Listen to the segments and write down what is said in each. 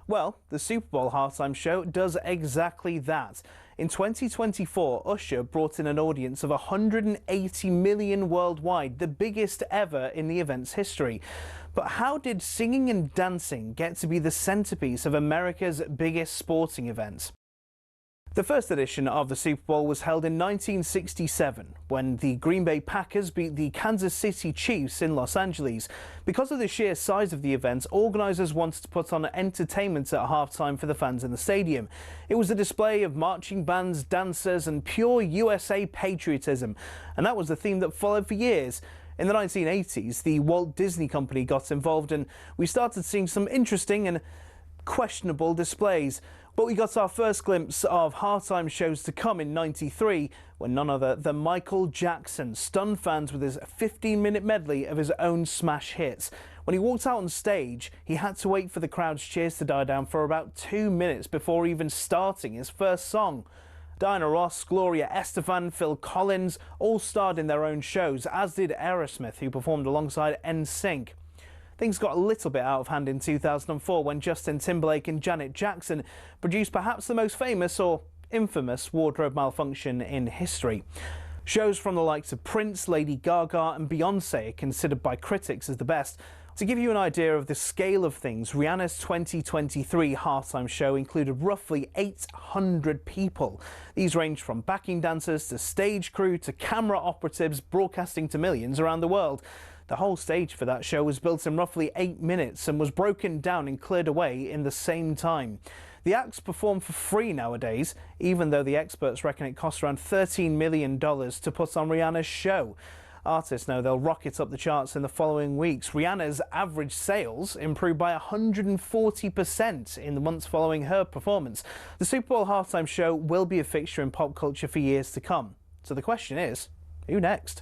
Well, the Super Bowl halftime show does exactly that. In 2024, Usher brought in an audience of 180 million worldwide, the biggest ever in the event's history. But how did singing and dancing get to be the centerpiece of America's biggest sporting event? The first edition of the Super Bowl was held in 1967 when the Green Bay Packers beat the Kansas City Chiefs in Los Angeles. Because of the sheer size of the event, organisers wanted to put on entertainment at halftime for the fans in the stadium. It was a display of marching bands, dancers and pure USA patriotism, and that was the theme that followed for years. In the 1980s, the Walt Disney Company got involved and we started seeing some interesting and questionable displays. But we got our first glimpse of halftime shows to come in '93 when none other than Michael Jackson stunned fans with his 15-minute medley of his own smash hits. When he walked out on stage, he had to wait for the crowd's cheers to die down for about 2 minutes before even starting his first song. Diana Ross, Gloria Estefan, Phil Collins all starred in their own shows, as did Aerosmith, who performed alongside NSYNC. Things got a little bit out of hand in 2004 when Justin Timberlake and Janet Jackson produced perhaps the most famous or infamous wardrobe malfunction in history. Shows from the likes of Prince, Lady Gaga and Beyoncé are considered by critics as the best. To give you an idea of the scale of things, Rihanna's 2023 halftime show included roughly 800 people. These ranged from backing dancers to stage crew to camera operatives broadcasting to millions around the world. The whole stage for that show was built in roughly 8 minutes and was broken down and cleared away in the same time. The acts perform for free nowadays, even though the experts reckon it costs around $13 million to put on Rihanna's show. Artists know they'll rocket up the charts in the following weeks. Rihanna's average sales improved by 140% in the months following her performance. The Super Bowl halftime show will be a fixture in pop culture for years to come. So the question is, who next?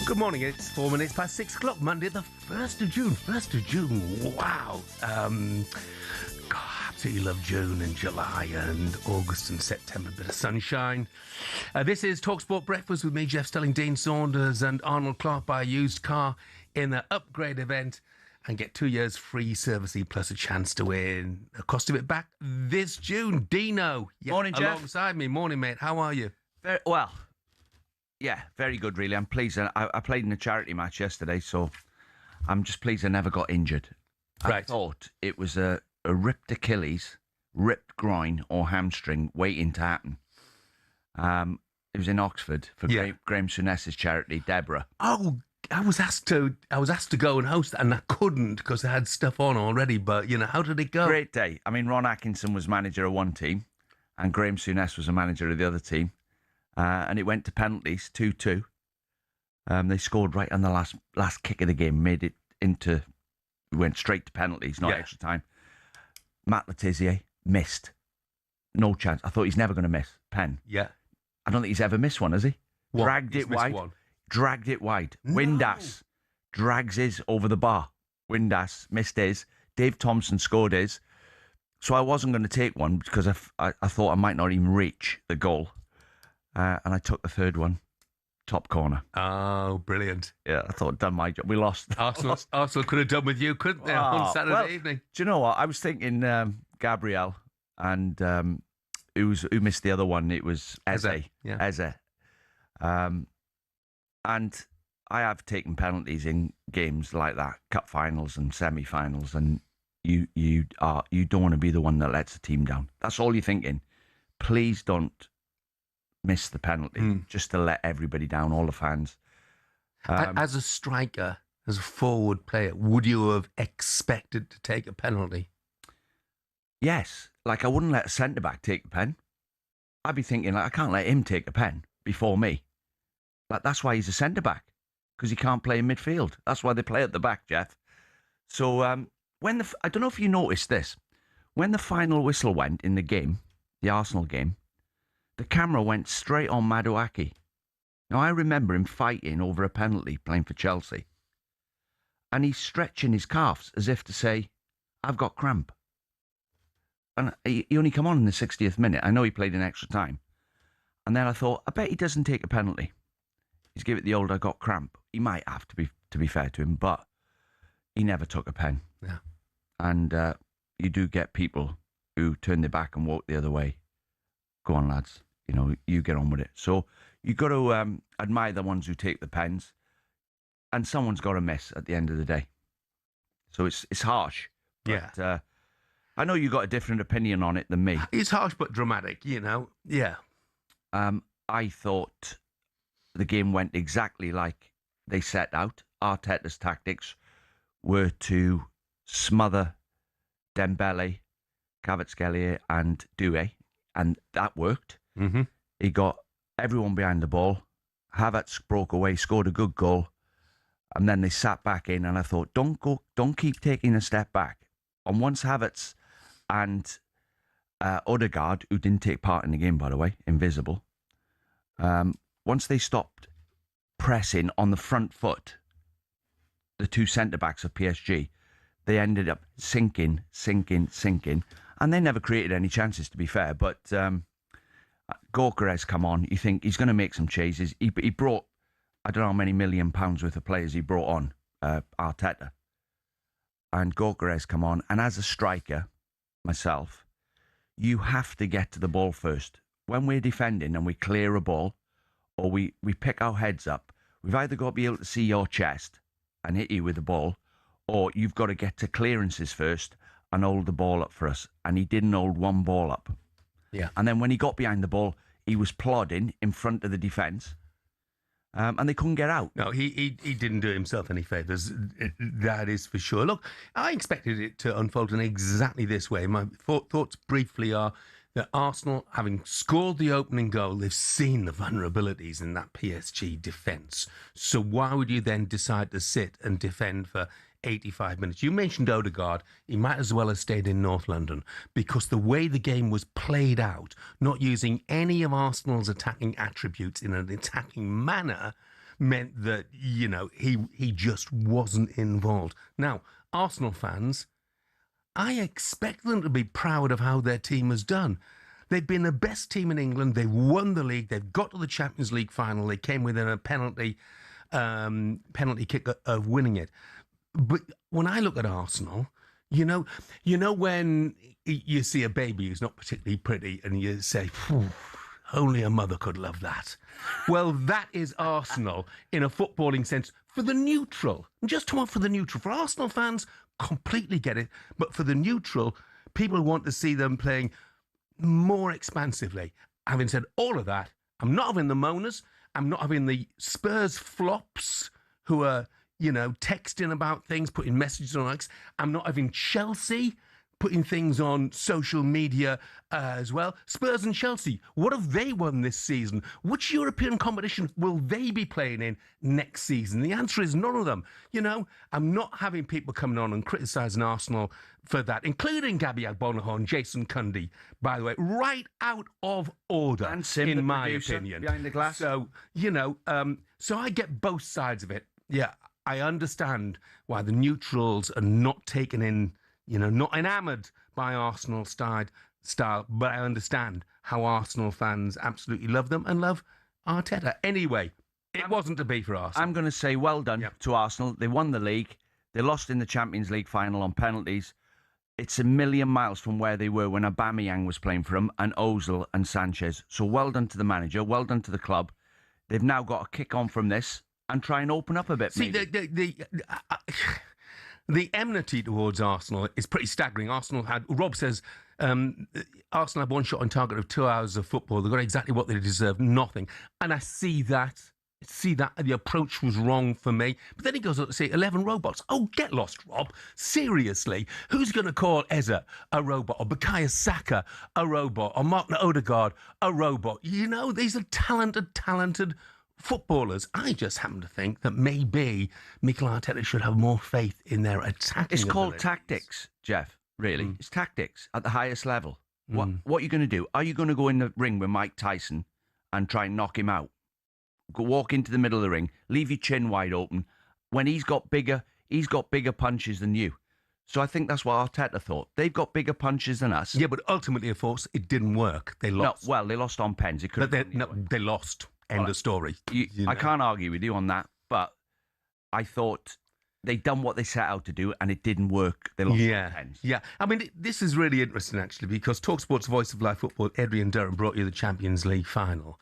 Good morning, it's 4 minutes past 6 o'clock, Monday the 1st of June. 1st of June, wow. God, I absolutely love June and July and August and September, a bit of sunshine. This is talkSPORT Breakfast with me, Jeff Stelling Dean Saunders and Arnold Clark. Buy a used car in the upgrade event and get 2 years free servicing plus a chance to win a cost of it back this June. Dino, Morning, Jeff. Alongside me. Morning, mate. How are you? Very well. Yeah, very good, really. I'm pleased. I played in a charity match yesterday, so I'm just pleased I never got injured. I Right. thought it was a ripped Achilles, ripped groin or hamstring waiting to happen. It was in Oxford for Yeah. Graham Souness's charity, Deborah. Oh, I was asked to go and host, and I couldn't because I had stuff on already. But how did it go? Great day. I mean, Ron Atkinson was manager of one team, and Graham Souness was the manager of the other team. And it went to penalties, 2-2. They scored right on the last kick of the game, went straight to penalties, not extra time. Matt Letizia missed. No chance. I thought he's never going to miss. Pen. Yeah. I don't think he's ever missed one, has he? Dragged He's it missed wide. one. Dragged it wide. Windass drags his over the bar. Windass missed his. Dave Thompson scored his. So I wasn't going to take one because I thought I might not even reach the goal. And I took the third one. Top corner. Oh, brilliant. Yeah, I thought I'd done my job. We lost. Arsenal could have done with you, couldn't they, on Saturday evening? Do you know what? I was thinking Gabriel and who missed the other one? It was Eze. Yeah. Eze. And I have taken penalties in games like that, cup finals and semi-finals, and you don't want to be the one that lets the team down. That's all you're thinking. Please don't miss the penalty, just to let everybody down, all the fans. As a striker, as a forward player, would you have expected to take a penalty? Yes. Like, I wouldn't let a centre-back take the pen. I'd be thinking, like, I can't let him take a pen before me. Like, that's why he's a centre-back, because he can't play in midfield. That's why they play at the back, Jeff. So, I don't know if you noticed this. When the final whistle went in the game, the Arsenal game, the camera went straight on Maduaki. Now, I remember him fighting over a penalty playing for Chelsea. And he's stretching his calves as if to say, I've got cramp. And he only come on in the 60th minute. I know he played in extra time. And then I thought, I bet he doesn't take a penalty. He's give it the old, I got cramp. He might have, to be fair to him, but he never took a pen. Yeah. And you do get people who turn their back and walk the other way. Go on, lads. You know, you get on with it. So you've got to admire the ones who take the pens, and someone's got to miss at the end of the day. So it's harsh. But, Yeah. I know you got a different opinion on it than me. It's harsh but dramatic, you know. Yeah. I thought the game went exactly like they set out. Arteta's tactics were to smother Dembele, Kvaratskhelia and Doué, and that worked. Mm-hmm. He got everyone behind the ball. Havertz broke away, scored a good goal, and then they sat back in, and I thought, don't keep taking a step back. And once Havertz and Odegaard, who didn't take part in the game, by the way, invisible, once they stopped pressing on the front foot, the two centre-backs of PSG, they ended up sinking, and they never created any chances, to be fair. But Gyökeres come on, you think he's going to make some changes. He brought, I don't know how many £1 million worth of players he brought on, Arteta. And Gyökeres come on, and as a striker, myself, you have to get to the ball first. When we're defending and we clear a ball, or we pick our heads up, we've either got to be able to see your chest and hit you with the ball, or you've got to get to clearances first and hold the ball up for us. And he didn't hold one ball up. Yeah. And then when he got behind the ball, he was plodding in front of the defence, and they couldn't get out. No, he didn't do himself any favours. That is for sure. Look, I expected it to unfold in exactly this way. My thoughts briefly are that Arsenal, having scored the opening goal, they've seen the vulnerabilities in that PSG defence. So why would you then decide to sit and defend for 85 minutes? You mentioned Odegaard. He might as well have stayed in North London, because the way the game was played out, not using any of Arsenal's attacking attributes in an attacking manner, meant that, you know, he just wasn't involved. Now, Arsenal fans, I expect them to be proud of how their team has done. They've been the best team in England. They've won the league. They've got to the Champions League final. They came within a penalty kick of winning it. But when I look at Arsenal, you know when you see a baby who's not particularly pretty and you say, only a mother could love that. Well, that is Arsenal in a footballing sense for the neutral. And just talk for the neutral. For Arsenal fans, completely get it. But for the neutral, people want to see them playing more expansively. Having said all of that, I'm not having the moaners. I'm not having the Spurs flops who are, you know, texting about things, putting messages on X. I'm not having Chelsea putting things on social media as well. Spurs and Chelsea, what have they won this season? Which European competition will they be playing in next season? The answer is none of them. You know, I'm not having people coming on and criticising Arsenal for that, including Gabby Agbonlahor and Jason Cundy, by the way, right out of order, And Sim, in the my producer, opinion. behind the glass. So, you know, so I get both sides of it. Yeah, I understand why the neutrals are not taken in, you know, not enamoured by Arsenal style, but I understand how Arsenal fans absolutely love them and love Arteta. Anyway, it wasn't to be for Arsenal. I'm going to say well done to Arsenal. They won the league. They lost in the Champions League final on penalties. It's a million miles from where they were when Aubameyang was playing for them, and Ozil and Sanchez. So well done to the manager. Well done to the club. They've now got to kick on from this and try and open up a bit. See, the enmity towards Arsenal is pretty staggering. Rob says, Arsenal had one shot on target of 2 hours of football. They got exactly what they deserved, nothing. And I see that. The approach was wrong for me. But then he goes on to say 11 robots. Oh, get lost, Rob. Seriously. Who's going to call Eze a robot, or Bukayo Saka a robot, or Martin Odegaard a robot? You know, these are talented footballers. I just happen to think that maybe Mikel Arteta should have more faith in their attacking It's called abilities. tactics, Jeff, really. It's tactics at the highest level. What are you going to do? Are you going to go in the ring with Mike Tyson and try and knock him out? Go walk into the middle of the ring, leave your chin wide open. When he's got bigger punches than you. So I think that's what Arteta thought. They've got bigger punches than us. Yeah, but ultimately, of course, it didn't work. They lost. No, well, they lost on pens. It could. They lost. End of story. I can't argue with you on that, but I thought they'd done what they set out to do, and it didn't work. They lost on pens. Yeah. I mean, this is really interesting, actually, because talkSPORT's Voice of Live Football, Adrian Durham, brought you the Champions League final.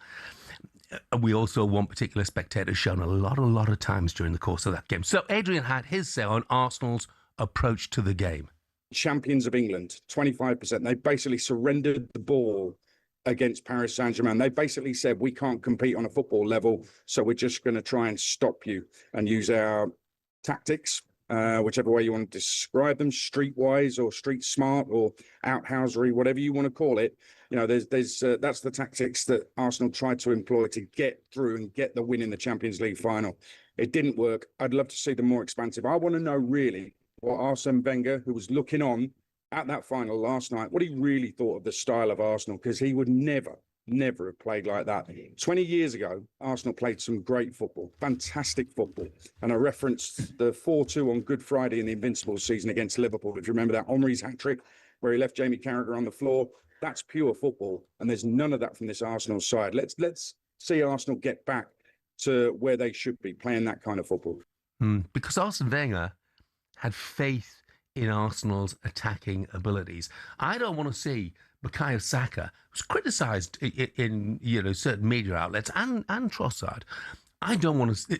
We also, one particular spectator, shown a lot of times during the course of that game. So Adrian had his say on Arsenal's approach to the game. Champions of England, 25%. They basically surrendered the ball against Paris Saint-Germain. They basically said, we can't compete on a football level, so we're just going to try and stop you and use our tactics, whichever way you want to describe them, streetwise or street smart or outhousery, whatever you want to call it. You know, that's the tactics that Arsenal tried to employ to get through and get the win in the Champions League final. It didn't work. I'd love to see them more expansive. I want to know really what Arsene Wenger, who was looking on at that final last night, what he really thought of the style of Arsenal, because he would never have played like that. 20 years ago, Arsenal played some great football, fantastic football. And I referenced the 4-2 on Good Friday in the Invincibles season against Liverpool. If you remember that, Henry's hat-trick, where he left Jamie Carragher on the floor. That's pure football. And there's none of that from this Arsenal side. Let's see Arsenal get back to where they should be, playing that kind of football. Because Arsene Wenger had faith in Arsenal's attacking abilities. I don't want to see Bukayo Saka, who's criticised in certain media outlets, and Trossard. I don't want to.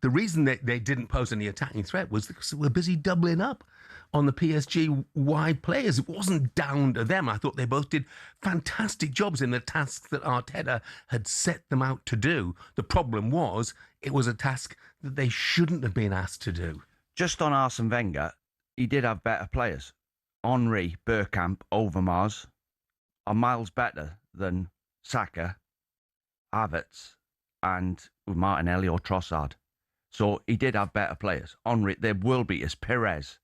The reason that they didn't pose any attacking threat was because they were busy doubling up on the PSG wide players. It wasn't down to them. I thought they both did fantastic jobs in the tasks that Arteta had set them out to do. The problem was it was a task that they shouldn't have been asked to do. Just on Arsene Wenger, he did have better players. Henry, Bergkamp, Overmars are miles better than Saka, Havertz, and Martinelli or Trossard. So he did have better players. Henry, there will be as Perez,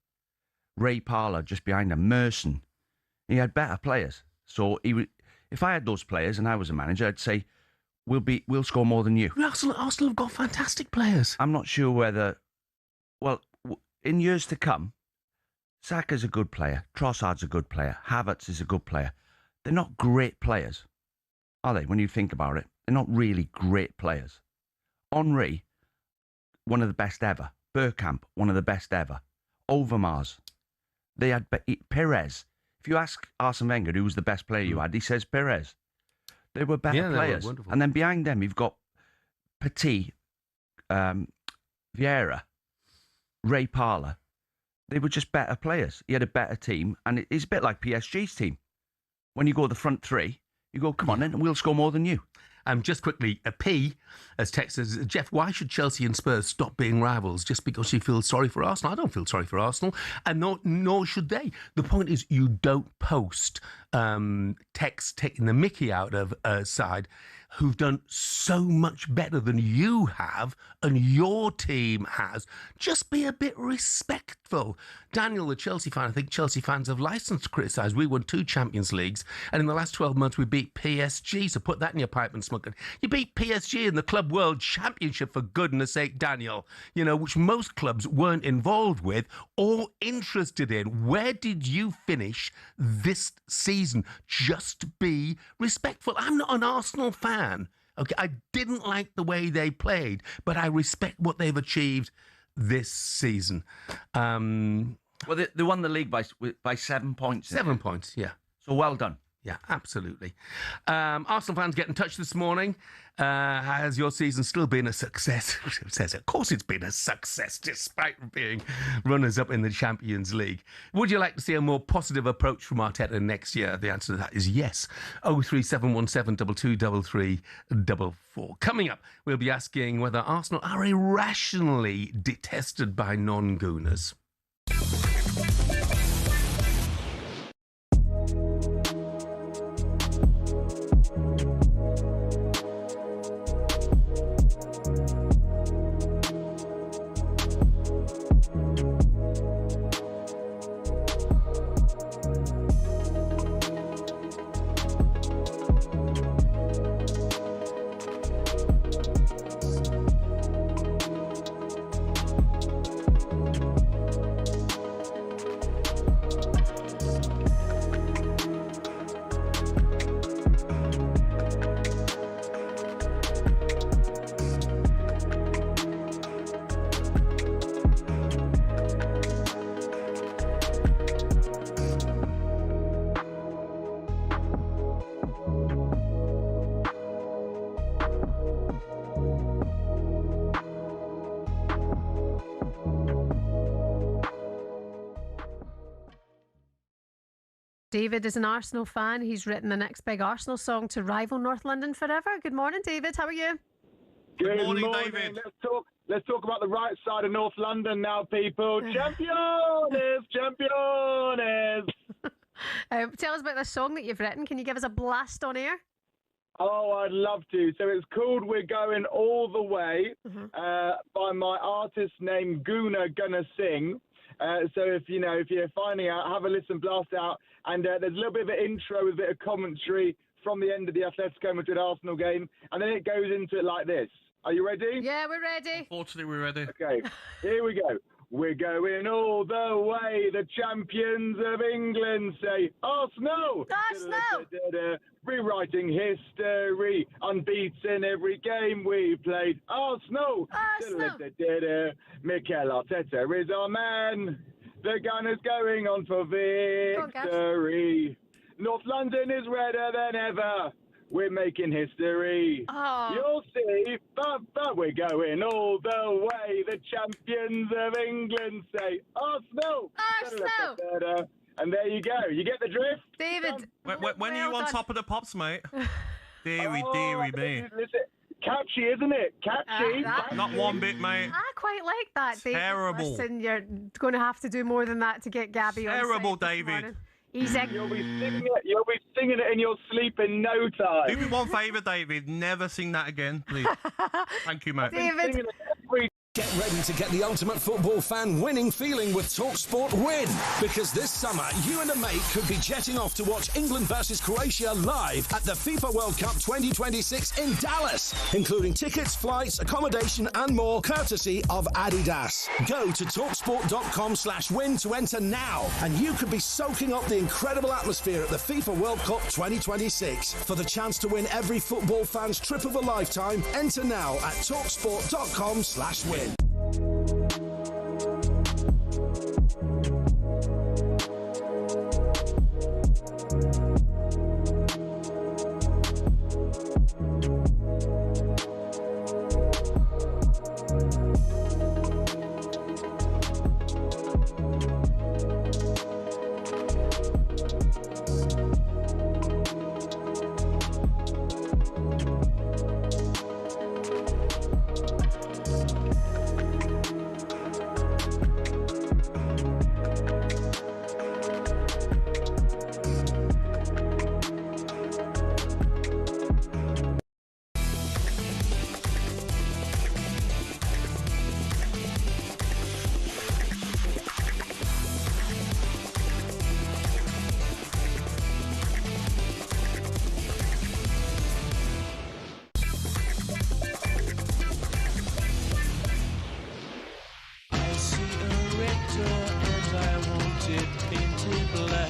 Ray Parlour just behind him, Merson. He had better players. So if I had those players and I was a manager, I'd say we'll score more than you. Arsenal have got fantastic players. I'm not sure whether, well, in years to come, Saka's a good player, Trossard's a good player, Havertz is a good player. They're not great players, are they? When you think about it, they're not really great players. Henry, one of the best ever. Bergkamp, one of the best ever. Overmars. They had Perez. If you ask Arsene Wenger who was the best player you had, he says Perez. They were better players. They were wonderful. And then behind them, you've got Petit, Vieira, Ray Parlour. They were just better players. He had a better team, and it's a bit like PSG's team. When you go the front three, you go, come on then, we'll score more than you. Just quickly, a P, as text says, Jeff, why should Chelsea and Spurs stop being rivals just because you feel sorry for Arsenal? I don't feel sorry for Arsenal, and nor should they. The point is, you don't post text taking the mickey out of a side who've done so much better than you have and your team has. Just be a bit respectful. Daniel, the Chelsea fan, I think Chelsea fans have license to criticise. We won 2 Champions Leagues, and in the last 12 months we beat PSG, so put that in your pipe and smoke it. You beat PSG in the Club World Championship, for goodness sake, Daniel, which most clubs weren't involved with or interested in. Where did you finish this season? Just be respectful. I'm not an Arsenal fan. Okay, I didn't like the way they played, but I respect what they've achieved this season. Well, they won the league by 7 points. 7 points, yeah. So well done. Yeah, absolutely. Arsenal fans get in touch this morning. Has your season still been a success? It says, of course it's been a success, despite being runners-up in the Champions League. Would you like to see a more positive approach from Arteta next year? The answer to that is yes. 03717 2233 44. Coming up, we'll be asking whether Arsenal are irrationally detested by non-Gooners. David is an Arsenal fan. He's written the next big Arsenal song to rival North London forever. Good morning, David. How are you? Good morning, David. Let's talk about the right side of North London now, people. Championes, championes. Tell us about the song that you've written. Can you give us a blast on air? Oh, I'd love to. So it's called "We're Going All the Way" by my artist named Guna Gonna Sing. So if you're finding out, have a listen, blast out. And there's a little bit of an intro with a bit of commentary from the end of the Atletico Madrid Arsenal game. And then it goes into it like this. Are you ready? Yeah, we're ready. Unfortunately, we're ready. Okay, here we go. We're going all the way. The champions of England say, Arsenal! Arsenal! Rewriting history. Unbeaten every game we played. Arsenal! Arsenal! Mikel Arteta is our man. The Gunners going on for victory. North London is redder than ever. We're making history. Oh. You'll see, but we're going all the way. The champions of England say, Arsenal! Arsenal! And there you go. You get the drift? David. When are you on top of the pops, mate? Deary me. Listen, catchy, isn't it? Catchy. Not one bit, mate. I quite like that, David. Terrible. Listen, you're going to have to do more than that to get Gabby on Terrible, site this David. morning. Easy. You'll be singing it in your sleep in no time. Do me one favour, David. Never sing that again, please. Thank you, mate. David. Get ready to get the ultimate football fan winning feeling with talkSPORT Win. Because this summer, you and a mate could be jetting off to watch England versus Croatia live at the FIFA World Cup 2026 in Dallas, including tickets, flights, accommodation and more, courtesy of Adidas. Go to talksport.com/win to enter now, and you could be soaking up the incredible atmosphere at the FIFA World Cup 2026. For the chance to win every football fan's trip of a lifetime, enter now at talksport.com/win. and I want it painted black.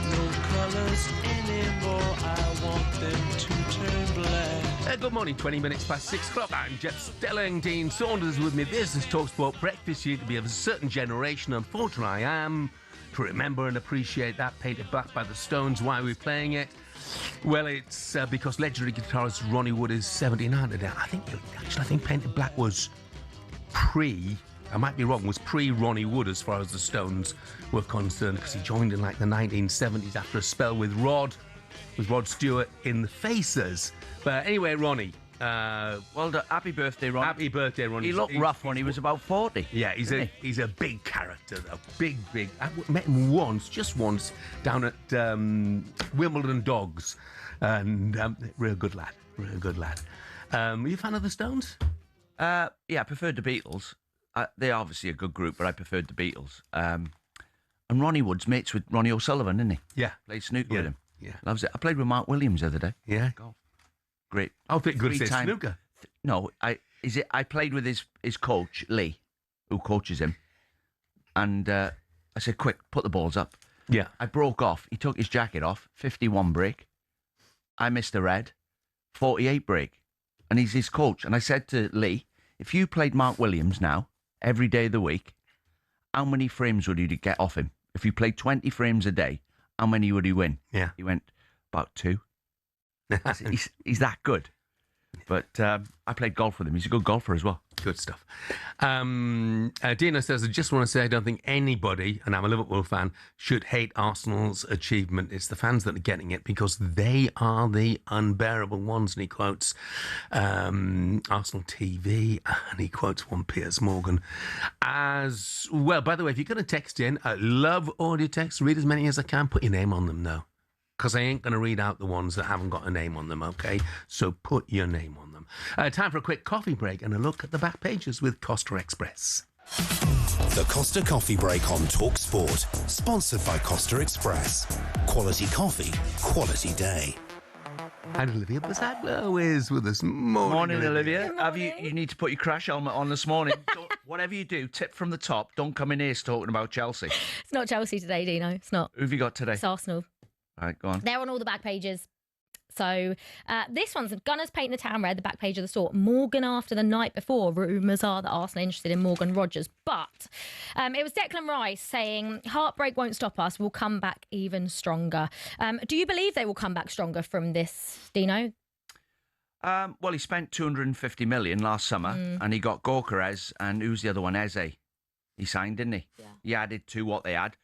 No colours anymore, I want them to turn black. Good morning, 20 minutes past 6 o'clock. I'm Jeff Stelling Dean Saunders with me. This is talkSPORT Breakfast. You need to be of a certain generation. Unfortunately, I am. To remember and appreciate that, Painted Black by the Stones. Why are we playing it? Well, it's because legendary guitarist Ronnie Wood is 79 today. I think Painted Black was I might be wrong, was pre-Ronnie Wood as far as the Stones were concerned, because he joined in like the 1970s after a spell with Rod Stewart in the Faces. But anyway, Ronnie. Well done. Happy birthday, Ronnie. Happy birthday, Ronnie. He looked rough when he was about 40. Yeah, he's a big character, though. Big. I met him just once, down at Wimbledon Dogs. And real good lad. Were you a fan of the Stones? Yeah, I preferred the Beatles. They're obviously a good group, but I preferred the Beatles. And Ronnie Wood's mates with Ronnie O'Sullivan, isn't he? Yeah. Played snooker with him. Yeah. Loves it. I played with Mark Williams the other day. Yeah. Golf. Great. I think good to say snooker. No, I played with his coach, Lee, who coaches him. And I said, quick, put the balls up. Yeah. I broke off. He took his jacket off. 51 break. I missed a red. 48 break. And he's his coach. And I said to Lee, if you played Mark Williams now, every day of the week, how many frames would you get off him? If you played 20 frames a day, how many would he win? Yeah. He went, about 2. He's that good. But I played golf with him. He's a good golfer as well. Good stuff. Dina says, I just want to say I don't think anybody, and I'm a Liverpool fan, should hate Arsenal's achievement. It's the fans that are getting it because they are the unbearable ones. And he quotes Arsenal TV, and he quotes one Piers Morgan as well. By the way, if you're going to text in, I love audio text. Read as many as I can. Put your name on them now, because I ain't going to read out the ones that haven't got a name on them, okay? So put your name on them. Time for a quick coffee break and a look at the back pages with Costa Express. The Costa Coffee Break on talkSPORT. Sponsored by Costa Express. Quality coffee, quality day. And Olivia Basaglo is with us. Morning, Olivia. You need to put your crash helmet on this morning. Whatever you do, tip from the top. Don't come in here talking about Chelsea. It's not Chelsea today, Dino. It's not. Who have you got today? It's Arsenal. All right, go on. They're on all the back pages. So this one's Gunners paint the town red, the back page of the store. Morgan after the night before. Rumours are that Arsenal are interested in Morgan Rogers. But it was Declan Rice saying, heartbreak won't stop us. We'll come back even stronger. Do you believe they will come back stronger from this, Dino? Well, he spent 250 million last summer and he got Gorkarez and who's the other one? Eze. He signed, didn't he? Yeah. He added to what they had.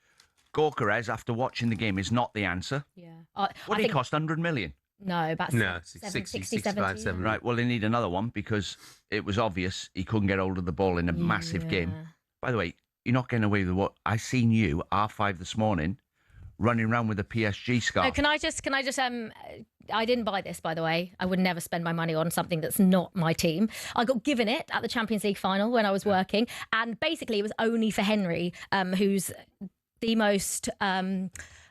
Gorkarez, after watching the game, is not the answer. Yeah. What did he cost? 100 million? No, about 60, 65, 70. Right, well, they need another one because it was obvious he couldn't get hold of the ball in a massive game. By the way, you're not getting away with what I seen you, R5 this morning, running around with a PSG scarf. No, can I just, I didn't buy this, by the way. I would never spend my money on something that's not my team. I got given it at the Champions League final when I was working. And basically it was only for Henry, who's the most...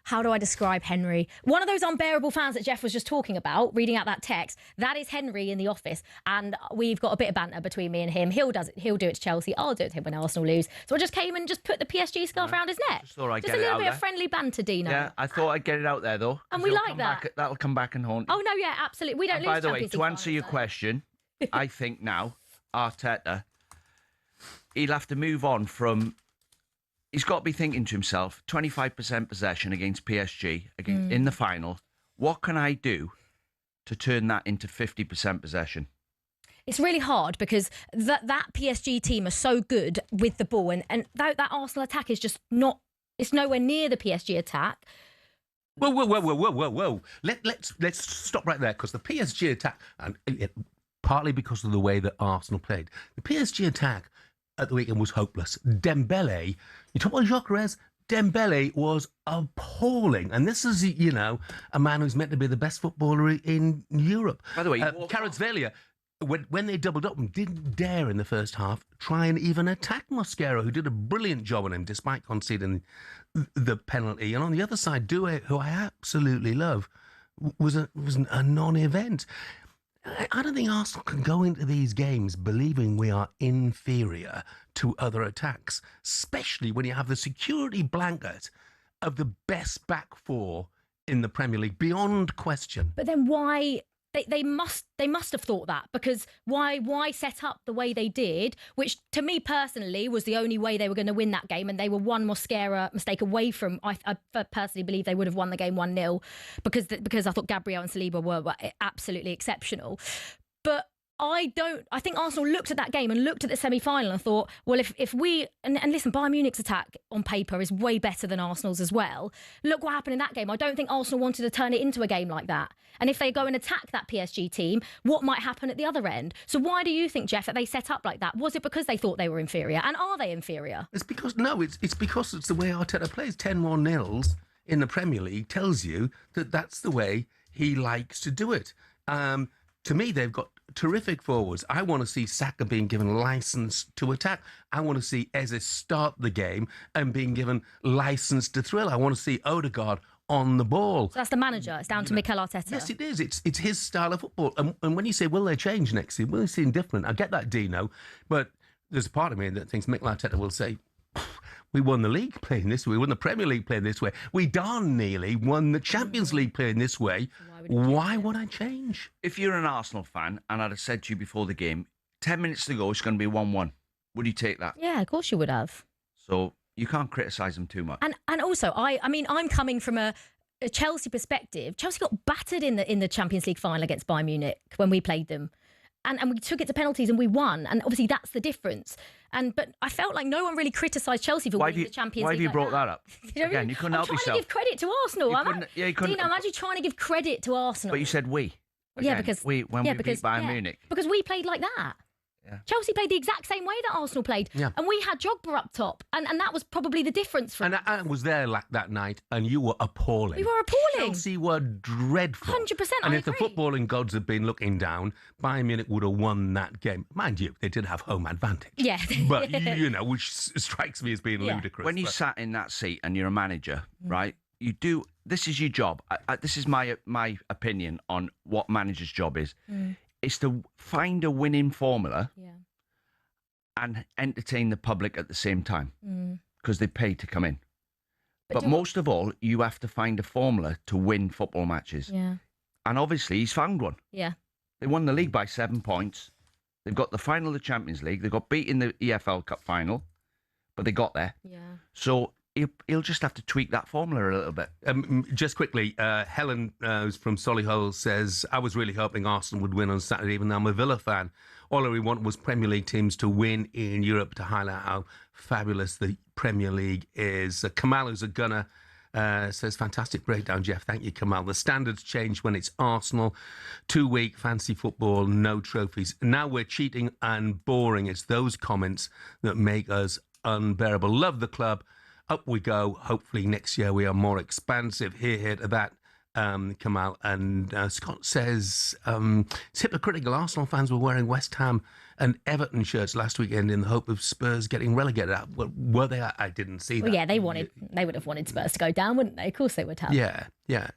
how do I describe Henry? One of those unbearable fans that Jeff was just talking about, reading out that text. That is Henry in the office, and we've got a bit of banter between me and him. He'll do it to Chelsea. I'll do it to him when Arsenal lose. So I just came and just put the PSG scarf around his neck. Just thought I'd just get a it little out bit there. of friendly banter, Dino. Yeah, I thought I'd get it out there though. And we like that. That'll come back and haunt you. Oh no, yeah, absolutely. We don't And lose. by the way, Champions to League answer your finals, question, I think now Arteta, he'll have to move on from. He's got to be thinking to himself, 25% possession against PSG in the final. What can I do to turn that into 50% possession? It's really hard because that PSG team are so good with the ball, and that Arsenal attack is just not. It's nowhere near the PSG attack. Whoa. Let's stop right there, because the PSG attack, and partly because of the way that Arsenal played, the PSG attack at the weekend was hopeless. Dembele, you talk about Gyökeres, Dembele was appalling. And this is, a man who's meant to be the best footballer in Europe. By the way, Kvaratskhelia, when they doubled up and didn't dare in the first half try and even attack Mosquera, who did a brilliant job on him despite conceding the penalty. And on the other side, Doué, who I absolutely love, was a non-event. I don't think Arsenal can go into these games believing we are inferior to other attacks, especially when you have the security blanket of the best back four in the Premier League, beyond question. But then why? They must have thought that, because why set up the way they did, which to me personally was the only way they were going to win that game, and they were one mascara mistake away from. I personally believe they would have won the game 1-0 because I thought Gabriel and Saliba were absolutely exceptional. But I think Arsenal looked at that game and looked at the semi-final and thought, well, if we... And listen, Bayern Munich's attack on paper is way better than Arsenal's as well. Look what happened in that game. I don't think Arsenal wanted to turn it into a game like that. And if they go and attack that PSG team, what might happen at the other end? So why do you think, Jeff, that they set up like that? Was it because they thought they were inferior? And are they inferior? It's because it's the way Arteta plays. 10-1-0s in the Premier League tells you that that's the way he likes to do it. To me, they've got terrific forwards. I want to see Saka being given license to attack. I want to see Eze start the game and being given license to thrill. I want to see Odegaard on the ball. So that's the manager. It's down to Mikel Arteta. Yes, it is. It's his style of football. And when you say, will they change next season? Will they seem different? I get that, Dino. But there's a part of me that thinks Mikel Arteta will say, we won the league playing this way. We won the Premier League playing this way. We darn nearly won the Champions League playing this way. Why would I change? If you're an Arsenal fan, and I'd have said to you before the game, 10 minutes to go, it's going to be 1-1. Would you take that? Yeah, of course you would have. So you can't criticise them too much. And also, I mean, I'm coming from a Chelsea perspective. Chelsea got battered in the Champions League final against Bayern Munich when we played them. And we took it to penalties and we won. And obviously that's the difference. But I felt like no one really criticised Chelsea for winning the Champions League. Why have you brought that up? Again, you couldn't help yourself. I'm trying to give credit to Arsenal. You couldn't. Dino, I'm actually trying to give credit to Arsenal. But you said we. Again, yeah, because we beat Bayern Munich. Because we played like that. Yeah. Chelsea played the exact same way that Arsenal played. Yeah. And we had Drogba up top. And that was probably the difference. And I was there that night, and you were appalling. We were appalling. Chelsea were dreadful. 100%. And if the footballing gods had been looking down, Bayern Munich would have won that game. Mind you, they did have home advantage. Yeah. But, which strikes me as being ludicrous. When you sat in that seat and you're a manager, right, you do... This is your job. This is my opinion on what manager's job is. Is to find a winning formula and entertain the public at the same time because they pay to come in. But most of all, you have to find a formula to win football matches. Yeah. And obviously, he's found one. Yeah. They won the league by 7 points. They've got the final of the Champions League. They got beat in the EFL Cup final, but they got there. Yeah. So he'll just have to tweak that formula a little bit. Just quickly, Helen from Solihull says, I was really hoping Arsenal would win on Saturday, even though I'm a Villa fan. All we want was Premier League teams to win in Europe to highlight how fabulous the Premier League is. Kamal, who's a gunner, says, fantastic breakdown, Jeff. Thank you, Kamal. The standards change when it's Arsenal. 2 week, fancy football, no trophies. Now we're cheating and boring. It's those comments that make us unbearable. Love the club. Up we go. Hopefully next year we are more expansive. Hear to that, Kamal. And Scott says, it's hypocritical. Arsenal fans were wearing West Ham and Everton shirts last weekend in the hope of Spurs getting relegated. Were they? I didn't see that. Well, yeah, they would have wanted Spurs to go down, wouldn't they? Of course they would have. Yeah.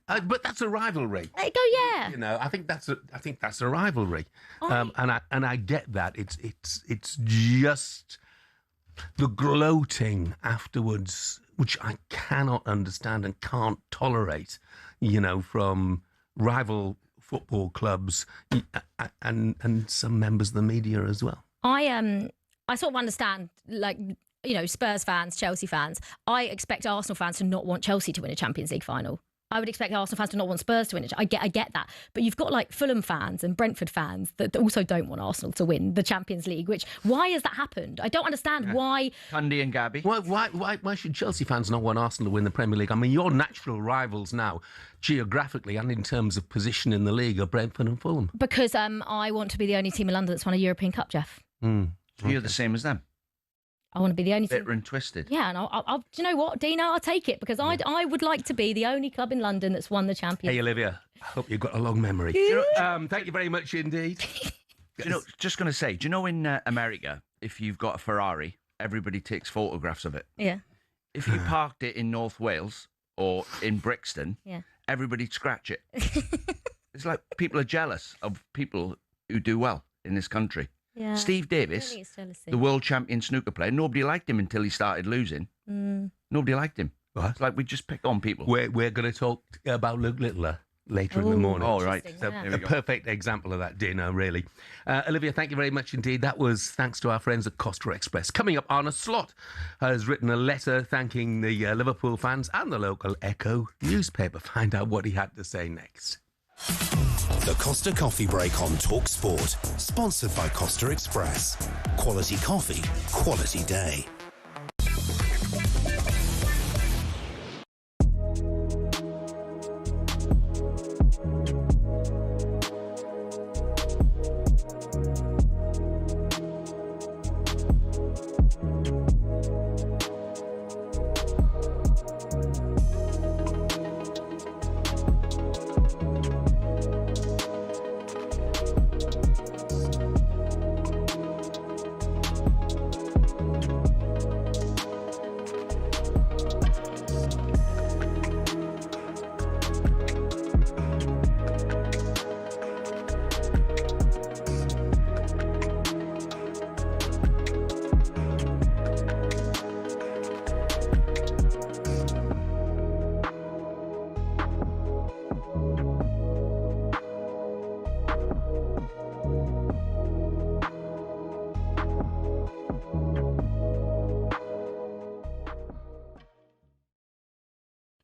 But that's a rivalry. There you go. Yeah. I think that's a rivalry. And I get that. It's just the gloating afterwards, which I cannot understand and can't tolerate, from rival football clubs and some members of the media as well. I sort of understand, Spurs fans, Chelsea fans. I expect Arsenal fans to not want Chelsea to win a Champions League final. I would expect Arsenal fans to not want Spurs to win it. I get that. But you've got Fulham fans and Brentford fans that also don't want Arsenal to win the Champions League, why has that happened? I don't understand why. Cundy and Gabby. Why should Chelsea fans not want Arsenal to win the Premier League? I mean, your natural rivals now, geographically and in terms of position in the league, are Brentford and Fulham. Because I want to be the only team in London that's won a European Cup, Jeff. You're the same as them. I want to be the only bitter and twisted. Yeah, and I'll do you know what, Dino? I'll take it because I would like to be the only club in London that's won the Champions League. Hey, Olivia, I hope you've got a long memory. Thank you very much indeed. Just going to say, do you know in America, if you've got a Ferrari, everybody takes photographs of it? Yeah. If you parked it in North Wales or in Brixton, everybody'd scratch it. It's like people are jealous of people who do well in this country. Yeah. Steve Davis, the world champion snooker player, nobody liked him until he started losing. Nobody liked him. What? It's like we just pick on people. We're going to talk about Luke Littler later in the morning. Oh, right. So a perfect example of that dinner, really. Olivia, thank you very much indeed. That was thanks to our friends at Costa Express. Coming up, Arna Slot has written a letter thanking the Liverpool fans and the local Echo newspaper. Find out what he had to say next. The Costa Coffee Break on talkSPORT. Sponsored by Costa Express. Quality coffee, quality day.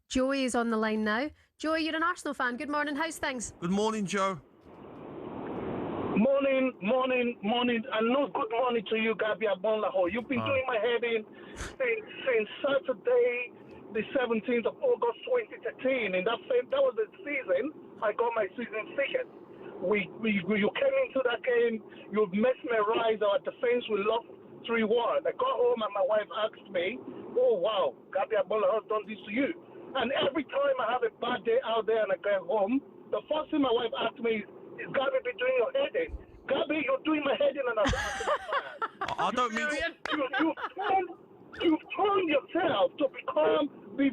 Joey is on the line now. Joey, you're an Arsenal fan. Good morning. How's things? Good morning, Joe. Morning, and no good morning to you, Gabi Abonlaho. You've been doing my head in since Saturday, the 17th of August, 2013. And that was the season I got my season ticket. You came into that game, you mesmerized our defense. We lost 3-1. I got home and my wife asked me, "Oh wow, Gabi Abonlaho has done this to you." And every time I have a bad day out there and I get home, the first thing my wife asked me is Gabi be doing your head in? Gabi, you're doing my head in, and I don't mean... You've turned yourself to become the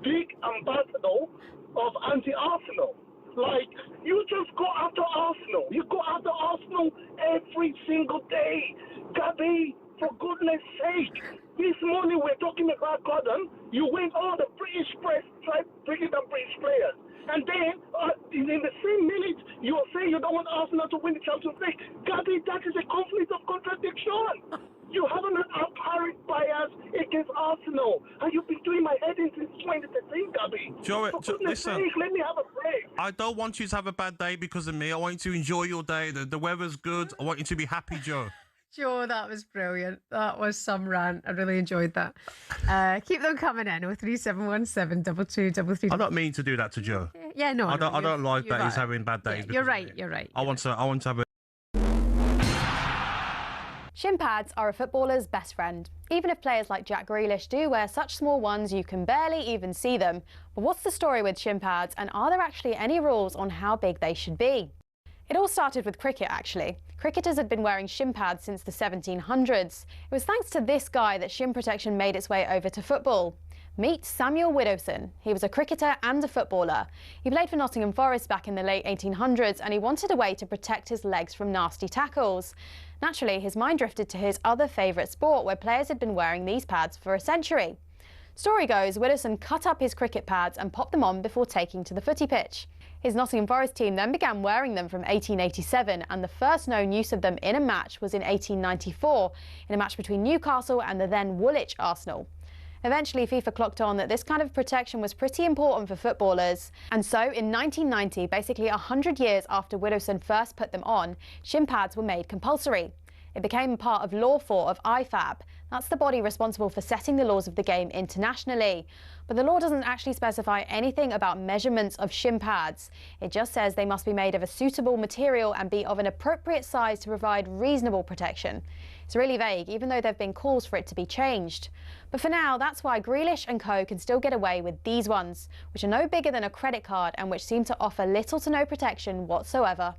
big ambassador of anti-Arsenal. Like, you just go after Arsenal. You go after Arsenal every single day. Gabi, for goodness sake. This morning we're talking about Gordon. You went all the British press, tried bringing down British players. And then, in the same minute, you are saying you don't want Arsenal to win the Champions League. Gabi, that is a conflict of contradiction. You have an apparent bias against Arsenal. And you've been doing my head in since 2013, Gabi. Joe, for goodness listen. sake, let me have a break. I don't want you to have a bad day because of me. I want you to enjoy your day. The weather's good. I want you to be happy, Joe. Joe, that was brilliant. That was some rant. I really enjoyed that. Keep them coming in. 03717 2233. I don't mean to do that to Joe. Yeah, no. I don't like that right. he's having bad days. Yeah, you're right. You're right. I want to have a... Shin pads are a footballer's best friend. Even if players like Jack Grealish do wear such small ones you can barely even see them. But what's the story with shin pads, and are there actually any rules on how big they should be? It all started with cricket, actually. Cricketers had been wearing shin pads since the 1700s. It was thanks to this guy that shin protection made its way over to football. Meet Samuel Widdowson. He was a cricketer and a footballer. He played for Nottingham Forest back in the late 1800s, and he wanted a way to protect his legs from nasty tackles. Naturally, his mind drifted to his other favourite sport, where players had been wearing these pads for a century. Story goes, Widdowson cut up his cricket pads and popped them on before taking to the footy pitch. His Nottingham Forest team then began wearing them from 1887, and the first known use of them in a match was in 1894, in a match between Newcastle and the then Woolwich Arsenal. Eventually, FIFA clocked on that this kind of protection was pretty important for footballers. And so, in 1990, basically 100 years after Widdowson first put them on, shin pads were made compulsory. It became part of Law 4 of IFAB. That's the body responsible for setting the laws of the game internationally. But the law doesn't actually specify anything about measurements of shin pads. It just says they must be made of a suitable material and be of an appropriate size to provide reasonable protection. It's really vague, even though there have been calls for it to be changed. But for now, that's why Grealish and co can still get away with these ones, which are no bigger than a credit card and which seem to offer little to no protection whatsoever.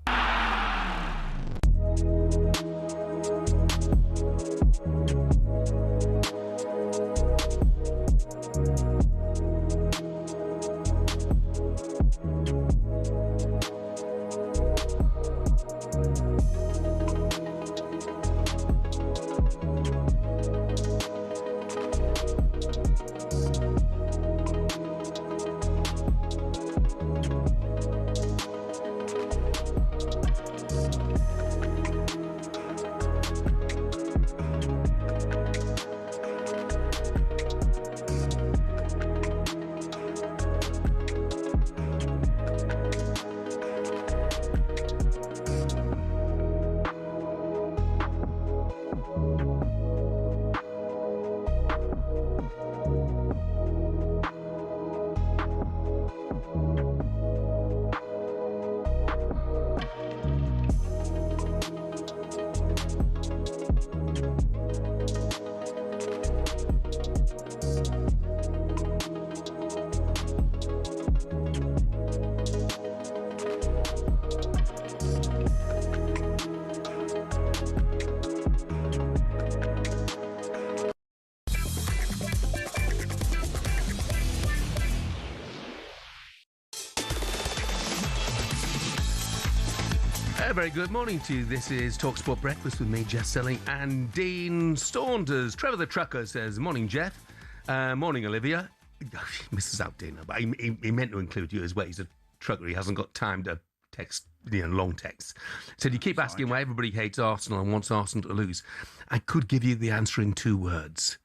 very good morning to you. This is talkSPORT Breakfast with me, Jeff Stelling and Dean Saunders. Trevor the Trucker says, morning, Jeff. Morning, Olivia. He misses out, Dean, but he meant to include you as well. He's a trucker. He hasn't got time to text, long texts. So you keep asking why everybody hates Arsenal and wants Arsenal to lose. I could give you the answer in 2 words.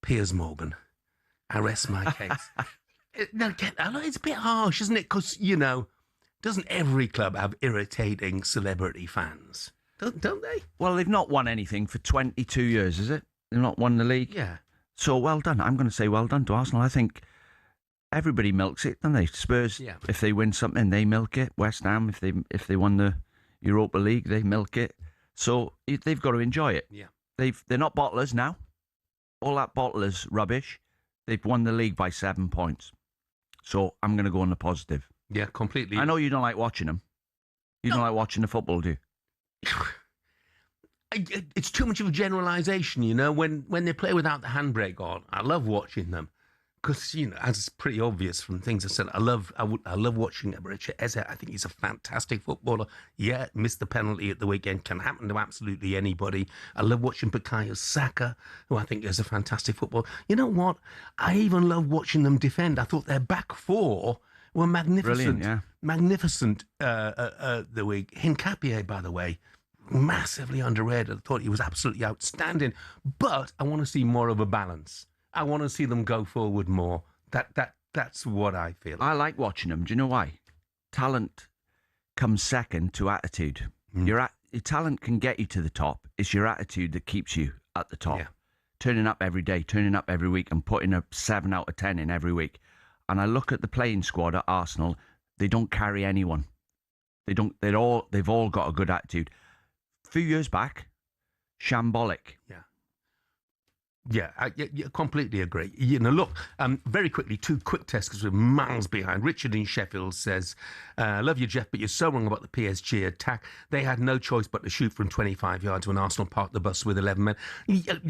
Piers Morgan. I rest my case. No, it's a bit harsh, isn't it? Because, doesn't every club have irritating celebrity fans? Don't they? Well, they've not won anything for 22 years, is it? They've not won the league? Yeah. So well done. I'm going to say well done to Arsenal. I think everybody milks it, don't they? Spurs, if they win something, they milk it. West Ham, if they won the Europa League, they milk it. So they've got to enjoy it. Yeah. They're not bottlers now. All that bottlers rubbish. They've won the league by 7 points. So I'm going to go on the positive. Yeah, completely. I know you don't like watching them. You don't like watching the football, do you? It's too much of a generalisation, when they play without the handbrake on. I love watching them because, as it's pretty obvious from things I said, I love watching Richard Eze. I think he's a fantastic footballer. Yeah, missed the penalty at the weekend. Can happen to absolutely anybody. I love watching Bukayo Saka, who I think is a fantastic footballer. You know what? I even love watching them defend. I thought their back four were magnificent. Brilliant, yeah. Magnificent the week. Hincapié, by the way, massively underrated. I thought he was absolutely outstanding. But I want to see more of a balance. I want to see them go forward more. That's what I feel. I like watching them. Do you know why? Talent comes second to attitude. Your talent can get you to the top. It's your attitude that keeps you at the top. Yeah. Turning up every day, turning up every week and putting a 7 out of 10 in every week. And I look at the playing squad at Arsenal, they don't carry anyone. They've all got a good attitude. A few years back, shambolic. Yeah, I completely agree. Look, very quickly, 2 quick tests because we're miles behind. Richard in Sheffield says, love you, Jeff, but you're so wrong about the PSG attack. They had no choice but to shoot from 25 yards when Arsenal parked the bus with 11 men.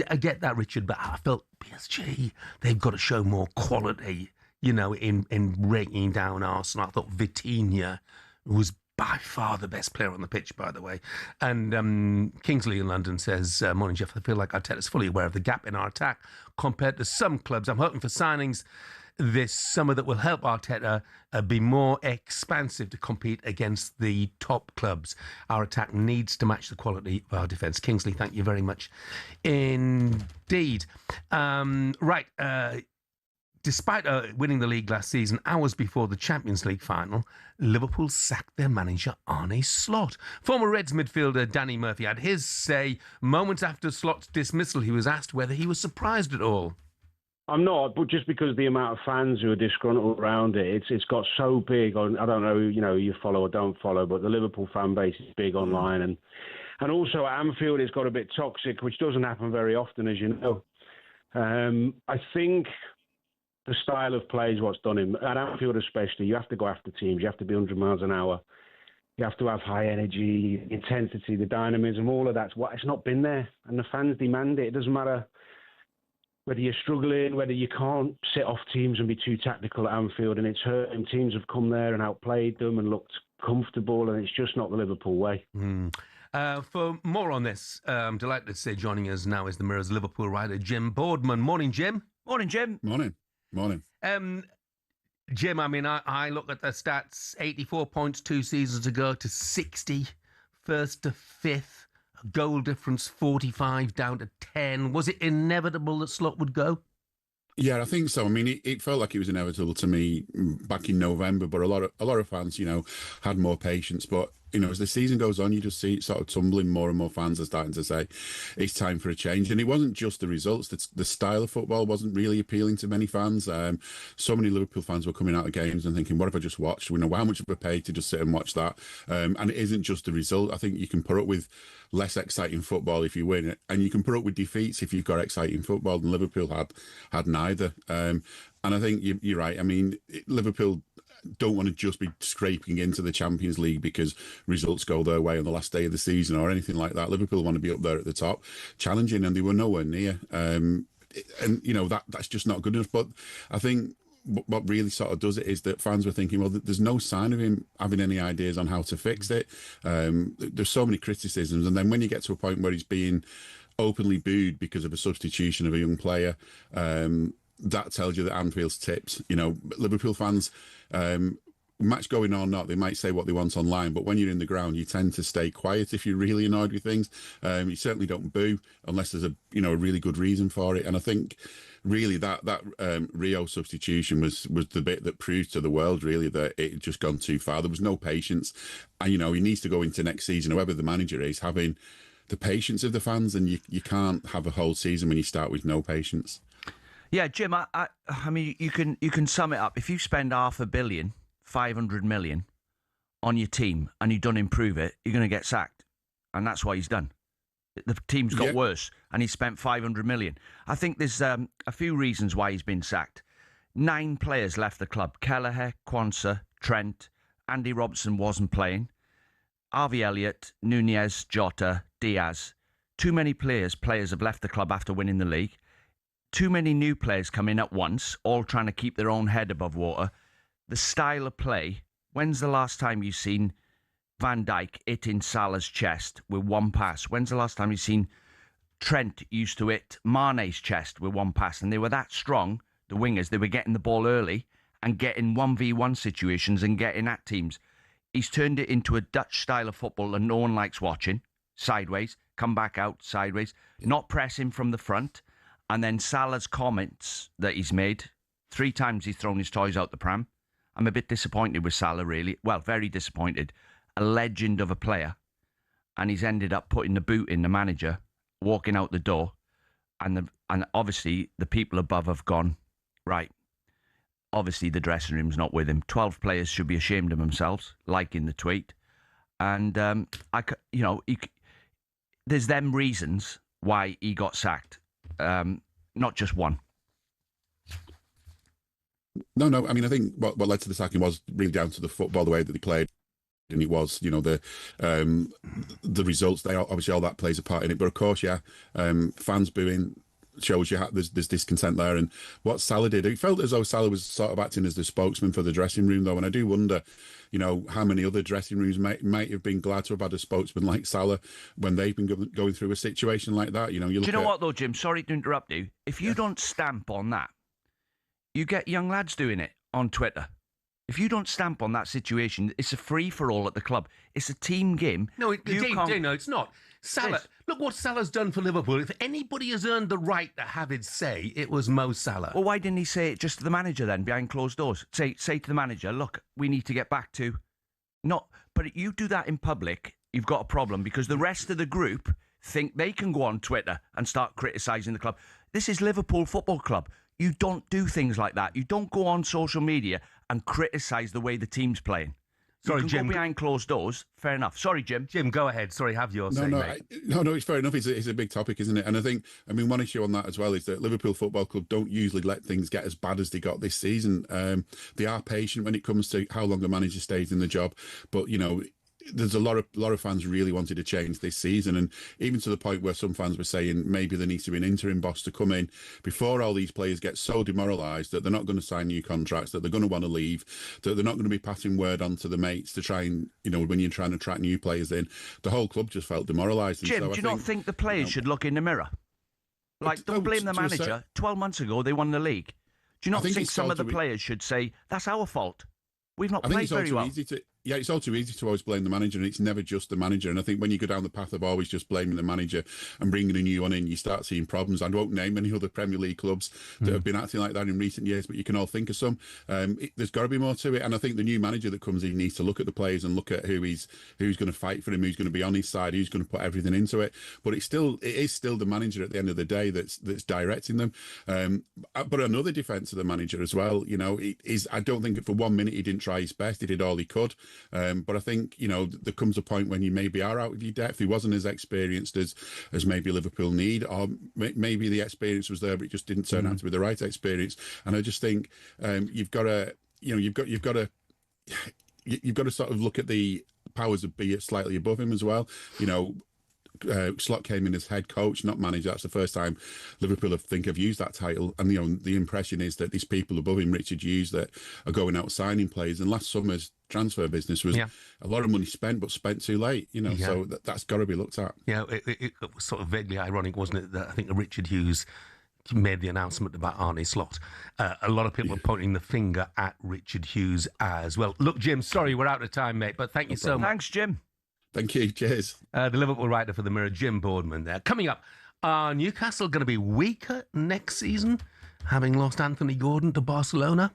I get that, Richard, but I felt PSG, they've got to show more quality, in breaking down Arsenal. I thought Vitinha was by far the best player on the pitch, by the way. And Kingsley in London says, morning, Jeff, I feel like Arteta's fully aware of the gap in our attack compared to some clubs. I'm hoping for signings this summer that will help Arteta be more expansive to compete against the top clubs. Our attack needs to match the quality of our defence. Kingsley, thank you very much indeed. Despite winning the league last season, hours before the Champions League final, Liverpool sacked their manager Arne Slot. Former Reds midfielder Danny Murphy had his say. Moments after Slot's dismissal, he was asked whether he was surprised at all. I'm not, but just because of the amount of fans who are disgruntled around it, it's got so big. I don't know, you follow or don't follow, but the Liverpool fan base is big online, and also at Anfield it's got a bit toxic, which doesn't happen very often, as you know. I think the style of play is what's done him. At Anfield especially, you have to go after teams. You have to be 100 miles an hour. You have to have high energy, intensity, the dynamism, all of that's what it's not been there. And the fans demand it. It doesn't matter whether you're struggling, whether you can't sit off teams and be too tactical at Anfield, and it's hurt him. Teams have come there and outplayed them and looked comfortable, and it's just not the Liverpool way. For more on this, I'm delighted to say joining us now is the Mirror's Liverpool writer, Jim Boardman. Morning, Jim. Morning, Jim. Morning. Jim, I look at the stats, 84 points 2 seasons ago to 60, first to fifth, a goal difference 45 down to 10. Was it inevitable that Slot would go? Yeah, I think so. I mean, it felt like it was inevitable to me back in November, but a lot of fans, had more patience. But as the season goes on, you just see it sort of tumbling. More and more fans are starting to say it's time for a change. And it wasn't just the results. The style of football wasn't really appealing to many fans. So many Liverpool fans were coming out of games and thinking, what have I just watched? We know how much have I paid to just sit and watch that? And it isn't just the result. I think you can put up with less exciting football if you win it, and you can put up with defeats if you've got exciting football. And Liverpool had neither. And I think you're right. I mean, Liverpool don't want to just be scraping into the Champions League because results go their way on the last day of the season or anything like that. Liverpool want to be up there at the top, challenging, and they were nowhere near. And that's just not good enough. But I think what really sort of does it is that fans were thinking, well, there's no sign of him having any ideas on how to fix it. There's so many criticisms, and then when you get to a point where he's being openly booed because of a substitution of a young player, that tells you that Anfield's tipped. You know, Liverpool fans, match going on or not, they might say what they want online, but when you're in the ground, you tend to stay quiet if you're really annoyed with things. You certainly don't boo unless there's a really good reason for it. And I think really that Rio substitution was the bit that proved to the world really that it had just gone too far. There was no patience, and he needs to go into next season, whoever the manager is, having the patience of the fans, and you can't have a whole season when you start with no patience. Yeah, Jim, I mean, you can sum it up. If you spend $500 million, 500 million on your team and you don't improve it, you're going to get sacked. And that's what he's done. The team's got worse and he spent 500 million. I think there's a few reasons why he's been sacked. 9 players left the club. Kelleher, Quansah, Trent, Andy Robertson wasn't playing. Harvey Elliott, Nunez, Jota, Diaz. Too many players have left the club after winning the league. Too many new players come in at once, all trying to keep their own head above water. The style of play, when's the last time you've seen Van Dijk hitting Salah's chest with one pass? When's the last time you've seen Trent used to hit Mane's chest with one pass? And they were that strong, the wingers, they were getting the ball early and getting 1v1 situations and getting at teams. He's turned it into a Dutch style of football that no one likes watching. Sideways, come back out, sideways, not pressing from the front. And then Salah's comments that he's made, 3 times he's thrown his toys out the pram. I'm a bit disappointed with Salah, really. Well, very disappointed. A legend of a player. And he's ended up putting the boot in the manager, walking out the door. And obviously, the people above have gone, right, obviously the dressing room's not with him. 12 players should be ashamed of themselves, like in the tweet. And, there's them reasons why he got sacked. Not just one. No. I mean, I think what led to the sacking was really down to the football, the way that they played, and it was, the results. They obviously all that plays a part in it. But of course, fans booing shows you there's discontent there. And what Salah did, it felt as though Salah was sort of acting as the spokesman for the dressing room, though. And I do wonder, how many other dressing rooms might have been glad to have had a spokesman like Salah when they've been going through a situation like that. Do you know what though, Jim? Sorry to interrupt you. If you don't stamp on that, you get young lads doing it on Twitter. If you don't stamp on that situation, it's a free-for-all at the club. It's a team game. No, it's not. Salah, look what Salah's done for Liverpool. If anybody has earned the right to have his say, it was Mo Salah. Well, why didn't he say it just to the manager then, behind closed doors? Say to the manager, look, we need to get back to... But you do that in public, you've got a problem, because the rest of the group think they can go on Twitter and start criticising the club. This is Liverpool Football Club. You don't do things like that. You don't go on social media and criticise the way the team's playing. Sorry, Jim. Go behind closed doors. Fair enough. Sorry, Jim. Jim, go ahead. Sorry, have your say, mate. No, it's fair enough. It's a big topic, isn't it? And I think, one issue on that as well is that Liverpool Football Club don't usually let things get as bad as they got this season. They are patient when it comes to how long a manager stays in the job, but there's a lot of fans really wanted to change this season, and even to the point where some fans were saying maybe there needs to be an interim boss to come in before all these players get so demoralised that they're not going to sign new contracts, that they're going to want to leave, that they're not going to be passing word on to the mates to try and, when you're trying to attract new players in. The whole club just felt demoralised. Jim, do you not think the players should look in the mirror? Don't blame the manager. 12 months ago, they won the league. Do you not think some of the players should say, that's our fault? We've not played very well. It's all too easy to always blame the manager, and it's never just the manager. And I think when you go down the path of always just blaming the manager and bringing a new one in, you start seeing problems. I won't name any other Premier League clubs that have been acting like that in recent years, but you can all think of some. There's got to be more to it. And I think the new manager that comes in needs to look at the players and look at who's going to fight for him, who's going to be on his side, who's going to put everything into it. But it is still the manager at the end of the day that's directing them. But another defence of the manager as well, I don't think for 1 minute he didn't try his best. He did all he could. But I think, there comes a point when you maybe are out of your depth. He wasn't as experienced as maybe Liverpool need, or maybe the experience was there, but it just didn't turn out to be the right experience. And I just think you've got to sort of look at the powers that be slightly above him as well. Slot came in as head coach, not manager. That's the first time Liverpool have used that title. And the impression is that these people above him, Richard Hughes, that are going out signing players. And last summer's transfer business was a lot of money spent, but spent too late. So that's got to be looked at. Yeah, it was sort of vaguely ironic, wasn't it? That I think Richard Hughes made the announcement about Arne Slot. A lot of people are pointing the finger at Richard Hughes as well. Look, Jim, sorry, we're out of time, mate, but thank you so much. Thanks, Jim. Thank you. Cheers. The Liverpool writer for the Mirror, Jim Boardman there. Coming up, are Newcastle going to be weaker next season, having lost Anthony Gordon to Barcelona?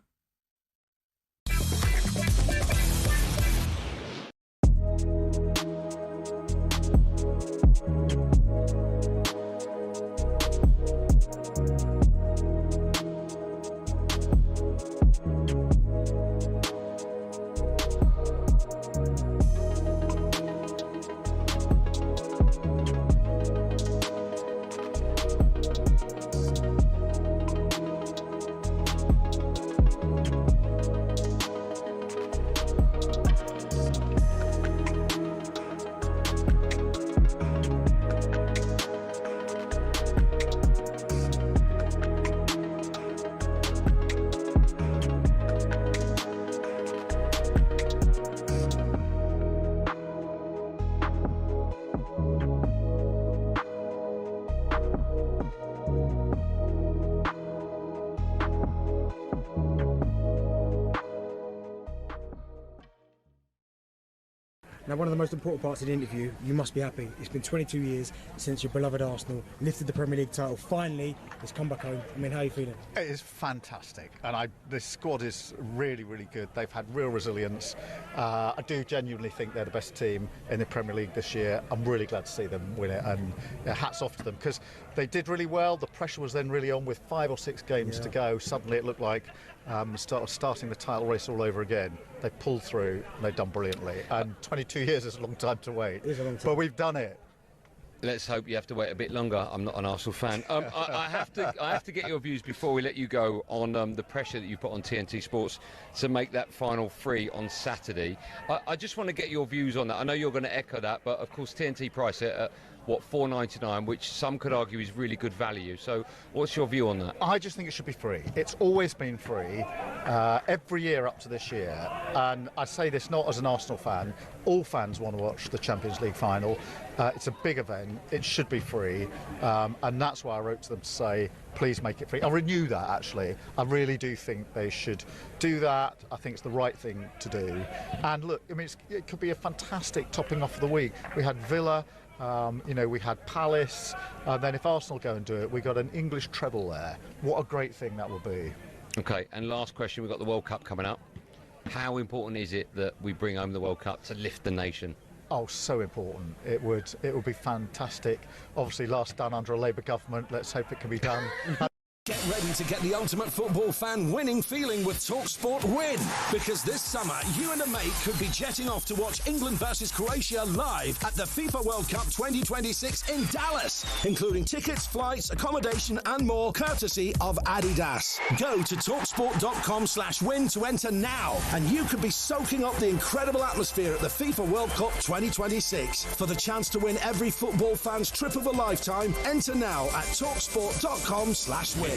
Now, one of the most important parts of the interview, you must be happy. It's been 22 years since your beloved Arsenal lifted the Premier League title. Finally, it's come back home. I mean, how are you feeling? It is fantastic, and this squad is really, really good. They've had real resilience. I do genuinely think they're the best team in the Premier League this year. I'm really glad to see them win it, and hats off to them, because they did really well. The pressure was then really on with 5 or 6 games to go. Suddenly it looked like starting the title race all over again. They pulled through, and they've done brilliantly. And 22 years is a long time to wait. It is a long time. But we've done it. Let's hope you have to wait a bit longer. I'm not an Arsenal fan. I have to get your views before we let you go on the pressure that you put on TNT Sports to make that final free on Saturday. I just want to get your views on that. I know you're going to echo that, but of course TNT price it at $4.99, which some could argue is really good value. So what's your view on that? I just think it should be free. It's always been free, every year up to this year. And I say this not as an Arsenal fan. All fans want to watch the Champions League final. It's a big event. It should be free. And that's why I wrote to them to say, please make it free. I'll renew that, actually. I really do think they should do that. I think it's the right thing to do. And look, I mean, it could be a fantastic topping off of the week. We had Villa. We had Palace, then if Arsenal go and do it, we got an English treble there. What a great thing that will be. Okay, and last question, we've got the World Cup coming up. How important is it that we bring home the World Cup to lift the nation? Oh, so important. It would be fantastic. Obviously last done under a Labour government. Let's hope it can be done. Get ready to get the ultimate football fan winning feeling with talkSPORT Win, because this summer you and a mate could be jetting off to watch England versus Croatia live at the FIFA World Cup 2026 in Dallas, including tickets, flights, accommodation and more, courtesy of Adidas. Go to talksport.com/win to enter now, and you could be soaking up the incredible atmosphere at the FIFA World Cup 2026. For the chance to win every football fan's trip of a lifetime, enter now at talksport.com/win.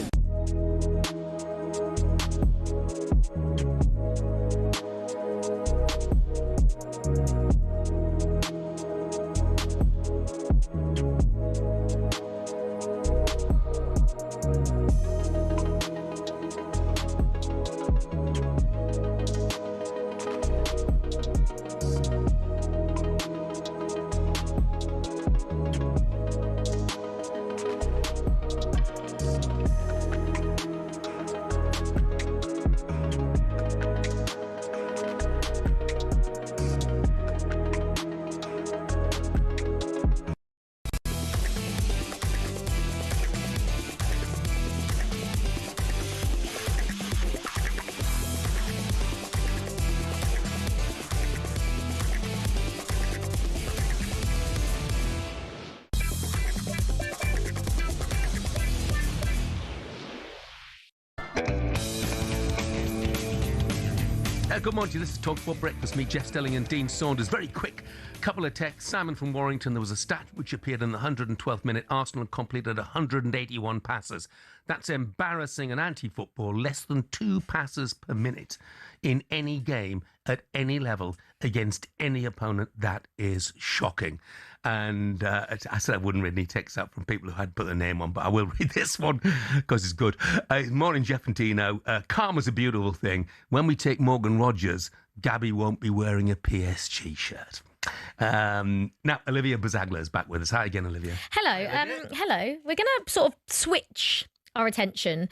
Good morning to you. This is talkSPORT Breakfast. Me, Jeff Stelling and Dean Saunders. Very quick couple of texts. Simon from Warrington. There was a stat which appeared in the 112th minute. Arsenal completed 181 passes. That's embarrassing and anti-football. Less than 2 passes per minute in any game at any level against any opponent. That is shocking. And I said I wouldn't read any texts out from people who had put their name on, but I will read this one because it's good. Morning, Jeff and Tino. Karma's a beautiful thing. When we take Morgan Rogers, Gabby won't be wearing a PSG shirt. Now, Olivia Bazagla is back with us. Hi again, Olivia. Hello. Hello. We're going to sort of switch our attention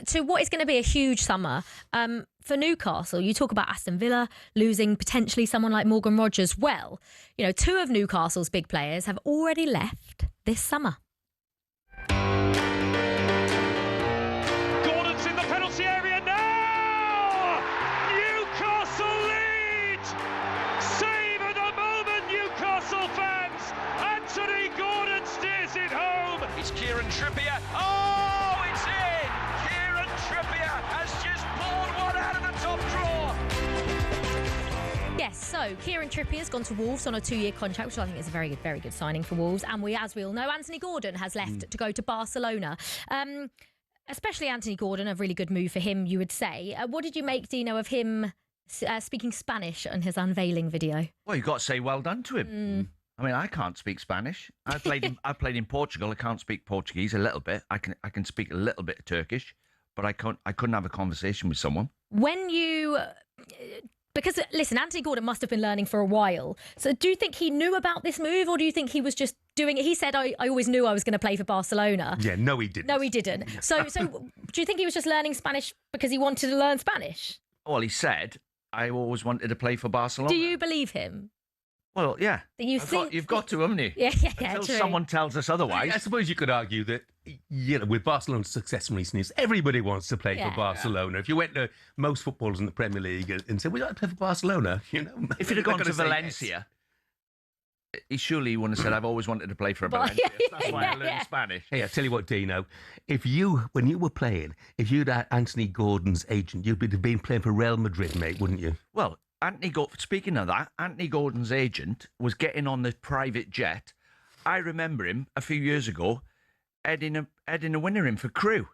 to what is going to be a huge summer for Newcastle. You talk about Aston Villa losing potentially someone like Morgan Rogers. Well, 2 of Newcastle's big players have already left this summer. Gordon's in the penalty area now! Newcastle lead! Savour the moment, Newcastle fans! Anthony Gordon steers it home! It's Kieran Trippier. Oh, it's in! Kieran Trippier has just pulled one out of the top drawer. Yes, so Kieran Trippier's gone to Wolves on a 2-year contract, which I think is a very good, very good signing for Wolves. And as we all know, Anthony Gordon has left to go to Barcelona. Especially Anthony Gordon, a really good move for him, you would say. What did you make, Dino, of him speaking Spanish on his unveiling video? Well, you've got to say well done to him. I mean, I can't speak Spanish. I played in Portugal. I can't speak Portuguese a little bit. I can speak a little bit of Turkish, but I couldn't have a conversation with someone. When you... Because, listen, Anthony Gordon must have been learning for a while. So do you think he knew about this move, or do you think he was just doing it? He said, I always knew I was going to play for Barcelona. Yeah, no, he didn't. No, he didn't. So do you think he was just learning Spanish because he wanted to learn Spanish? Well, he said, I always wanted to play for Barcelona. Do you believe him? Well, yeah. You've got to, haven't you? Yeah, Until true. someone tells us otherwise. I suppose you could argue that, with Barcelona's success in recent years, everybody wants to play for Barcelona. If you went to most footballers in the Premier League and said, "Would you like to play for Barcelona?" If he'd have gone to Valencia, he surely wouldn't have said, "I've always wanted to play for Valencia." That's why I learned Spanish. Hey, I tell you what, Dino, when you were playing, if you'd had Anthony Gordon's agent, you'd have been playing for Real Madrid, mate, wouldn't you? Well, speaking of that, Anthony Gordon's agent was getting on the private jet. I remember him a few years ago heading a winner in for Crewe.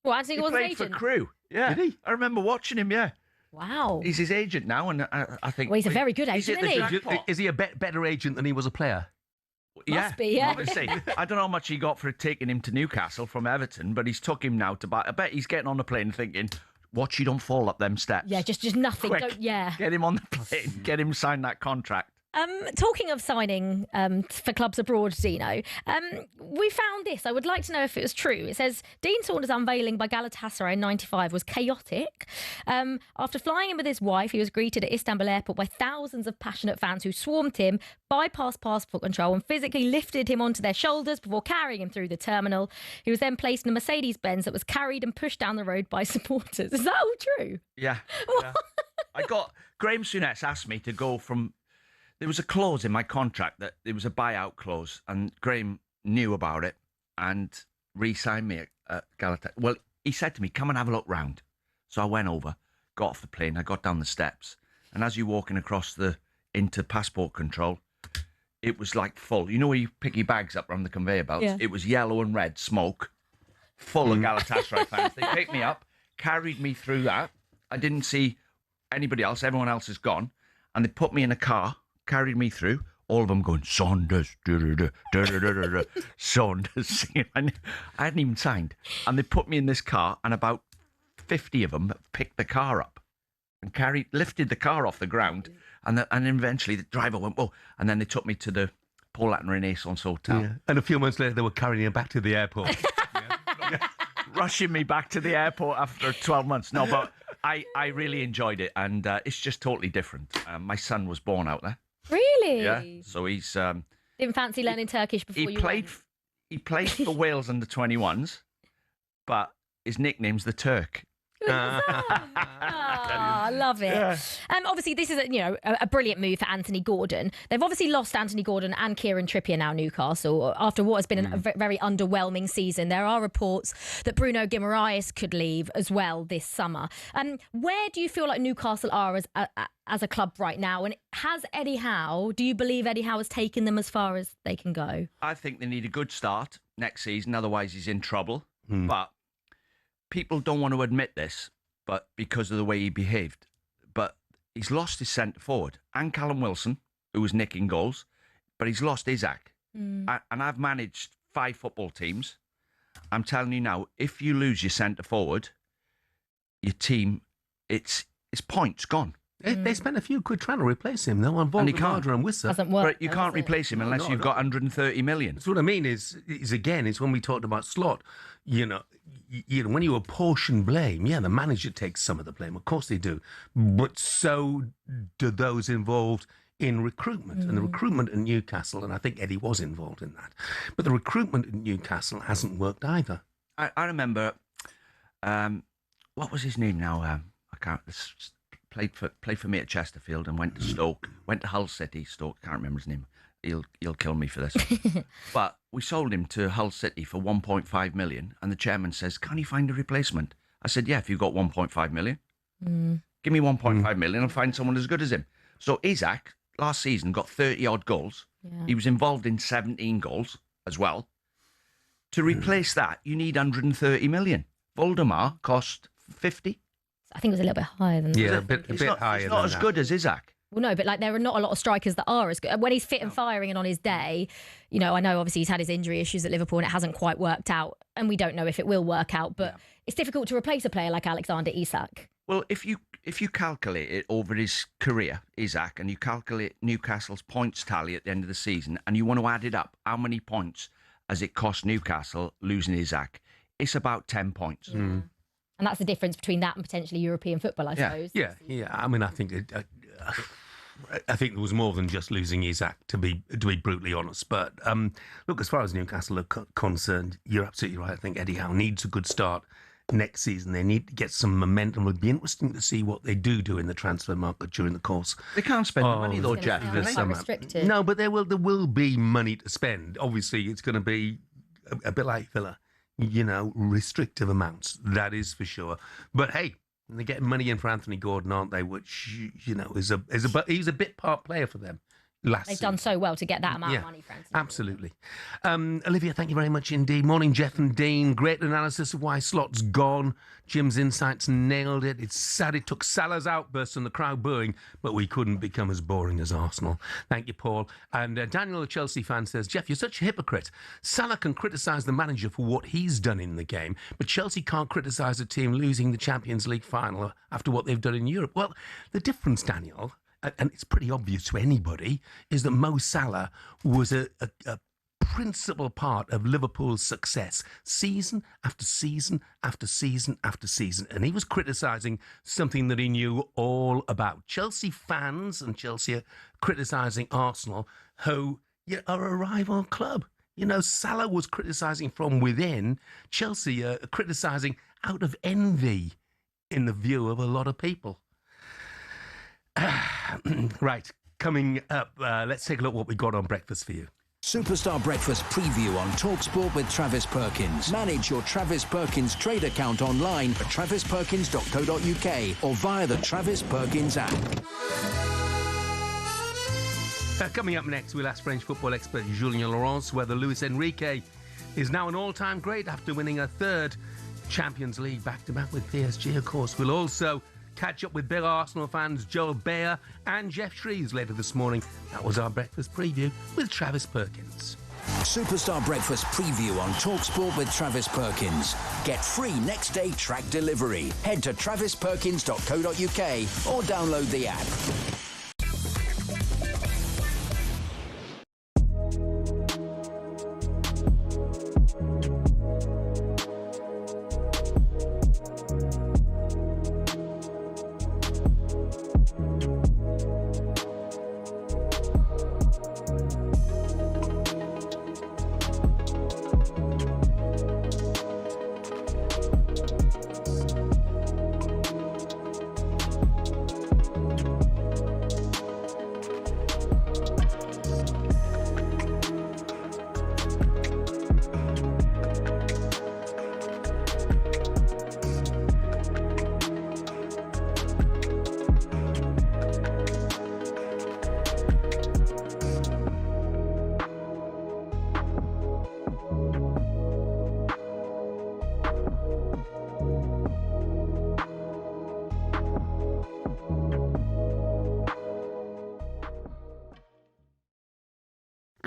Well, Anthony Gordon's agent? He played for Crewe. Yeah. Did he? I remember watching him, yeah. Wow. He's his agent now, and I think... Well, he's a very good agent, isn't he? Is he a better agent than he was a player? Must be, yeah. Obviously. I don't know how much he got for taking him to Newcastle from Everton, but he's took him now to buy... I bet he's getting on the plane thinking... Watch you don't fall up them steps. Yeah, just nothing. Quick, get him on the plane. Get him sign that contract. Talking of signing for clubs abroad, Dino, we found this. I would like to know if it was true. It says, Dean Saunders' unveiling by Galatasaray in 95 was chaotic. After flying in with his wife, he was greeted at Istanbul airport by thousands of passionate fans who swarmed him, bypassed passport control and physically lifted him onto their shoulders before carrying him through the terminal. He was then placed in a Mercedes-Benz that was carried and pushed down the road by supporters. Is that all true? Yeah. Graham Souness asked me to go from... There was a clause in my contract that there was a buyout clause, and Graham knew about it and re-signed me at Galatasaray. Well, he said to me, come and have a look round. So I went over, got off the plane, I got down the steps, and as you're walking across into passport control, it was like full. You know where you pick your bags up around the conveyor belts? Yeah. It was yellow and red smoke, full of Galatasaray fans. They picked me up, carried me through that. I didn't see anybody else. Everyone else is gone. And they put me in a car, carried me through, all of them going, Saunders, Saunders. I hadn't even signed. And they put me in this car, and about 50 of them picked the car up and lifted the car off the ground. And eventually the driver went, oh, and then they took me to the Paul Latin Renaissance Hotel. Yeah. And a few months later, they were carrying him back to the airport. Rushing me back to the airport after 12 months. No, but I really enjoyed it, and it's just totally different. My son was born out there. Really? Yeah. So he's... Didn't fancy learning Turkish before you went? He played for Wales under 21s, but his nickname's the Turk. I love it. Yeah. Obviously, this is a brilliant move for Anthony Gordon. They've obviously lost Anthony Gordon and Kieran Trippier now, Newcastle, after what has been a very underwhelming season. There are reports that Bruno Guimaraes could leave as well this summer. Where do you feel like Newcastle are as a club right now? And do you believe Eddie Howe has taken them as far as they can go? I think they need a good start next season, otherwise he's in trouble. But people don't want to admit this, but because of the way he behaved. But he's lost his centre forward and Callum Wilson, who was nicking goals, but he's lost Isaac. And I've managed 5 football teams. I'm telling you now, if you lose your centre forward, your team, it's points gone. They spent a few quid trying to replace him, though, on Valdemar and Wissa. Hasn't worked. But you can't replace him unless you've got 130 million. So what I mean is when we talked about Slot, when you apportion blame, the manager takes some of the blame. Of course they do. But so do those involved in recruitment. And the recruitment at Newcastle, and I think Eddie was involved in that, but the recruitment at Newcastle hasn't worked either. I remember, what was his name now? I can't... Played for me at Chesterfield and went to Stoke, went to Hull City. Stoke, can't remember his name. He'll kill me for this. But we sold him to Hull City for 1.5 million, and the chairman says, "Can you find a replacement?" I said, "Yeah, if you've got 1.5 million, give me 1.5 million, I'll find someone as good as him." So Isaac last season got 30 odd goals. Yeah. He was involved in 17 goals as well. To replace that, you need 130 million. Valdemar cost 50. I think it was a little bit higher than that. Yeah, a bit higher. It's not as good as Isaac. Well, no, but there are not a lot of strikers that are as good. When he's fit and firing and on his day, I know obviously he's had his injury issues at Liverpool and it hasn't quite worked out. And we don't know if it will work out, but it's difficult to replace a player like Alexander Isak. Well, if you calculate it over his career, Isaac, and you calculate Newcastle's points tally at the end of the season, and you want to add it up, how many points has it cost Newcastle losing Isaac? It's about 10 points. And that's the difference between that and potentially European football, I suppose. Yeah. I mean, I think I think there was more than just losing Isaac, to be brutally honest. But look, as far as Newcastle are concerned, you're absolutely right. I think Eddie Howe needs a good start next season. They need to get some momentum. It'll be interesting to see what they do in the transfer market during the course. They can't spend the money though, Jeff. Restricted. No, but there will be money to spend. Obviously, it's going to be a bit like Villa. Restrictive amounts, that is for sure. But hey, they're getting money in for Anthony Gordon, aren't they? Which, he's a bit part player for them. They've done so well to get that amount of money, Francis. Absolutely. Olivia, thank you very much indeed. Morning, Jeff and Dean. Great analysis of why Slot's gone. Jim's insights nailed it. It's sad it took Salah's outburst and the crowd booing, but we couldn't become as boring as Arsenal. Thank you, Paul. And Daniel, a Chelsea fan, says, Jeff, you're such a hypocrite. Salah can criticise the manager for what he's done in the game, but Chelsea can't criticise a team losing the Champions League final after what they've done in Europe. Well, the difference, Daniel, and it's pretty obvious to anybody, is that Mo Salah was a principal part of Liverpool's success season after season after season after season. And he was criticising something that he knew all about. Chelsea fans and Chelsea are criticising Arsenal, who are a rival club. Salah was criticising from within. Chelsea are criticising out of envy in the view of a lot of people. Right, coming up, let's take a look at what we got on breakfast for you. Superstar Breakfast preview on talkSPORT with Travis Perkins. Manage your Travis Perkins trade account online at travisperkins.co.uk or via the Travis Perkins app. Coming up next, we'll ask French football expert Julien Laurence whether Luis Enrique is now an all-time great after winning a third Champions League back-to-back with PSG, of course. We'll also catch up with big Arsenal fans Joel Bayer and Jeff Shreves later this morning. That was our breakfast preview with Travis Perkins. Superstar Breakfast preview on talkSPORT with Travis Perkins. Get free next day track delivery. Head to travisperkins.co.uk or download the app.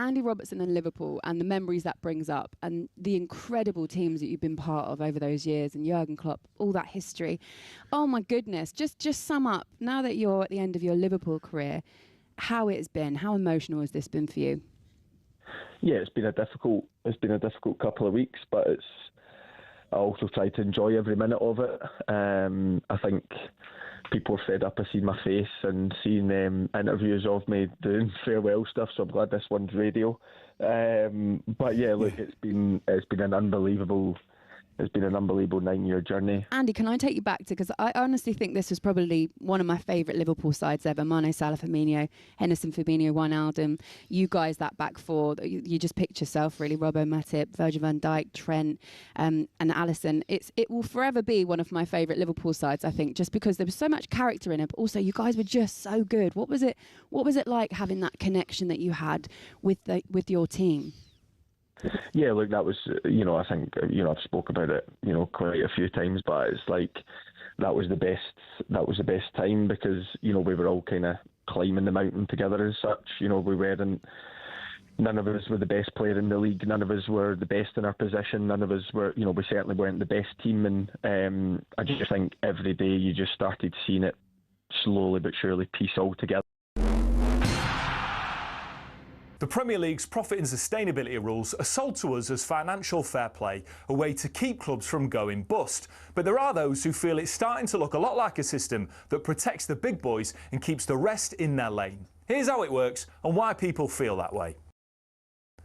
Andy Robertson and Liverpool and the memories that brings up and the incredible teams that you've been part of over those years and Jurgen Klopp, all that history. Oh my goodness, just sum up, now that you're at the end of your Liverpool career, how it's been, how emotional has this been for you? Yeah, it's been a difficult couple of weeks, but I also try to enjoy every minute of it. I think people are fed up of seeing my face and seeing interviews of me doing farewell stuff, so I'm glad this one's radio. But yeah, look, it's been an unbelievable 9-year journey. Andy, can I take you back to, because I honestly think this was probably one of my favourite Liverpool sides ever. Mane, Salah, Firmino, Henderson, Fabinho, Wijnaldum. You guys, that back four, you just picked yourself really. Robbo, Matip, Virgil van Dijk, Trent, and Alisson. It will forever be one of my favourite Liverpool sides, I think, just because there was so much character in it, but also you guys were just so good. What was it like having that connection that you had with your team? Yeah, look, that was, I think, I've spoke about it, quite a few times, but it's like that was the best time because, we were all kind of climbing the mountain together as such. None of us were the best player in the league. None of us were the best in our position. None of us were, we certainly weren't the best team. And I just think every day you just started seeing it slowly but surely piece all together. The Premier League's profit and sustainability rules are sold to us as financial fair play, a way to keep clubs from going bust. But there are those who feel it's starting to look a lot like a system that protects the big boys and keeps the rest in their lane. Here's how it works and why people feel that way.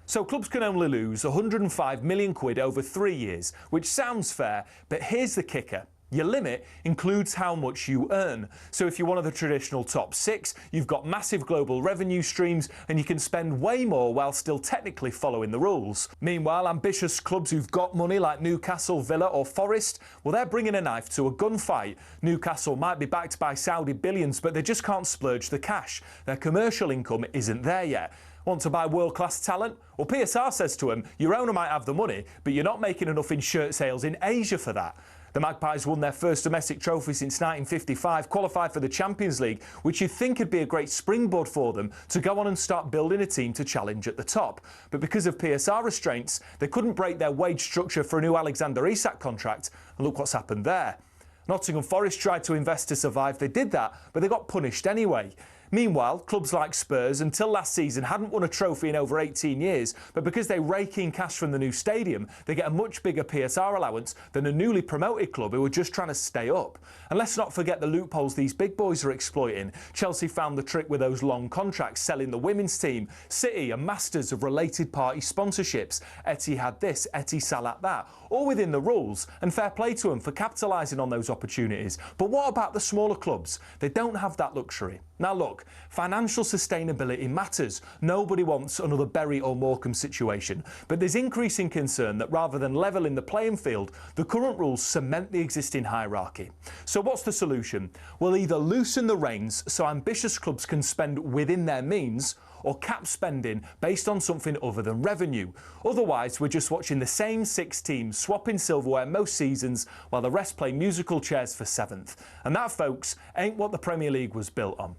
So clubs can only lose 105 million quid over 3 years, which sounds fair, but here's the kicker. Your limit includes how much you earn. So if you're one of the traditional top 6, you've got massive global revenue streams and you can spend way more while still technically following the rules. Meanwhile, ambitious clubs who've got money like Newcastle, Villa or Forest, well, they're bringing a knife to a gunfight. Newcastle might be backed by Saudi billions, but they just can't splurge the cash. Their commercial income isn't there yet. Want to buy world-class talent? Well, PSR says to them, your owner might have the money, but you're not making enough in shirt sales in Asia for that. The Magpies won their first domestic trophy since 1955, qualified for the Champions League, which you'd think would be a great springboard for them to go on and start building a team to challenge at the top. But because of PSR restraints, they couldn't break their wage structure for a new Alexander Isak contract, and look what's happened there. Nottingham Forest tried to invest to survive. They did that, but they got punished anyway. Meanwhile, clubs like Spurs, until last season, hadn't won a trophy in over 18 years, but because they rake in cash from the new stadium, they get a much bigger PSR allowance than a newly promoted club who are just trying to stay up. And let's not forget the loopholes these big boys are exploiting. Chelsea found the trick with those long contracts, selling the women's team. City are masters of related party sponsorships. Etihad this, Etisalat that, all within the rules, and fair play to them for capitalising on those opportunities. But what about the smaller clubs? They don't have that luxury. Now look, financial sustainability matters. Nobody wants another Bury or Morecambe situation. But there's increasing concern that rather than levelling the playing field, the current rules cement the existing hierarchy. So what's the solution? Well, either loosen the reins so ambitious clubs can spend within their means, or cap spending based on something other than revenue. Otherwise, we're just watching the same 6 teams swapping silverware most seasons while the rest play musical chairs for 7th. And that, folks, ain't what the Premier League was built on.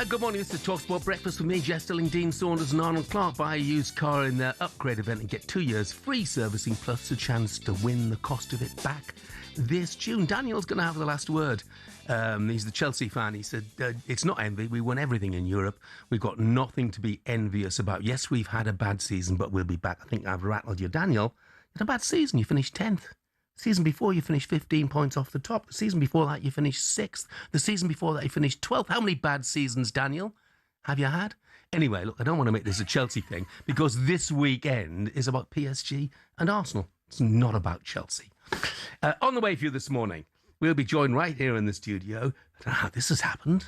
Good morning, this is talkSPORT Breakfast with me, Jeff Stelling Dean Saunders and Arnold Clark. Buy a used car in their upgrade event and get 2 years free servicing plus a chance to win the cost of it back this June. Daniel's going to have the last word. He's the Chelsea fan. He said, it's not envy. We won everything in Europe. We've got nothing to be envious about. Yes, we've had a bad season, but we'll be back. I think I've rattled you. Daniel, you had a bad season. You finished 10th. The season before, you finished 15 points off the top. The season before that, you finished 6th. The season before that, you finished 12th. How many bad seasons, Daniel, have you had? Anyway, look, I don't want to make this a Chelsea thing because this weekend is about PSG and Arsenal. It's not about Chelsea. On the way for you this morning, we'll be joined right here in the studio. I don't know how this has happened.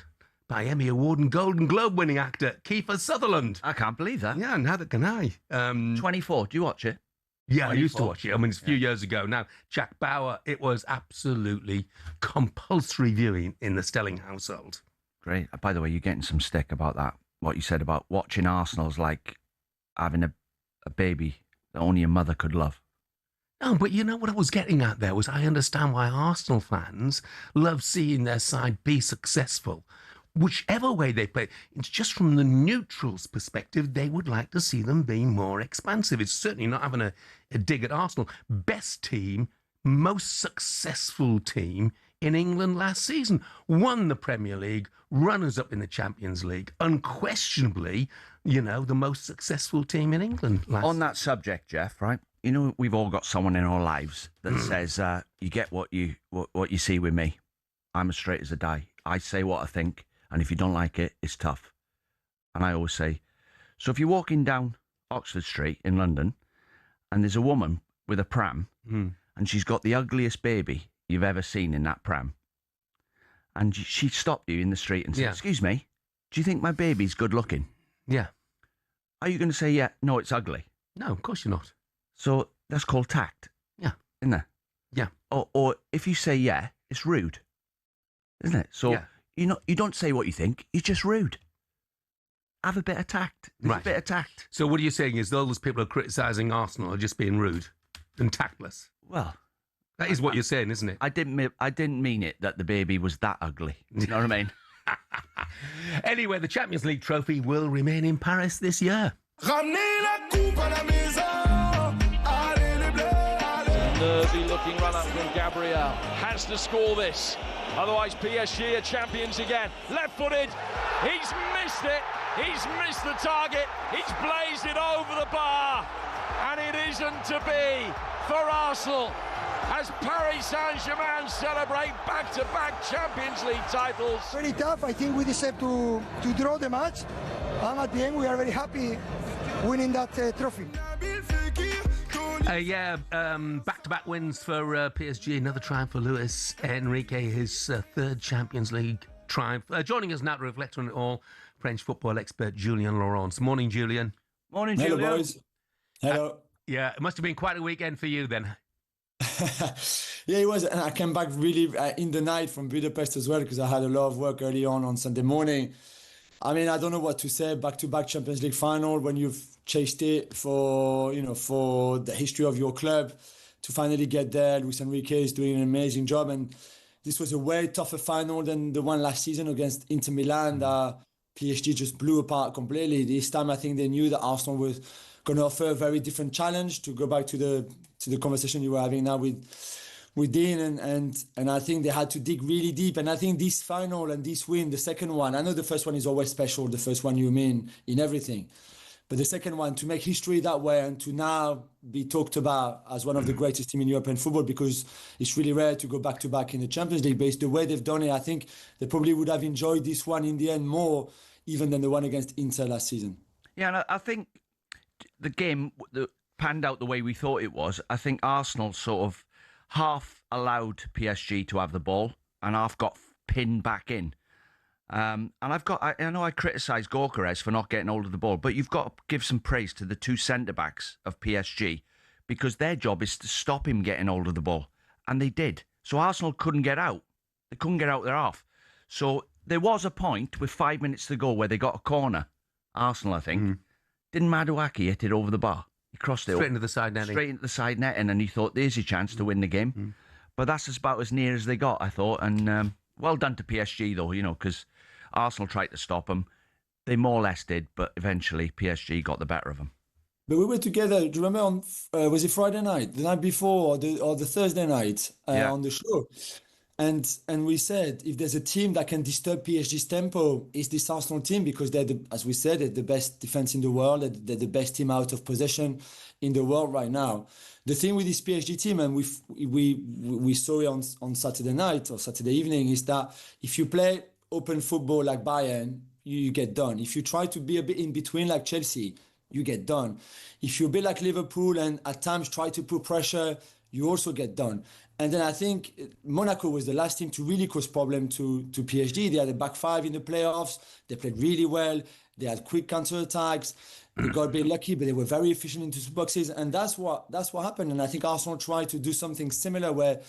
By Emmy Award and Golden Globe winning actor Kiefer Sutherland. I can't believe that. Yeah, neither can I. 24. Do you watch it? Yeah, I used to watch it. I mean, it's a few years ago. Now, Jack Bauer, it was absolutely compulsory viewing in the Stelling household. Great. By the way, you're getting some stick about that. What you said about watching Arsenal's like having a baby that only a mother could love. No, but you know what I was getting at there was I understand why Arsenal fans love seeing their side be successful. Whichever way they play, it's just from the neutral's perspective, they would like to see them being more expansive. It's certainly not having a dig at Arsenal. Best team, most successful team in England last season. Won the Premier League, runners-up in the Champions League. Unquestionably, you know, the most successful team in England last On that subject, Jeff, right? You know, we've all got someone in our lives that says, you get what you see with me. I'm as straight as a die. I say what I think. And if you don't like it, it's tough. And I always say, so if you're walking down Oxford Street in London and there's a woman with a pram and she's got the ugliest baby you've ever seen in that pram, and she stopped you in the street and said, excuse me, do you think my baby's good looking? Yeah. Are you going to say, yeah, no, it's ugly? No, of course you're not. So that's called tact. Yeah. Isn't it? Yeah. Or if you say, yeah, it's rude. Isn't it? So... Yeah. You don't say what you think. You're just rude. Have a bit of tact. Right. A bit of tact. So what are you saying is those people who are criticising Arsenal are just being rude and tactless? Well, that is what you're saying, isn't it? I didn't mean it that the baby was that ugly. You know what I mean? Anyway, the Champions League trophy will remain in Paris this year. Nervy looking run up from Gabriel. Has to score this. Otherwise, PSG are champions again. Left-footed. He's missed it. He's missed the target. He's blazed it over the bar. And it isn't to be for Arsenal as Paris Saint-Germain celebrate back-to-back Champions League titles. Very tough. I think we deserve to draw the match. And at the end, we are very happy winning that trophy. Back-to-back wins for PSG. Another triumph for Luis Enrique, his third Champions League triumph. Joining us now to reflect on it all, French football expert Julien Laurence. Morning, Julien. Morning, Hello, Julien. boys. Hello. Yeah, it must have been quite a weekend for you then. Yeah, it was. And I came back really in the night from Budapest as well because I had a lot of work early on Sunday morning. I mean, I don't know what to say. Back-to-back Champions League final when you've chased it for the history of your club to finally get there. Luis Enrique is doing an amazing job, and this was a way tougher final than the one last season against Inter Milan that PSG just blew apart completely. This time, I think they knew that Arsenal was going to offer a very different challenge. To go back to the conversation you were having now with Dean, and I think they had to dig really deep. And I think this final and this win, the second one, I know the first one is always special, the first one you mean in everything. But the second one, to make history that way and to now be talked about as one of the greatest teams in European football, because it's really rare to go back-to-back in the Champions League. But it's the way they've done it. I think they probably would have enjoyed this one in the end more even than the one against Inter last season. Yeah, and I think the game panned out the way we thought it was. I think Arsenal sort of half allowed PSG to have the ball and half got pinned back in. And I know I criticise Gyökeres for not getting hold of the ball, but you've got to give some praise to the two centre-backs of PSG because their job is to stop him getting hold of the ball. And they did. So Arsenal couldn't get out. They couldn't get out their half. So there was a point with 5 minutes to go where they got a corner. Arsenal, I think. Didn't Maduaki hit it over the bar? He crossed it straight into the side netting. Straight into the side netting, and he thought, there's your chance to win the game. But that's about as near as they got, I thought. And well done to PSG, though, because Arsenal tried to stop them. They more or less did, but eventually PSG got the better of them. But we were together. Do you remember on was it Friday night, the night before, or the Thursday night on the show? And we said if there's a team that can disturb PSG's tempo, it's this Arsenal team, because they're as we said, they're the best defense in the world. They're the best team out of possession in the world right now. The thing with this PSG team, and we saw it on Saturday night or Saturday evening, is that if you play open football like Bayern, you get done. If you try to be a bit in between like Chelsea, you get done. If you're a bit like Liverpool and at times try to put pressure, you also get done. And then I think Monaco was the last team to really cause problem to PSG. They had a back five in the playoffs. They played really well. They had quick counter-attacks. They got a bit lucky, but they were very efficient into boxes. And that's what happened. And I think Arsenal tried to do something similar, where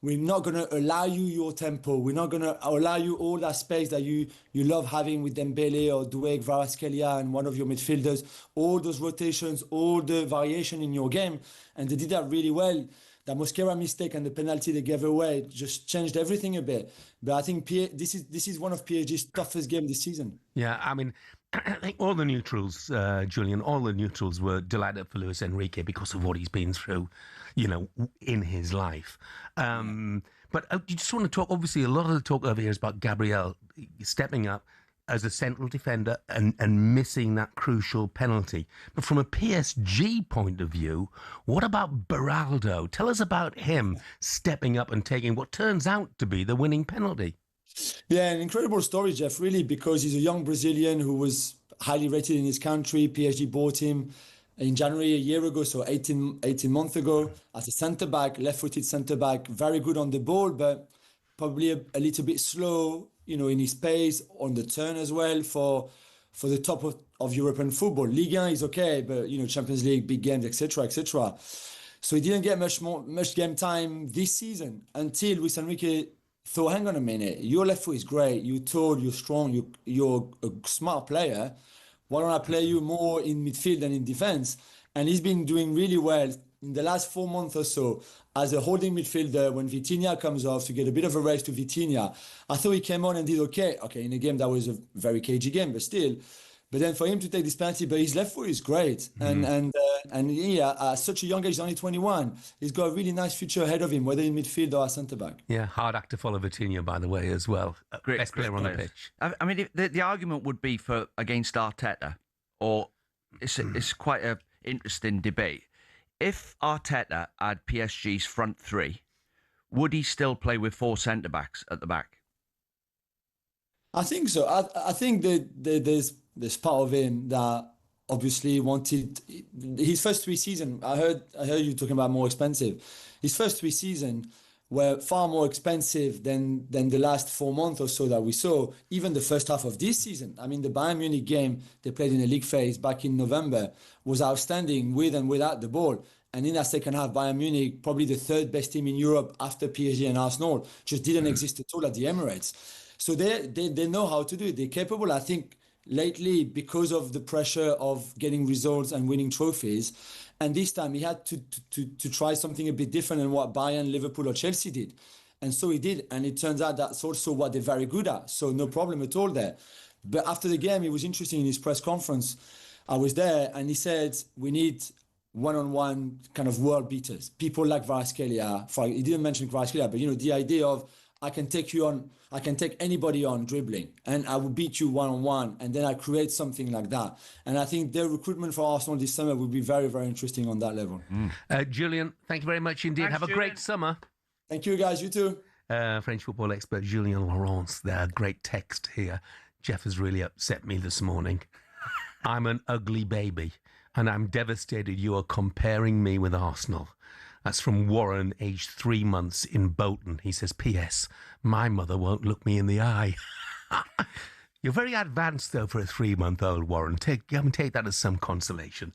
we're not going to allow you your tempo. We're not going to allow you all that space that you love having with Dembele or Doué, Kvaratskhelia and one of your midfielders, all those rotations, all the variation in your game. And they did that really well. That Mosquera mistake and the penalty they gave away just changed everything a bit. But I think this is one of PSG's toughest games this season. Yeah, I mean, I think all the neutrals, Julian, all the neutrals were delighted for Luis Enrique because of what he's been through, in his life. But I just want to talk, obviously, a lot of the talk over here is about Gabriel stepping up as a central defender and missing that crucial penalty. But from a PSG point of view, what about Beraldo? Tell us about him stepping up and taking what turns out to be the winning penalty. Yeah, an incredible story, Jeff, really, because he's a young Brazilian who was highly rated in his country. PSG bought him in January a year ago, so 18 months ago, as a centre-back, left-footed centre-back, very good on the ball, but probably a little bit slow, in his pace, on the turn as well for the top of European football. Ligue 1 is okay, but, Champions League, big games, etc., etc. So he didn't get much game time this season until Luis Enrique thought, hang on a minute, your left foot is great, you're tall, you're strong, you're a smart player. Why don't I play you more in midfield than in defense? And he's been doing really well in the last 4 months or so as a holding midfielder when Vitinha comes off, to get a bit of a race to Vitinha. I thought he came on and did okay in a game that was a very cagey game, but still. But then for him to take this penalty, but his left foot is great. And at such a young age, he's only 21. He's got a really nice future ahead of him, whether in midfield or as centre-back. Yeah, hard act to follow Vitinha, by the way, as well. Best player on the pitch. I mean, the argument would be for against Arteta, or it's quite an interesting debate. If Arteta had PSG's front three, would he still play with 4 centre-backs at the back? I think so. I think that there's part of him that obviously wanted his first 3 seasons. I heard you talking about more expensive. His first 3 seasons were far more expensive than the last 4 months or so that we saw. Even the first half of this season. I mean, the Bayern Munich game they played in the league phase back in November was outstanding with and without the ball. And in that second half, Bayern Munich, probably the 3rd best team in Europe after PSG and Arsenal, just didn't exist at all at the Emirates. So they know how to do it. They're capable. I think lately, because of the pressure of getting results and winning trophies, and this time he had to try something a bit different than what Bayern, Liverpool or Chelsea did. And so he did. And it turns out that's also what they're very good at. So no problem at all there. But after the game, it was interesting in his press conference. I was there and he said, we need one-on-one kind of world beaters. People like Kvaratskhelia. He didn't mention Kvaratskhelia, but the idea of I can take anybody on dribbling and I will beat you one-on-one, and then I create something like that. And I think their recruitment for Arsenal this summer will be very, very interesting on that level. Julian, thank you very much indeed. Thanks, Have a great summer. Thank you, guys. You too. French football expert Julien Laurence there. Great text here. Jeff has really upset me this morning. I'm an ugly baby and I'm devastated you are comparing me with Arsenal. That's from Warren, aged 3 months in Bolton. He says, P.S. My mother won't look me in the eye. You're very advanced, though, for a 3-month-old, Warren. Take that as some consolation.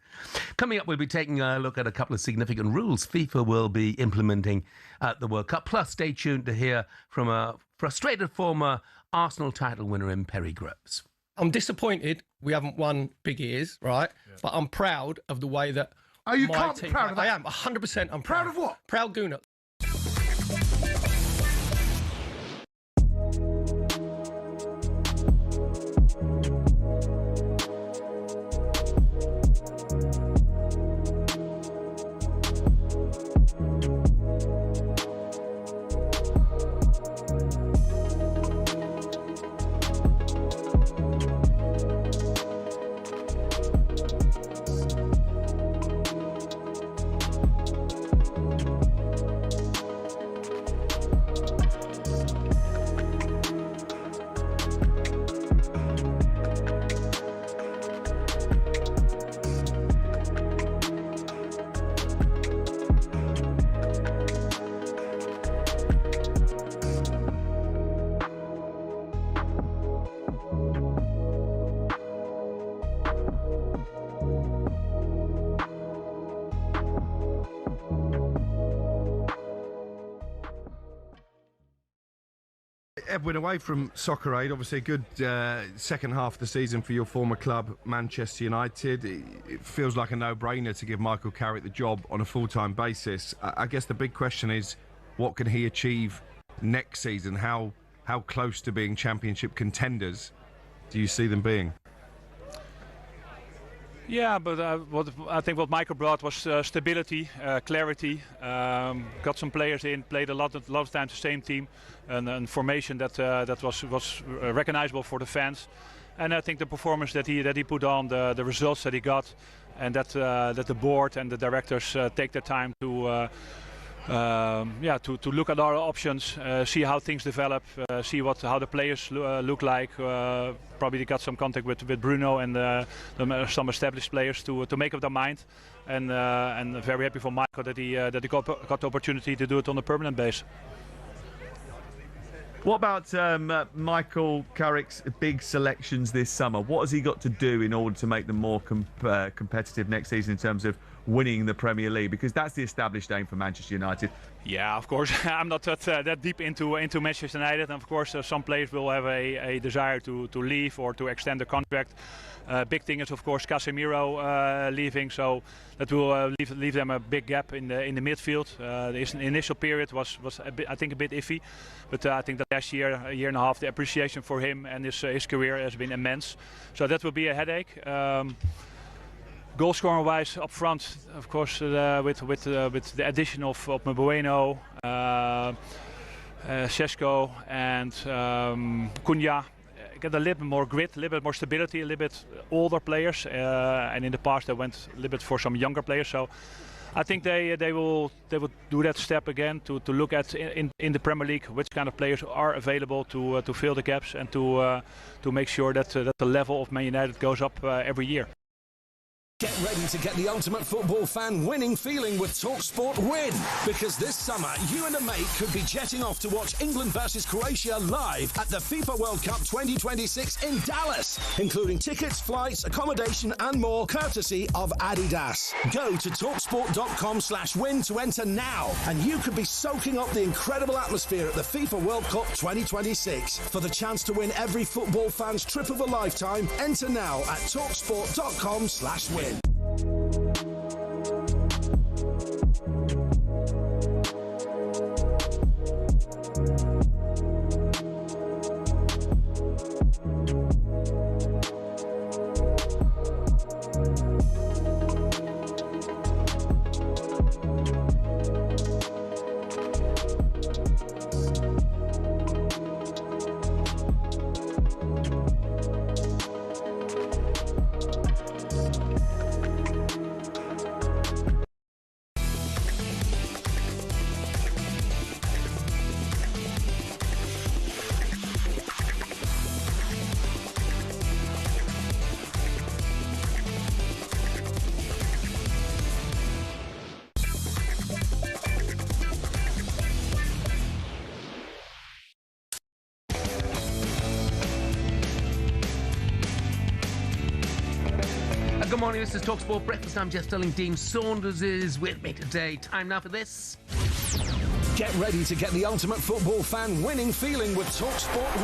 Coming up, we'll be taking a look at a couple of significant rules FIFA will be implementing at the World Cup. Plus, stay tuned to hear from a frustrated former Arsenal title winner in Perry Groves. I'm disappointed we haven't won Big Ears, right? Yeah. But I'm proud of the way that you can't be proud of that. I am, 100% I'm proud. Proud of what? Proud Gooner. Edwin, away from Soccer Aid, obviously a good second half of the season for your former club, Manchester United. It feels like a no-brainer to give Michael Carrick the job on a full-time basis. I guess the big question is, what can he achieve next season? How close to being championship contenders do you see them being? Yeah, but I think what Michael brought was stability, clarity. Got some players in, played a lot of times the same team, and formation that was recognizable for the fans. And I think the performance that he put on, the results that he got, and that the board and the directors take their time to look at our options, see how things develop, see how the players look like. Probably they got some contact with Bruno and some established players to make up their mind. And very happy for Michael that he got the opportunity to do it on a permanent basis. What about Michael Carrick's big selections this summer? What has he got to do in order to make them more competitive next season in terms of winning the Premier League? Because that's the established aim for Manchester United. Yeah, of course. I'm not that deep into Manchester United. And of course, some players will have a desire to leave or to extend the contract. Big thing is, of course, Casemiro leaving, so that will leave them a big gap in the midfield. The initial period was a bit iffy, but I think that last year, a year and a half, the appreciation for him and his career has been immense. So that will be a headache. Goal scoring wise up front, of course, with the addition of Bueno, Sesko and Cunha. Get a little bit more grit, a little bit more stability, a little bit older players, and in the past they went a little bit for some younger players. So I think they will do that step again to look at in the Premier League which kind of players are available to fill the gaps and to make sure that the level of Man United goes up every year. Get ready to get the ultimate football fan winning feeling with talkSPORT Win. Because this summer, you and a mate could be jetting off to watch England versus Croatia live at the FIFA World Cup 2026 in Dallas, including tickets, flights, accommodation and more, courtesy of Adidas. Go to talksport.com/win to enter now, and you could be soaking up the incredible atmosphere at the FIFA World Cup 2026. For the chance to win every football fan's trip of a lifetime, enter now at talksport.com/win. Good morning, this is talkSPORT Breakfast. I'm Jeff Stelling Dean Saunders is with me today. Time now for this. Get ready to get the ultimate football fan winning feeling with talkSPORT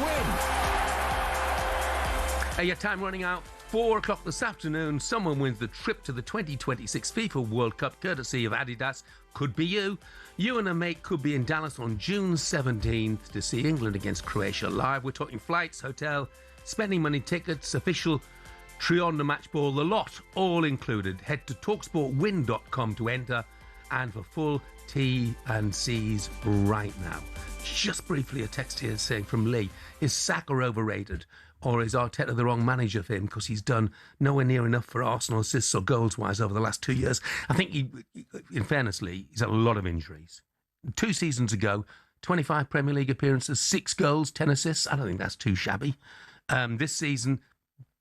Win. Your time running out. 4 o'clock this afternoon, someone wins the trip to the 2026 FIFA World Cup courtesy of Adidas. Could be you. You and a mate could be in Dallas on June 17th to see England against Croatia live. We're talking flights, hotel, spending money, tickets, official Trion the match ball, the lot, all included. Head to talksportwin.com to enter, and for full T&Cs right now. Just briefly, a text here saying from Lee, is Saka overrated, or is Arteta the wrong manager for him because he's done nowhere near enough for Arsenal assists or goals wise over the last 2 years? I think in fairness, Lee, he's had a lot of injuries. 2 seasons ago, 25 Premier League appearances, 6 goals, 10 assists. I don't think that's too shabby. This season,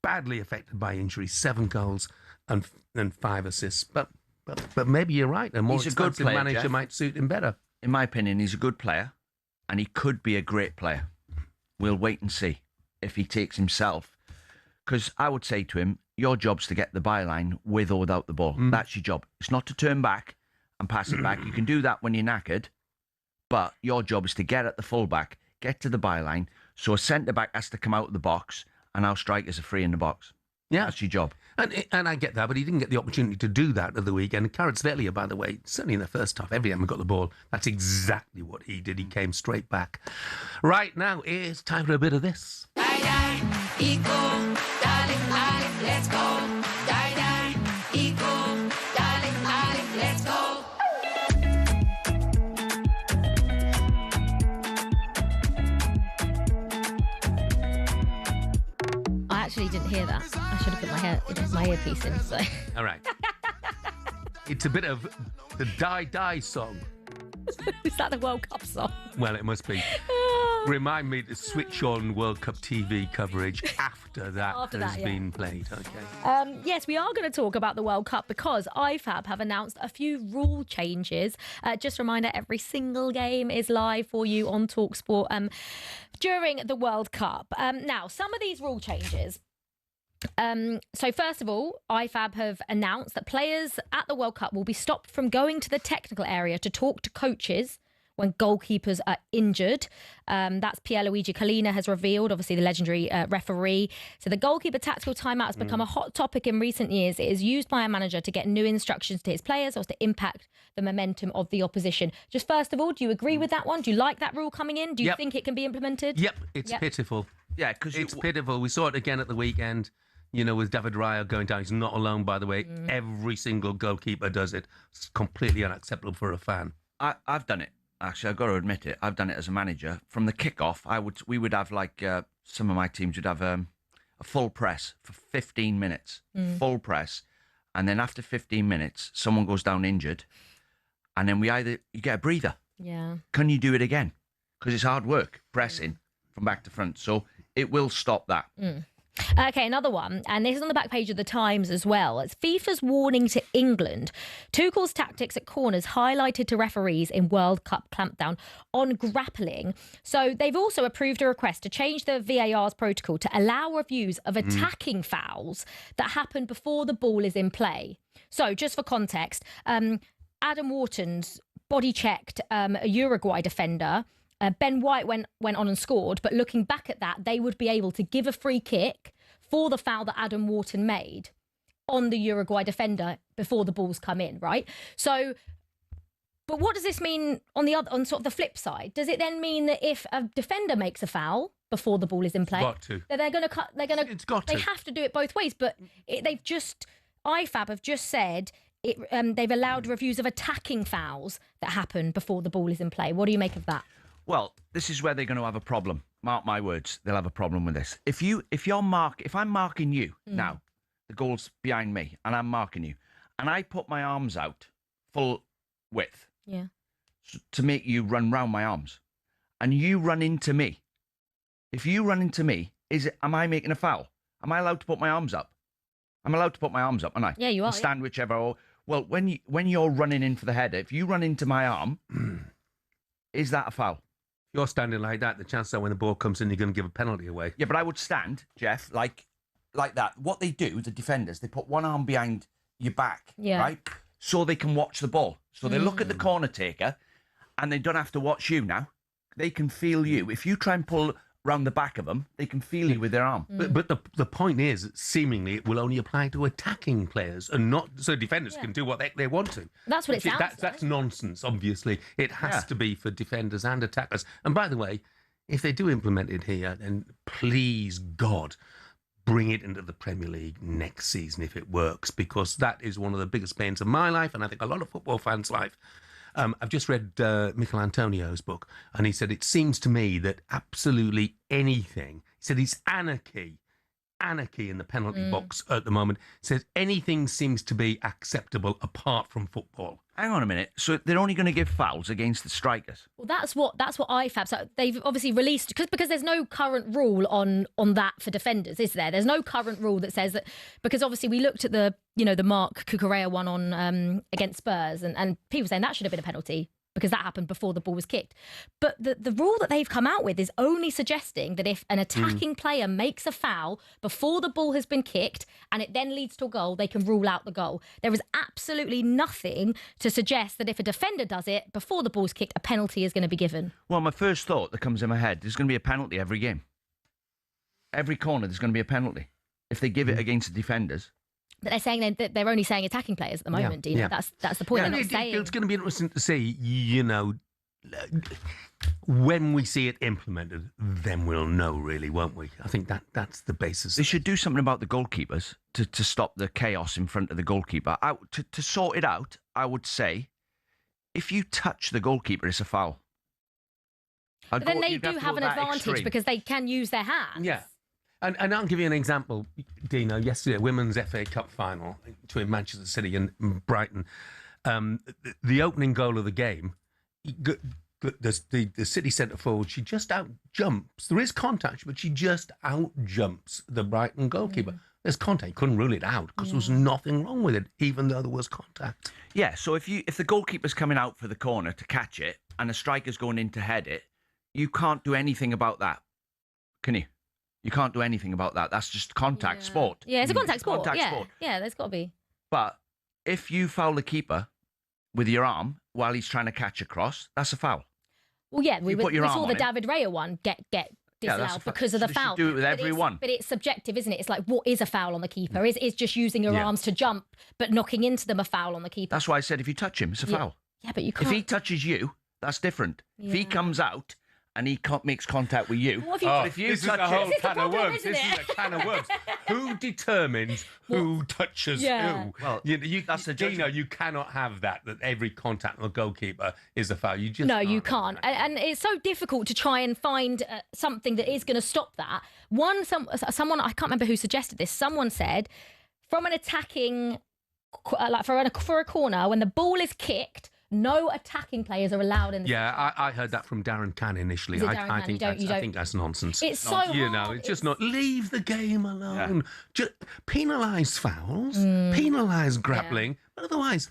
badly affected by injuries, 7 goals and 5 assists. But maybe you're right. A more expensive manager, Jeff, might suit him better. In my opinion, he's a good player, and he could be a great player. We'll wait and see if he takes himself. Because I would say to him, your job's to get the byline with or without the ball. That's your job. It's not to turn back and pass it back. You can do that when you're knackered, but your job is to get at the fullback get to the byline, so a centre-back has to come out of the box, and our strikers are free in the box. Yeah. That's your job. And I get that, but he didn't get the opportunity to do that at the weekend. Kvaratskhelia, by the way, certainly in the first half, every time he got the ball, that's exactly what he did. He came straight back. Right now, it's time for a bit of this. Let's go. Let's go. I actually didn't hear that. I should have put my earpiece in. So. All right. It's a bit of the Die Die song. Is that the World Cup song? Well, it must be. Remind me to switch on World Cup TV coverage after that has been played. Okay. Yes, we are going to talk about the World Cup because IFAB have announced a few rule changes. Just a reminder, every single game is live for you on talkSPORT during the World Cup. Now, some of these rule changes. So first of all, IFAB have announced that players at the World Cup will be stopped from going to the technical area to talk to coaches when goalkeepers are injured. That's Pierluigi Collina has revealed, obviously the legendary referee. So the goalkeeper tactical timeout has become a hot topic in recent years. It is used by a manager to get new instructions to his players or to impact the momentum of the opposition. Just first of all, do you agree with that one? Do you like that rule coming in? Do you think it can be implemented? Yep, it's pitiful. Yeah, because it's pitiful. We saw it again at the weekend. You know, with David Raya going down. He's not alone, by the way. Every single goalkeeper does it. It's completely unacceptable for a fan. I've done it. Actually, I've got to admit it. I've done it as a manager. From the kickoff, we would have like some of my teams would have a full press for 15 minutes, full press, and then after 15 minutes, someone goes down injured, and then you get a breather. Yeah. Can you do it again? Because it's hard work pressing from back to front. So it will stop that. Okay, another one, and this is on the back page of the Times as well. It's FIFA's warning to England. Tuchel's tactics at corners highlighted to referees in World Cup clampdown on grappling. So they've also approved a request to change the VAR's protocol to allow reviews of attacking fouls that happen before the ball is in play. So just for context, Adam Wharton's body checked a Uruguay defender. Ben White went on and scored, but looking back at that, they would be able to give a free kick for the foul that Adam Wharton made on the Uruguay defender before the balls come in, right? So, but what does this mean on sort of the flip side? Does it then mean that if a defender makes a foul before the ball is in play, that they're going to cut? They have to do it both ways, but IFAB have just said. They've allowed reviews of attacking fouls that happen before the ball is in play. What do you make of that? Well, this is where they're going to have a problem. Mark my words, they'll have a problem with this. If I'm marking you now, the goal's behind me, and I'm marking you, and I put my arms out full width, to make you run round my arms, and you run into me. If you run into me, am I making a foul? Am I allowed to put my arms up? I'm allowed to put my arms up, aren't I? Yeah, you are. And stand whichever. Well, when you're running in for the header, if you run into my arm, is that a foul? You're standing like that, the chance that when the ball comes in, you're going to give a penalty away. Yeah, but I would stand, Jeff, like that. What they do, the defenders, they put one arm behind your back, right? So they can watch the ball. So they look at the corner taker, and they don't have to watch you now. They can feel you. If you try and pull round the back of them, they can feel you with their arm. But the point is, seemingly, it will only apply to attacking players and not so defenders can do what they want to. That's what it sounds like. That's nonsense, obviously. It has to be for defenders and attackers. And by the way, if they do implement it here, then please, God, bring it into the Premier League next season if it works, because that is one of the biggest pains of my life, and I think a lot of football fans' life. I've just read Michael Antonio's book, and he said, it seems to me that absolutely anything, he said it's anarchy in the penalty box at the moment. He says anything seems to be acceptable apart from football. Hang on a minute. So they're only going to give fouls against the strikers? Well, that's what IFAB. So they've obviously released because there's no current rule on that for defenders, is there? There's no current rule that says that, because obviously we looked at the Mark Cucurella one on against Spurs, and people saying that should have been a penalty. because that happened before the ball was kicked. But the rule that they've come out with is only suggesting that if an attacking player makes a foul before the ball has been kicked and it then leads to a goal, they can rule out the goal. There is absolutely nothing to suggest that if a defender does it before the ball's kicked, a penalty is going to be given. Well, my first thought that comes in my head, there's going to be a penalty every game. Every corner, there's going to be a penalty. If they give it against the defenders. But they're saying they're only saying attacking players at the moment, Dino. Yeah. That's the point. Yeah, They're not saying. it's going to be interesting to see, you know, when we see it implemented, then we'll know, really, won't we? I think that's the basis. They should do something about the goalkeepers to stop the chaos in front of the goalkeeper. To sort it out, I would say, if you touch the goalkeeper, it's a foul. But then they do have an advantage because they can use their hands. Yeah. And I'll give you an example, Dino. Yesterday, Women's FA Cup final between Manchester City and Brighton. The opening goal of the game, the City centre forward, she just out-jumps. There is contact, but she just out-jumps the Brighton goalkeeper. There's contact. Couldn't rule it out because there was nothing wrong with it, even though there was contact. Yeah, so if the goalkeeper's coming out for the corner to catch it and the striker's going in to head it, you can't do anything about that, can you? You can't do anything about that. That's just contact sport. Yeah, it's a contact sport. Sport. Yeah, there's got to be. But if you foul the keeper with your arm while he's trying to catch a cross, that's a foul. Well, yeah, we saw the it. David Raya one get disallowed because of the foul. Do it with everyone. But it's subjective, isn't it? It's like, what is a foul on the keeper? Is just using your arms to jump, but knocking into them a foul on the keeper? That's why I said if you touch him, it's a foul. Yeah, but you can't. If he touches you, that's different. If he comes out and he makes contact with you. If you touch a whole can of worms. This is a can of worms. Who determines who touches who? Well, that's the Dino, you cannot have that every contact on a goalkeeper is a foul. You just you can't. And it's so difficult to try and find something that is going to stop that. Someone, I can't remember who suggested this, someone said, from an attacking, like for a corner, when the ball is kicked, no attacking players are allowed in the I heard that from Darren Cann initially. I think that's nonsense. It's so hard. It's just not. Leave the game alone. Just penalise fouls, penalise grappling, but otherwise,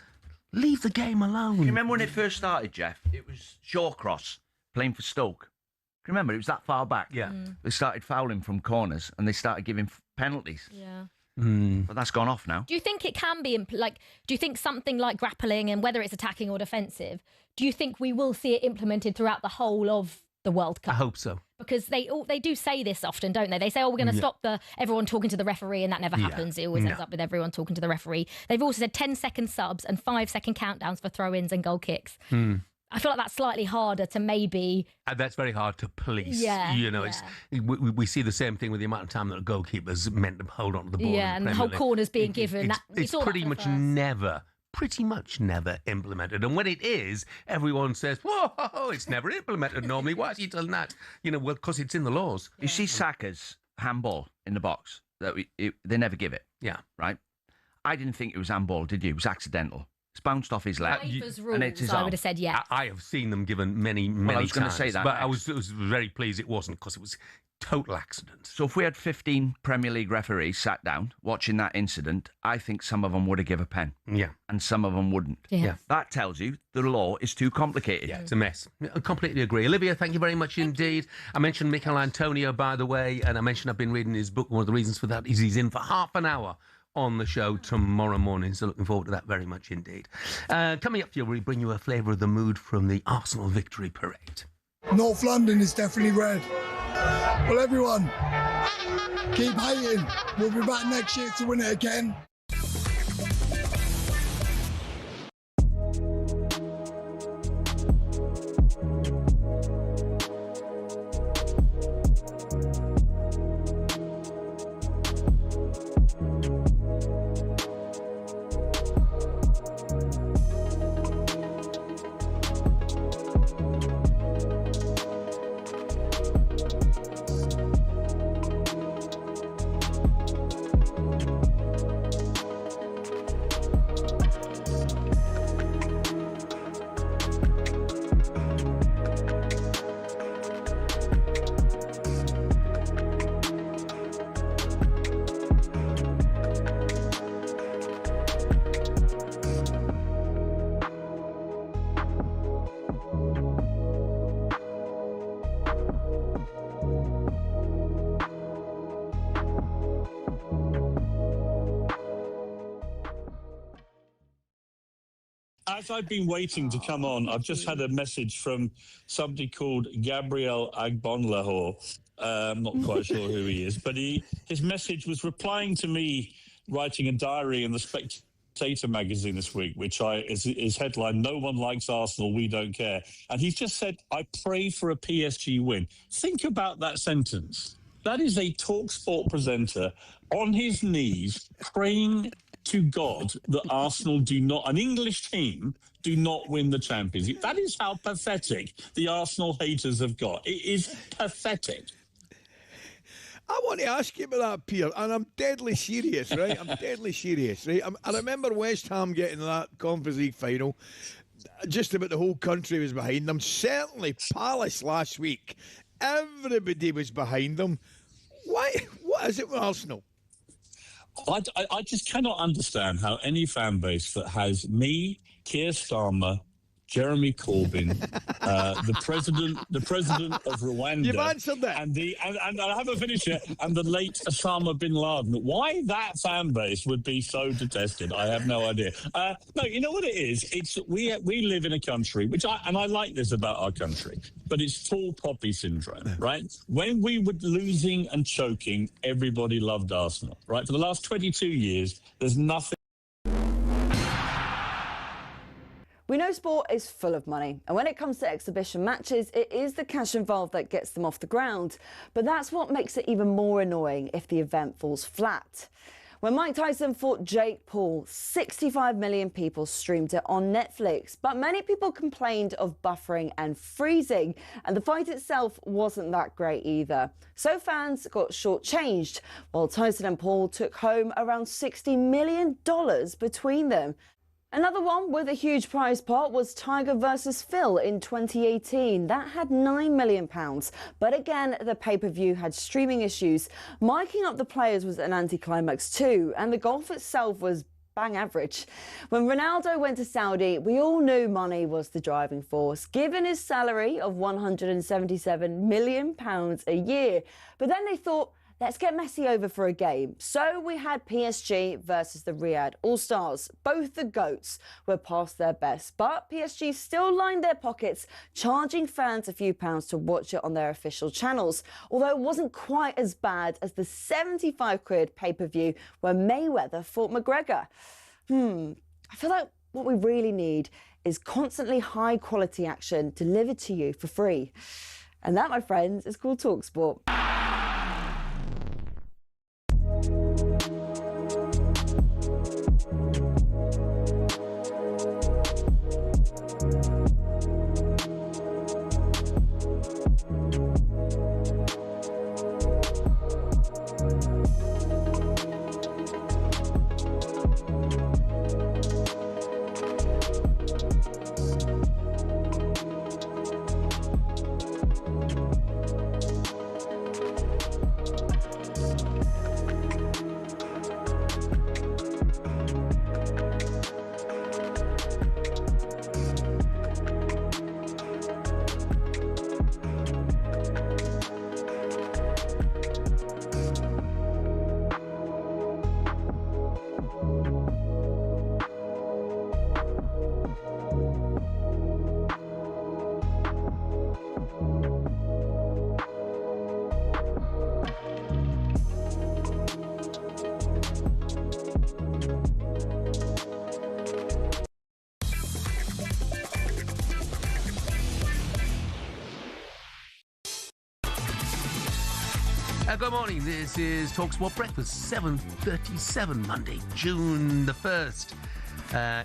leave the game alone. You remember when it first started, Jeff? It was Shawcross playing for Stoke. Remember, it was that far back. Yeah. They started fouling from corners and they started giving penalties. Yeah. But that's gone off now. Do you think it can be, do you think something like grappling, and whether it's attacking or defensive, do you think we will see it implemented throughout the whole of the World Cup? I hope so. Because they do say this often, don't they? They say, we're going to stop everyone talking to the referee, and that never happens. It always ends up with everyone talking to the referee. They've also said 10-second subs and 5-second countdowns for throw-ins and goal kicks. I feel like that's slightly harder to maybe... And that's very hard to police. Yeah, we see the same thing with the amount of time that a goalkeeper's meant to hold on to the ball. Yeah, and the whole corner's being given. It's pretty much never implemented. And when it is, everyone says, whoa, it's never implemented normally. Why is he telling that? Because it's in the laws. You see Saka's handball in the box. They never give it. Yeah. Right? I didn't think it was handball, did you? It was accidental. It's bounced off his leg. And it's his arm. I would have said yes. I have seen them given many times. I was going to say that. But I was very pleased it wasn't, because it was total accident. So if we had 15 Premier League referees sat down watching that incident, I think some of them would have given a pen. Yeah. And some of them wouldn't. Yeah. That tells you the law is too complicated. Yeah, it's a mess. I completely agree. Olivia, thank you very much indeed. I mentioned Michael Antonio, by the way, and I mentioned I've been reading his book. One of the reasons for that is he's in for half an hour on the show tomorrow morning, so looking forward to that very much indeed. Coming up for you, we bring you a flavour of the mood from the Arsenal victory parade. North London is definitely red. Well, everyone, keep hating. We'll be back next year to win it again. As I've been waiting to come on, I've just had a message from somebody called Gabriel Agbonlahor. I'm not quite sure who he is, but his message was replying to me writing a diary in the Spectator magazine this week, which is headline, "No one likes Arsenal, we don't care." And he's just said, "I pray for a PSG win." Think about that sentence. That is a talkSPORT presenter on his knees praying to God that Arsenal an English team, do not win the Champions League. That is how pathetic the Arsenal haters have got. It is pathetic. I want to ask you about that, Pierre, and I'm deadly serious, right? I'm deadly serious, right? I remember West Ham getting that Conference League final. Just about the whole country was behind them. Certainly Palace last week. Everybody was behind them. Why? What is it with Arsenal? I just cannot understand how any fan base that has me, Keir Starmer, Jeremy Corbyn, the president of Rwanda. You've answered that. And I haven't finished yet. And the late Osama bin Laden. Why that fan base would be so detested, I have no idea. No, you know what it is? It's we live in a country I like this about our country, but it's full poppy syndrome, right? When we were losing and choking, everybody loved Arsenal, right? For the last 22 years, there's nothing. We know sport is full of money, and when it comes to exhibition matches, it is the cash involved that gets them off the ground. But that's what makes it even more annoying if the event falls flat. When Mike Tyson fought Jake Paul, 65 million people streamed it on Netflix, but many people complained of buffering and freezing, and the fight itself wasn't that great either. So fans got shortchanged, while Tyson and Paul took home around $60 million between them. Another one with a huge prize pot was Tiger versus Phil in 2018. That had £9 million. But again, the pay-per-view had streaming issues. Miking up the players was an anticlimax too, and the golf itself was bang average. When Ronaldo went to Saudi, we all knew money was the driving force, given his salary of £177 million a year. But then they thought, let's get Messi over for a game. So we had PSG versus the Riyadh All-Stars. Both the GOATs were past their best, but PSG still lined their pockets, charging fans a few pounds to watch it on their official channels. Although it wasn't quite as bad as the 75 quid pay-per-view where Mayweather fought McGregor. I feel like what we really need is constantly high-quality action delivered to you for free. And that, my friends, is called talkSPORT. Good morning, this is talkSPORT Breakfast, 7:37, Monday, June the 1st.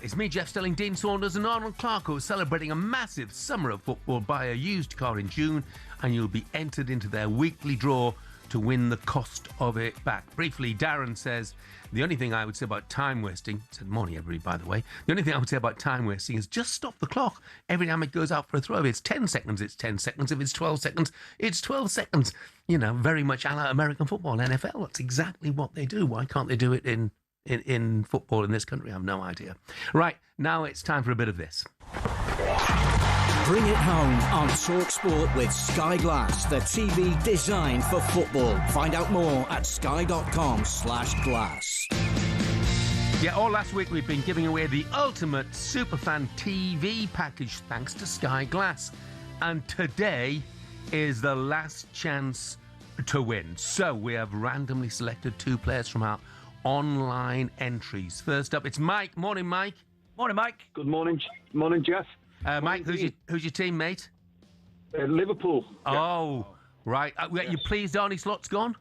It's me, Jeff Stelling Dean Saunders, and Arnold Clark, who are celebrating a massive summer of football. Buy a used car in June, and you'll be entered into their weekly draw to win the cost of it back. Briefly, Darren says, the only thing I would say about time wasting, said morning everybody, by the way, the only thing I would say about time wasting is just stop the clock every time it goes out for a throw. If it's 10 seconds, it's 10 seconds. If it's 12 seconds, it's 12 seconds. You know, very much a la American football, NFL. That's exactly what they do. Why can't they do it in football in this country? I have no idea. Right, now it's time for a bit of this. Bring it home on talkSPORT with Sky Glass, the TV designed for football. Find out more at sky.com/glass. Yeah, all last week we've been giving away the ultimate Superfan TV package thanks to Sky Glass. And today is the last chance to win. So we have randomly selected 2 players from our online entries. First up, it's Mike. Morning, Mike. Morning, Mike. Good morning. Morning, Jeff. Mike, who's your teammate? Liverpool. Oh, right. You pleased Arnie Slot's gone?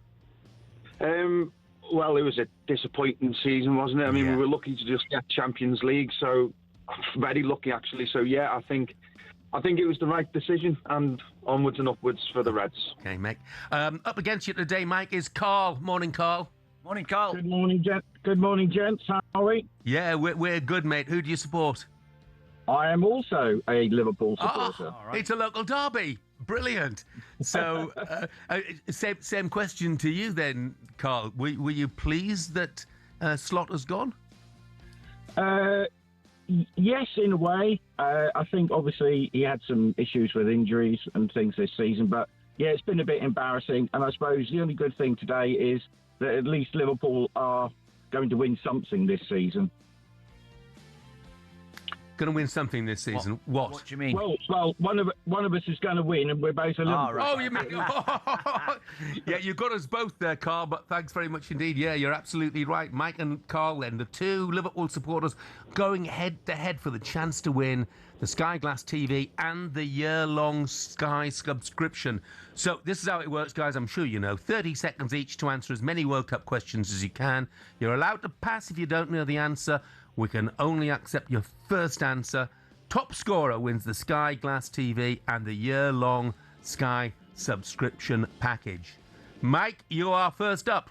Well, it was a disappointing season, wasn't it? I mean, we were lucky to just get Champions League, so very lucky actually. So yeah, I think it was the right decision, and onwards and upwards for the Reds. Okay, Mike. Up against you today, Mike, is Carl. Morning, Carl. Morning, Carl. Good morning, Good morning, gents. How are we? Yeah, we're good, mate. Who do you support? I am also a Liverpool supporter. It's a local derby. Brilliant. So, same question to you then, Carl. Were you pleased that Slot has gone? Yes, in a way. I think obviously he had some issues with injuries and things this season, but yeah, it's been a bit embarrassing. And I suppose the only good thing today is that at least Liverpool are going to win something this season. Going to win something this season. What? What do you mean? Well, one of us is going to win, and we're both a Liverpool. Right. Oh, you mean? Yeah, you got us both there, Carl. But thanks very much indeed. Yeah, you're absolutely right, Mike and Carl. Then the 2 Liverpool supporters going head to head for the chance to win the Sky Glass TV and the year-long Sky subscription. So this is how it works, guys. I'm sure you know. 30 seconds each to answer as many World Cup questions as you can. You're allowed to pass if you don't know the answer. We can only accept your first answer. Top scorer wins the Sky Glass TV and the year-long Sky subscription package. Mike, you are first up.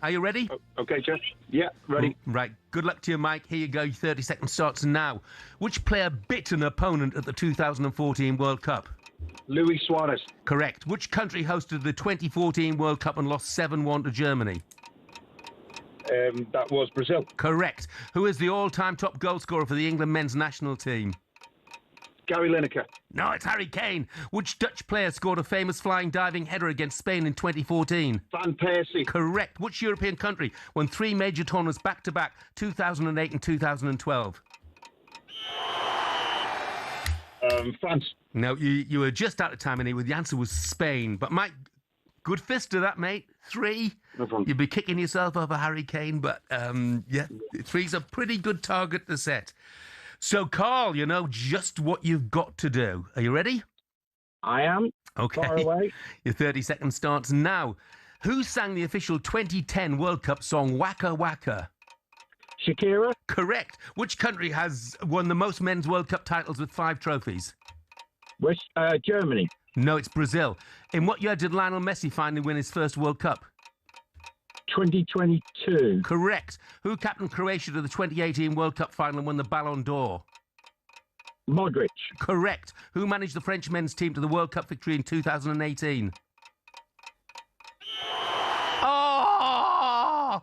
Are you ready? Okay, Jeff. Yeah, ready. Right. Good luck to you, Mike. Here you go. Your 30 seconds starts now. Which player bit an opponent at the 2014 World Cup? Luis Suarez. Correct. Which country hosted the 2014 World Cup and lost 7-1 to Germany? That was Brazil. Correct. Who is the all-time top goal scorer for the England men's national team? Gary Lineker. No, it's Harry Kane. Which Dutch player scored a famous flying diving header against Spain in 2014? Van Persie. Correct. Which European country won 3 major tournaments back-to-back, 2008 and 2012? France. No, you were just out of time, and the answer was Spain. But Mike, good fist to that, mate. 3. No problem. You'd be kicking yourself over Harry Kane, but yeah, 3's a pretty good target to set. So, Carl, you know just what you've got to do. Are you ready? I am. Okay. Far away. Your 30 seconds starts now. Who sang the official 2010 World Cup song Waka Waka? Shakira. Correct. Which country has won the most men's World Cup titles with 5 trophies? Germany. No, it's Brazil. In what year did Lionel Messi finally win his first World Cup? 2022. Correct. Who captained Croatia to the 2018 World Cup final and won the Ballon d'Or? Modric. Correct. Who managed the French men's team to the World Cup victory in 2018? Oh!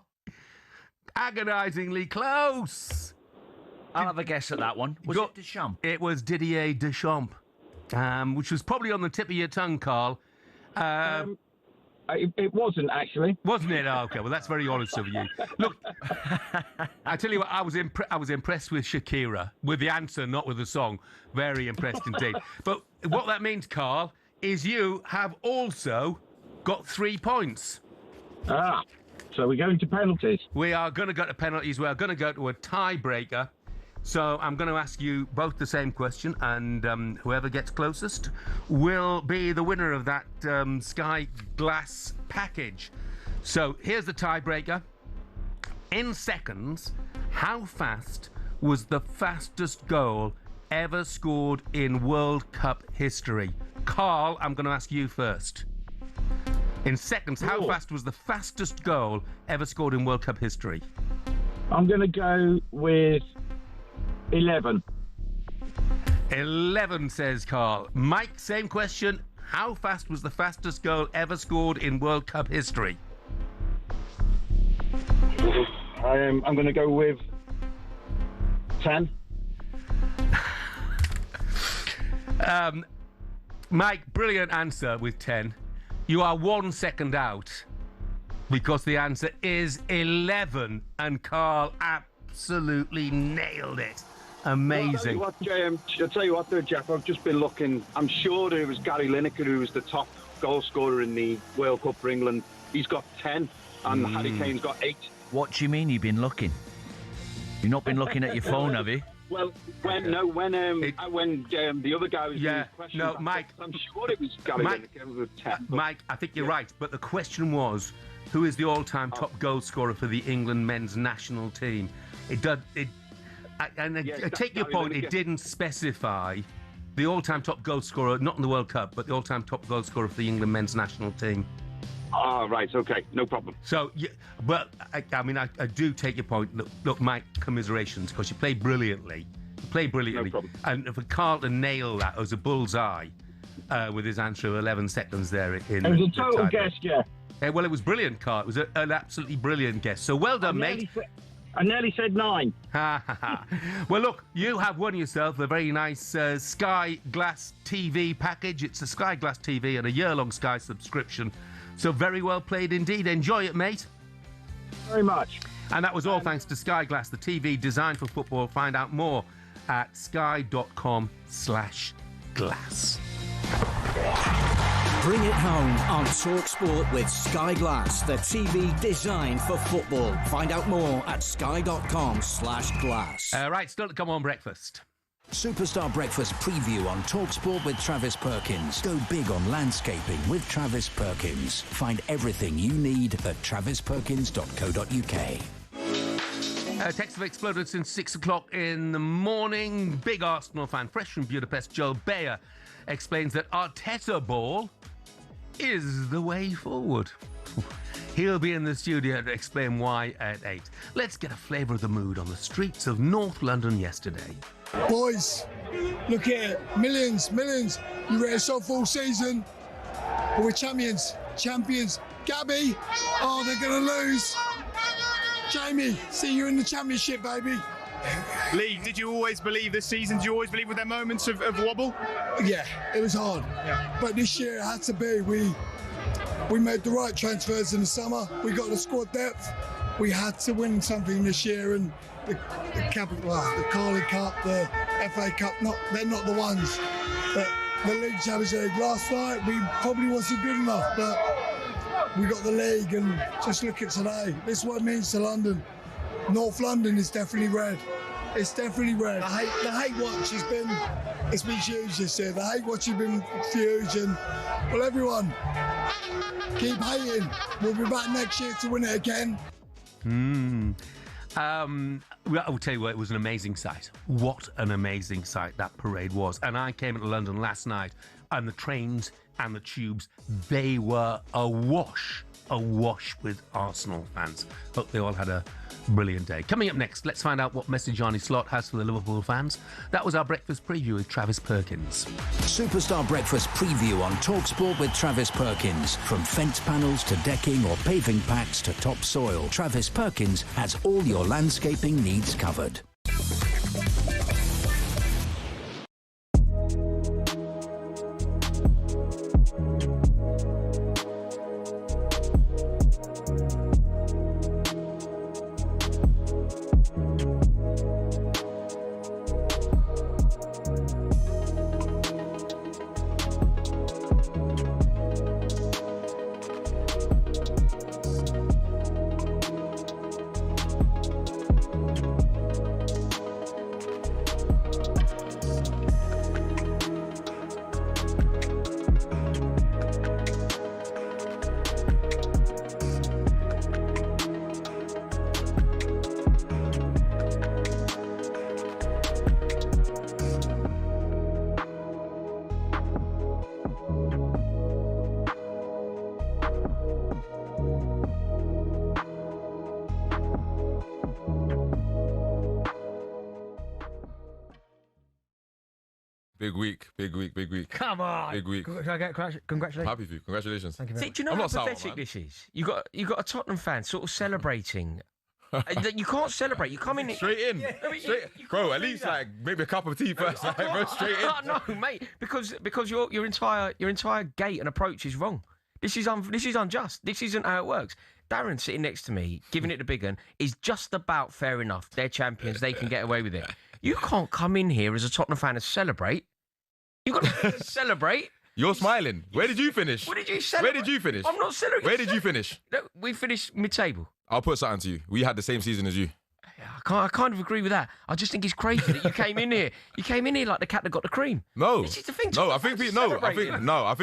Agonisingly close. I'll have a guess at that one. Was it Deschamps? It was Didier Deschamps, which was probably on the tip of your tongue, Carl. It wasn't, actually. Wasn't it? Oh, okay, well, that's very honest of you. Look, I tell you what, I was impressed with Shakira, with the answer, not with the song. Very impressed indeed. But what that means, Carl, is you have also got 3 points. So we're going to penalties. We are going to go to penalties. We are going to go to a tiebreaker. So I'm going to ask you both the same question, and whoever gets closest will be the winner of that Sky Glass package. So here's the tiebreaker. In seconds, how fast was the fastest goal ever scored in World Cup history? Carl, I'm going to ask you first. In seconds, how fast was the fastest goal ever scored in World Cup history? I'm going to go with 11. 11, says Carl. Mike, same question. How fast was the fastest goal ever scored in World Cup history? I'm going to go with 10. Mike, brilliant answer with 10. You are 1 second out because the answer is 11, and Carl absolutely nailed it. Amazing. Well, I'll tell you what, though, Jeff, I've just been looking. I'm sure it was Gary Lineker who was the top goal scorer in the World Cup for England. He's got 10, and Harry Kane's got 8. What do you mean you've been looking? You've not been looking at your phone, have you? Well, when the other guy was being questioned, Mike, I'm sure it was Gary Lineker with 10. Mike, I think you're right, but the question was, who is the all-time top goal scorer for the England men's national team? I take your point. It didn't specify the all-time top goal scorer, not in the World Cup, but the all-time top goal scorer for the England men's national team. Oh, right, okay, no problem. So, but I do take your point. Look, Mike, commiserations, because you played brilliantly. No problem. And for Carl to nail that as a bullseye with his answer of 11 seconds there in it was a total guess, yeah. Well, it was brilliant, Carl. It was an absolutely brilliant guess. So well done, mate. I nearly said 9. Well, look, you have won yourself a very nice Sky Glass TV package. It's a Sky Glass TV and a year-long Sky subscription. So very well played indeed. Enjoy it, mate. Very much. And that was all thanks to Sky Glass, the TV designed for football. Find out more at sky.com/glass. Bring it home on talkSPORT with Sky Glass, the TV designed for football. Find out more at sky.com/glass. Right, still to come on breakfast. Superstar Breakfast preview on talkSPORT with Travis Perkins. Go big on landscaping with Travis Perkins. Find everything you need at travisperkins.co.uk. Texts have exploded since 6 o'clock in the morning. Big Arsenal fan, fresh from Budapest, Joel Bayer, explains that Arteta ball is the way forward. He'll be in the studio to explain why at 8. Let's get a flavour of the mood on the streets of North London yesterday. Boys, look at it. Millions. You read us off all season. But we're champions. Gabby, oh, they're going to lose. Jamie, see you in the championship, baby. Lee, did you always believe this season? Did you always believe with their moments of wobble? Yeah, it was hard. Yeah. But this year it had to be. We made the right transfers in the summer. We got the squad depth. We had to win something this year, and the Carling Cup, the FA Cup, they're not the ones. But the League Champions League last night, we probably wasn't good enough, but we got the league, and just look at today. This is what it means to London. North London is definitely red. It's definitely red. The hate watch has been huge this year. The hate watch has been huge, and well, everyone, keep hating. We'll be back next year to win it again. I'll tell you what, it was an amazing sight. What an amazing sight that parade was. And I came into London last night, and the trains and the tubes, they were awash with Arsenal fans. Hope they all had a brilliant day. Coming up next, let's find out what message Arnie Slot has for the Liverpool fans. That was our breakfast preview with Travis Perkins. Superstar Breakfast preview on talkSPORT with Travis Perkins. From fence panels to decking or paving packs to topsoil, Travis Perkins has all your landscaping needs covered. Big week. Come on. Big week. Can I get congratulations? I'm happy for you. Congratulations. Thank you very much. much. Do you know how pathetic this is? You got a Tottenham fan sort of celebrating. You can't celebrate. You come in straight in. Bro, at least like maybe a cup of tea first. Bro, straight in. No, mate, because your entire gait and approach is wrong. This is unjust. This isn't how it works. Darren sitting next to me, giving it the big one, is just about fair enough. They're champions. They can get away with it. You can't come in here as a Tottenham fan and celebrate. You've got to celebrate. You're smiling. Where did you finish? What did you celebrate? Where did you finish? I'm not celebrating. Where did you finish? No, we finished mid-table. I'll put something to you. We had the same season as you. I kind of agree with that. I just think it's crazy that you came in here. You came in here like the cat that got the cream. No. This is the thing. I think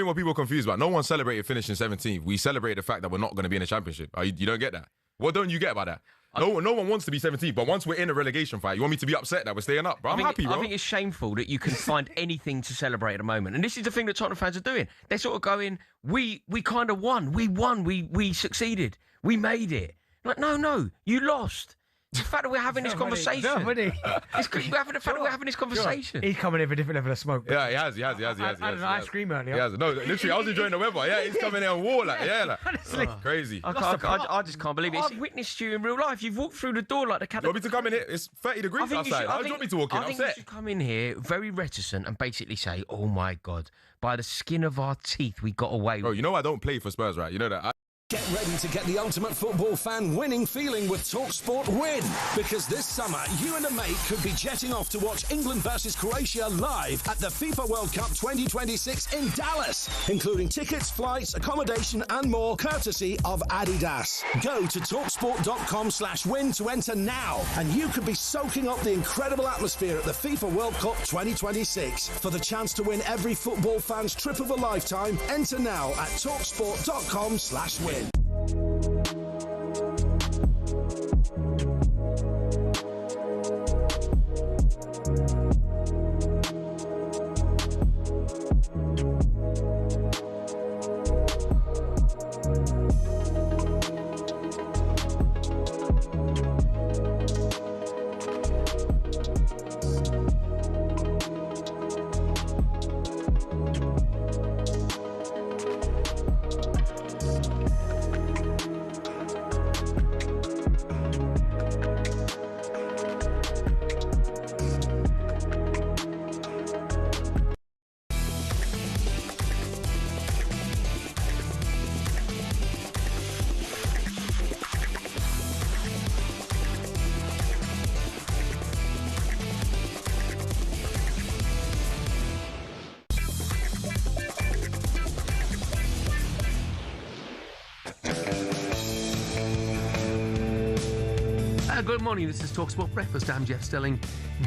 what people are confused about. No one celebrated finishing 17th. We celebrated the fact that we're not going to be in a championship. You don't get that. What don't you get about that? No one wants to be 17th, but once we're in a relegation fight, you want me to be upset that we're staying up, bro? I'm happy, bro. I think it's shameful that you can find anything to celebrate at the moment. And this is the thing that Tottenham fans are doing. They're sort of going, we kind of won. We won. We succeeded. We made it. Like, no, you lost. The fact that we're having this conversation. No, we're having this conversation. He's coming in with a different level of smoke. Yeah, he has. I had an ice cream earlier. He has. No, literally, I was enjoying the weather. Yeah, he's coming in on war honestly. Crazy. I just can't believe it. I've witnessed you in real life. You've walked through the door like the cat. You want me to come in here? It's 30 degrees outside. How do you want me to walk in? I think you should come in here very reticent and basically say, "Oh my God, by the skin of our teeth, we got away." Bro, you know I don't play for Spurs, right? You know that. Get ready to get the ultimate football fan winning feeling with talkSPORT Win. Because this summer, you and a mate could be jetting off to watch England versus Croatia live at the FIFA World Cup 2026 in Dallas, including tickets, flights, accommodation and more, courtesy of Adidas. Go to talksport.com/win to enter now, and you could be soaking up the incredible atmosphere at the FIFA World Cup 2026. For the chance to win every football fan's trip of a lifetime, enter now at talksport.com/win. Good morning, this is talkSPORT Breakfast. I'm Jeff Stelling.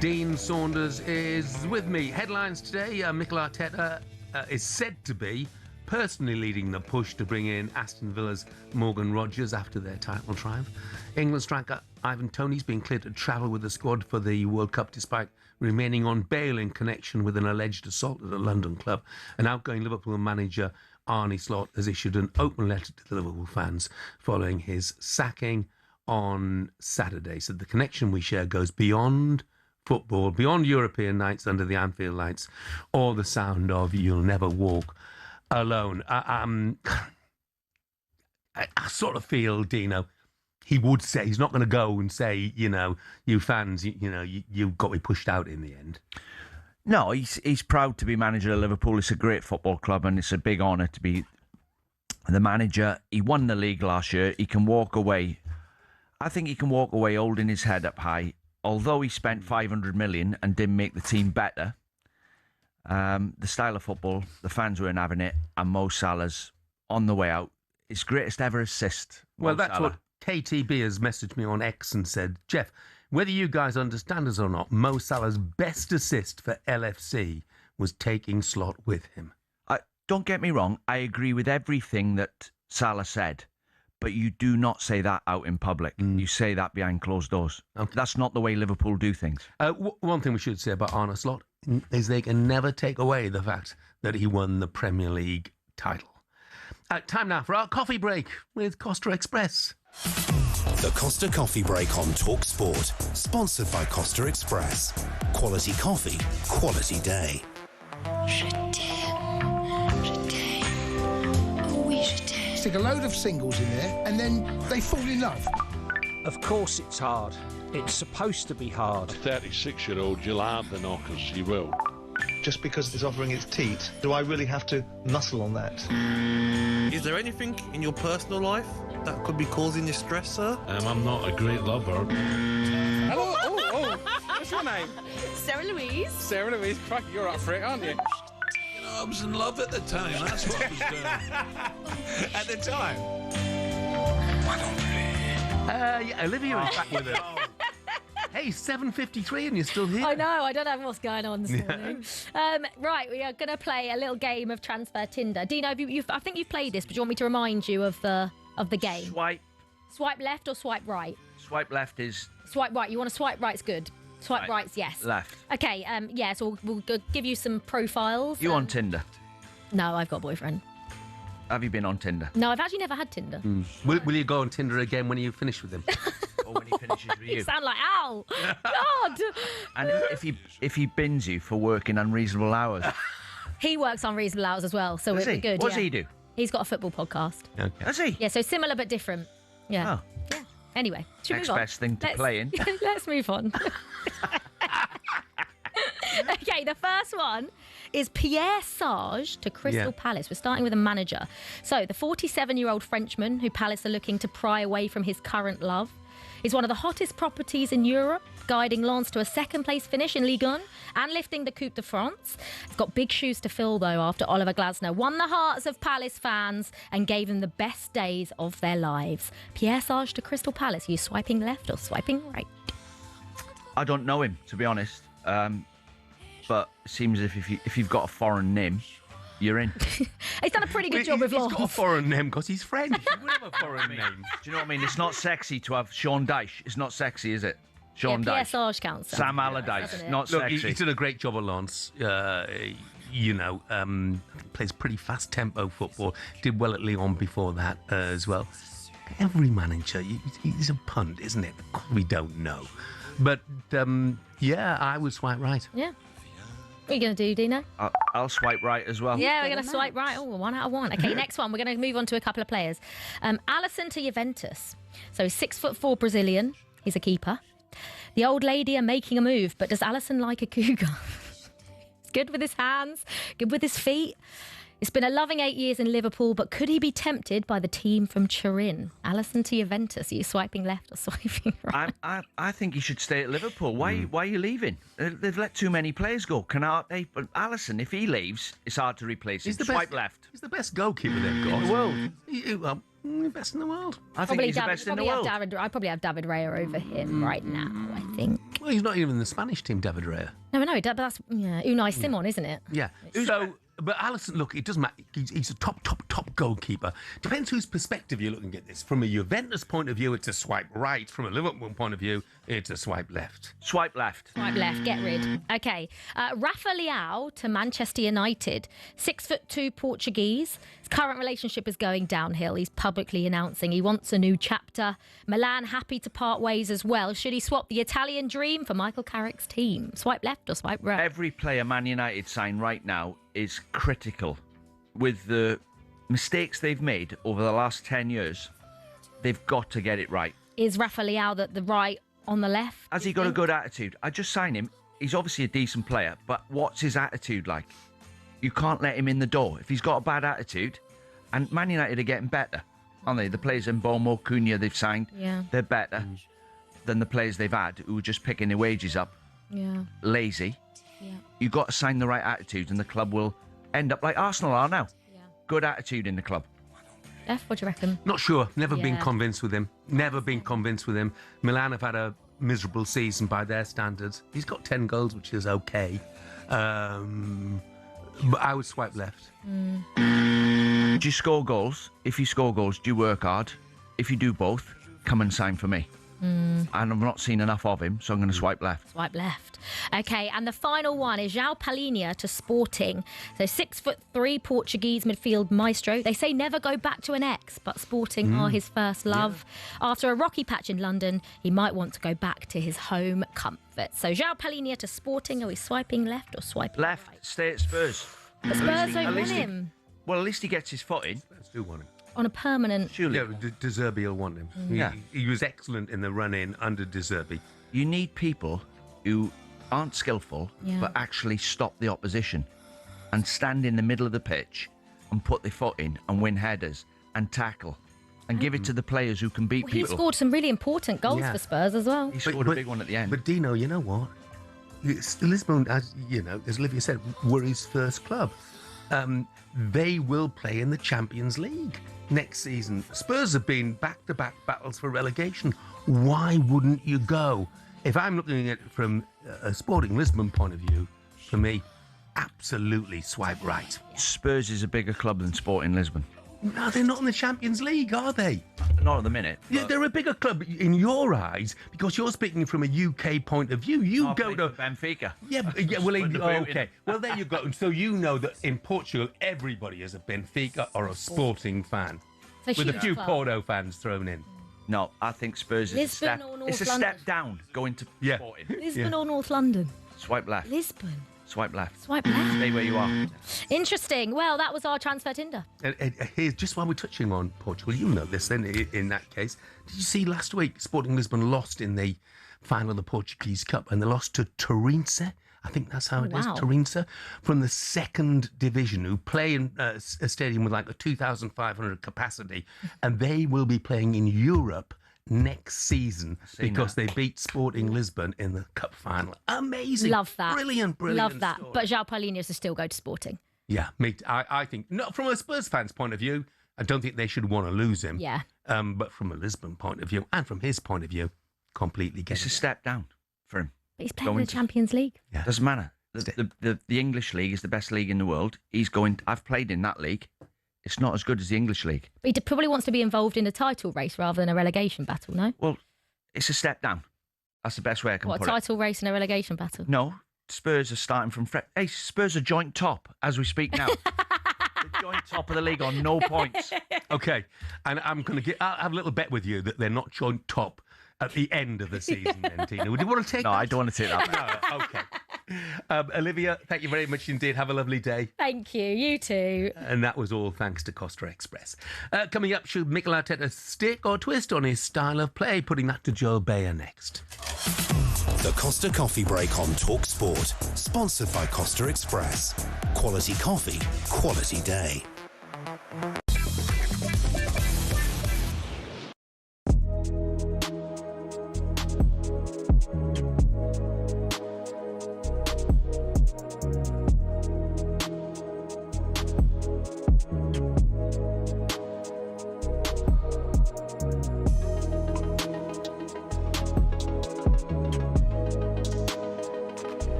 Dean Saunders is with me. Headlines today, Mikel Arteta is said to be personally leading the push to bring in Aston Villa's Morgan Rogers after their title triumph. England striker Ivan Toney's been cleared to travel with the squad for the World Cup despite remaining on bail in connection with an alleged assault at a London club. An outgoing Liverpool manager, Arne Slot, has issued an open letter to the Liverpool fans following his sacking on Saturday. So the connection we share goes beyond football, beyond European nights under the Anfield lights, or the sound of "You'll Never Walk Alone." I sort of feel, Dino, he would say, he's not going to go and say, you fans, you've got to be pushed out in the end. No, he's proud to be manager of Liverpool. It's a great football club and it's a big honour to be the manager. He won the league last year. He can walk away. I think he can walk away holding his head up high. Although he spent 500 million and didn't make the team better, the style of football, the fans weren't having it, and Mo Salah's on the way out. His greatest ever assist. Well, that's what KTB has messaged me on X and said, Jeff, whether you guys understand us or not, Mo Salah's best assist for LFC was taking Slot with him. Don't get me wrong, I agree with everything that Salah said. But you do not say that out in public. You say that behind closed doors. Okay. That's not the way Liverpool do things. One thing we should say about Arne Slot is they can never take away the fact that he won the Premier League title. Time now for our coffee break with Costa Express. The Costa Coffee Break on talkSPORT. Sponsored by Costa Express. Quality coffee, quality day. Stick a load of singles in there and then they fall in love. Of course it's hard. It's supposed to be hard. A 36-year-old, you'll have the knockers, you will. just because it's offering its teat? Do I really have to muscle on that? Is there anything in your personal life that could be causing you stress, sir? I'm not a great lover. Hello. Oh. What's your name? Sarah Louise. Sarah Louise. Crack, you're up for it, aren't you? I was in love at the time. That's what I was doing. At the time? Yeah, Olivia is back with us. Hey, 7:53 and you're still here. I know. I don't know what's going on this morning. Right, we are going to play a little game of Transfer Tinder. Dino, I think you've played this, but do you want me to remind you of the game? Swipe left or swipe right? Swipe left is... Swipe right. You want to swipe right's good. Swipe right's yes. Left. Okay, so we'll give you some profiles. You on Tinder? No, I've got a boyfriend. Have you been on Tinder? No, I've actually never had Tinder. Will you go on Tinder again when you finish with him? Or when he finishes with you? You sound like Al. God. And if he bins you for working unreasonable hours? He works on reasonable hours as well, so Does we're he? good. What does yeah. he do? He's got a football podcast. Okay. Does he? Yeah, so similar but different. Yeah. Oh. Yeah. Anyway, should we Next move on? best thing to play in. Let's move on. Okay, the first one is Pierre Sage to Crystal Palace. We're starting with a manager. So the 47-year-old Frenchman who Palace are looking to pry away from his current love is one of the hottest properties in Europe, guiding Lens to a second-place finish in Ligue 1 and lifting the Coupe de France. He's got big shoes to fill, though, after Oliver Glasner won the hearts of Palace fans and gave them the best days of their lives. Pierre Sage to Crystal Palace. Are you swiping left or swiping right? I don't know him, to be honest. But it seems if you've got a foreign name, you're in. He's done a pretty good job with He's Lens. got a foreign name because he's French. He would have a foreign name. Do you know what I mean? It's not sexy to have Sean Dyche. It's not sexy, is it? Sean Pierre Dyche. Sage counts. Sam Allardyce. Not Look, sexy. he's done a great job at Lens. Plays pretty fast tempo football. Did well at Lyon before that as well. Every manager, he's a punt, isn't it? We don't know. But, I would swipe right. Yeah. What are you going to do, Dino? I'll swipe right as well. Yeah, we're going to swipe right. Oh, 1 out of 1. Okay, next one. We're going to move on to a couple of players. Alisson to Juventus. So he's 6'4" Brazilian. He's a keeper. The old lady are making a move, but does Alisson like a cougar? He's good with his hands, good with his feet. It's been a loving 8 years in Liverpool, but could he be tempted by the team from Turin? Alisson to Juventus. Are you swiping left or swiping right? I think he should stay at Liverpool. Why are you leaving? They've let too many players go. But Alisson, if he leaves, it's hard to replace him. He's the Swipe best, left. He's the best goalkeeper they've got. In the world. Best in the world. I think he's the best in the world. I'd probably have David Raya over him right now, I think. Well, he's not even in the Spanish team, David Raya. No, but that's Unai Simon, isn't it? Yeah. But Alisson, look, it doesn't matter. He's a top goalkeeper. Depends whose perspective you're looking at this. From a Juventus point of view, it's a swipe right. From a Liverpool point of view, it's a swipe left. Swipe left. Swipe left, get rid. Okay. Rafa Leão to Manchester United. 6'2" Portuguese. His current relationship is going downhill. He's publicly announcing he wants a new chapter. Milan happy to part ways as well. Should he swap the Italian dream for Michael Carrick's team? Swipe left or swipe right? Every player Man United sign right now is critical. With the mistakes they've made over the last 10 years, they've got to get it right. Is Rafa Leão the right on the left? Has he got a good attitude? I just signed him. He's obviously a decent player, but what's his attitude like? You can't let him in the door. If he's got a bad attitude, and Man United are getting better, aren't they? The players in Bomo, Cunha they've signed, they're better than the players they've had who were just picking their wages up. Yeah. Lazy. Yeah. You've got to sign the right attitude and the club will end up like Arsenal are now. Yeah. Good attitude in the club. Jeff, what do you reckon? Not sure. Never been Yeah. convinced with him. Never been convinced with him. Milan have had a miserable season by their standards. He's got 10 goals, which is okay. But I would swipe left. Do you score goals? If you score goals, do you work hard? If you do both, come and sign for me. And I've not seen enough of him, so I'm going to swipe left. Swipe left. Okay, and the final one is João Palhinha to Sporting. So 6'3" Portuguese midfield maestro. They say never go back to an ex, but Sporting are his first love. Yeah. After a rocky patch in London, he might want to go back to his home comfort. So João Palhinha to Sporting. Are we swiping left or swiping left? Right? Stay at Spurs. But Spurs don't want him. Well, at least he gets his foot in. Spurs do want him. On a permanent... Surely. Yeah, De Zerbi will want him. Yeah. He was excellent in the run-in under De Zerbi. You need people who aren't skillful, Yeah. but actually stop the opposition and stand in the middle of the pitch and put their foot in and win headers and tackle and give it to the players who can beat Well, he people. scored some really important goals Yeah. for Spurs as well. He scored a big one at the end. But Dino, you know what? Lisbon, as you know, as Olivia said, were his first club. They will play in the Champions League next season. Spurs have been back-to-back battles for relegation. Why wouldn't you go? If I'm looking at it from a Sporting Lisbon point of view, for me, absolutely swipe right. Spurs is a bigger club than Sporting Lisbon. No, they're not in the Champions League, are they? Not at the minute. Yeah, they're a bigger club in your eyes because you're speaking from a UK point of view. You I'll go play to for Benfica. Yeah, okay. Well, there you go. So you know that in Portugal, everybody is a Benfica or a Sporting fan, It's a with a huge few club. Porto fans thrown in. No, I think Spurs is Lisbon a step. or North It's a London? step down going to Sporting. Lisbon or North London? Swipe left. Lisbon. Swipe left. Swipe left. Stay where you are. Interesting. Well, that was our transfer Tinder. Here's just while we're touching on Portugal, you know this then in that case. Did you see last week Sporting Lisbon lost in the final of the Portuguese Cup and they lost to Torrense? I think that's how it is, Wow. Torrense, from the second division, who play in a stadium with like a 2,500 capacity, and they will be playing in Europe next season because they beat Sporting Lisbon in the cup final. Amazing. Love that. Brilliant. Love that. story. But João Paulinho will still go to Sporting. Yeah, I think, not from a Spurs fan's point of view, I don't think they should want to lose him. Yeah. But from a Lisbon point of view, and from his point of view, completely get It's a step down for him. But he's playing in the Champions League. Doesn't matter. The English league is the best league in the world. I've played in that league. It's not as good as the English league. But he probably wants to be involved in a title race rather than a relegation battle, no? Well, it's a step down. That's the best way I can What, a put it. title race and a relegation battle? No, Spurs are starting from... Hey, Spurs are joint top as we speak now. The joint top of the league on no points. Okay, and I'm going to I'll have a little bet with you that they're not joint top at the end of the season then, Tina. Would you want to take No, that? I don't want to take that. No, okay. Olivia, thank you very much indeed. Have a lovely day. Thank you. You too. And that was all thanks to Costa Express. Coming up, should Mikel Arteta stick or twist on his style of play? Putting that to Joel Bayer next. The Costa Coffee Break on talkSPORT. Sponsored by Costa Express. Quality coffee, quality day.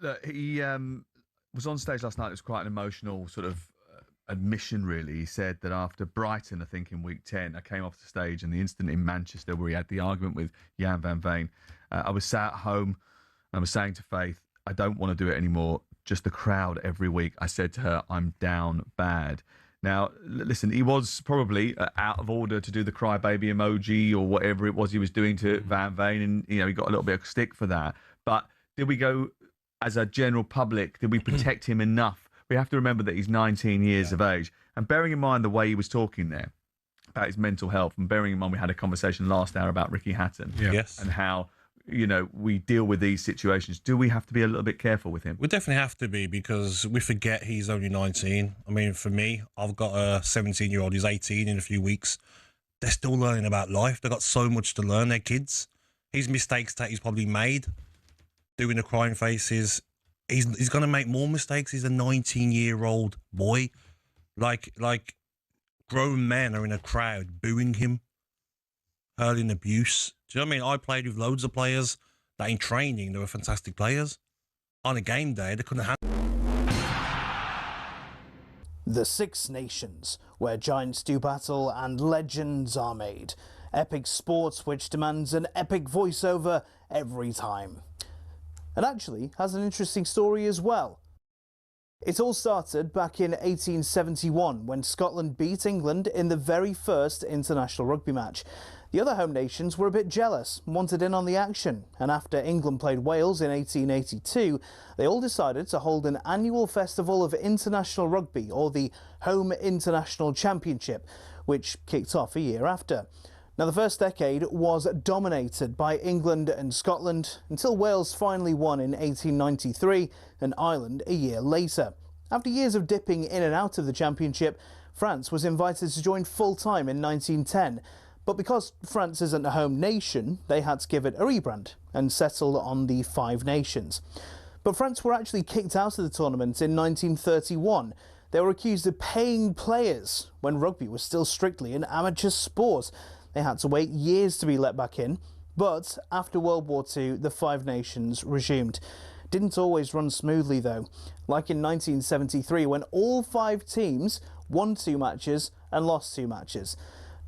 Look, he was on stage last night. It was quite an emotional sort of admission, really. He said that after Brighton, I think in week 10, I came off the stage and the incident in Manchester where he had the argument with Jan van Veen. I was sat at home and I was saying to Faith, I don't want to do it anymore. Just the crowd every week. I said to her, I'm down bad. Now, listen, he was probably out of order to do the crybaby emoji or whatever it was he was doing to Van Veen, and he got a little bit of stick for that. But did we go, as a general public, did we protect him enough? We have to remember that he's 19 years of age. And bearing in mind the way he was talking there about his mental health, and bearing in mind we had a conversation last hour about Ricky Hatton and how, we deal with these situations. Do we have to be a little bit careful with him? We definitely have to be, because we forget he's only 19. I mean, for me, I've got a 17-year-old. He's 18 in a few weeks. They're still learning about life. They've got so much to learn. They're kids. His mistakes that he's probably made, doing the crying faces, he's going to make more mistakes. He's a 19-year-old boy. Like grown men are in a crowd booing him, hurling abuse. Do you know what I mean? I played with loads of players that in training, they were fantastic players. On a game day, they couldn't handle. The Six Nations, where giants do battle and legends are made. Epic sports which demands an epic voiceover every time. And actually has an interesting story as well. It all started back in 1871 when Scotland beat England in the very first international rugby match. The other home nations were a bit jealous, wanted in on the action, and after England played Wales in 1882, they all decided to hold an annual festival of international rugby, or the Home International Championship, which kicked off a year after. Now, the first decade was dominated by England and Scotland until Wales finally won in 1893 and Ireland a year later. After years of dipping in and out of the championship, France was invited to join full-time in 1910. But because France isn't a home nation, they had to give it a rebrand and settle on the Five Nations. But France were actually kicked out of the tournament in 1931. They were accused of paying players when rugby was still strictly an amateur sport. They had to wait years to be let back in. But after World War II, the Five Nations resumed. Didn't always run smoothly though, like in 1973 when all 5 teams won 2 matches and lost 2 matches.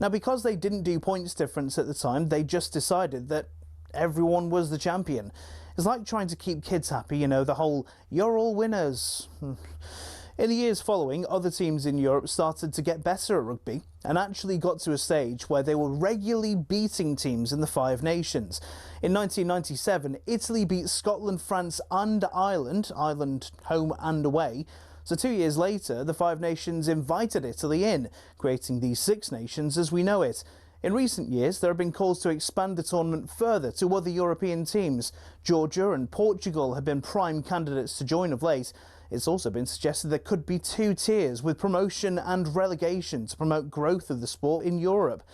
Now, because they didn't do points difference at the time, they just decided that everyone was the champion. It's like trying to keep kids happy, you know, the whole, you're all winners. In the years following, other teams in Europe started to get better at rugby and actually got to a stage where they were regularly beating teams in the Five Nations. In 1997, Italy beat Scotland, France and Ireland home and away. So 2 years later, the Five Nations invited Italy in, creating the Six Nations as we know it. In recent years, there have been calls to expand the tournament further to other European teams. Georgia and Portugal have been prime candidates to join of late. It's also been suggested there could be 2 tiers with promotion and relegation to promote growth of the sport in Europe.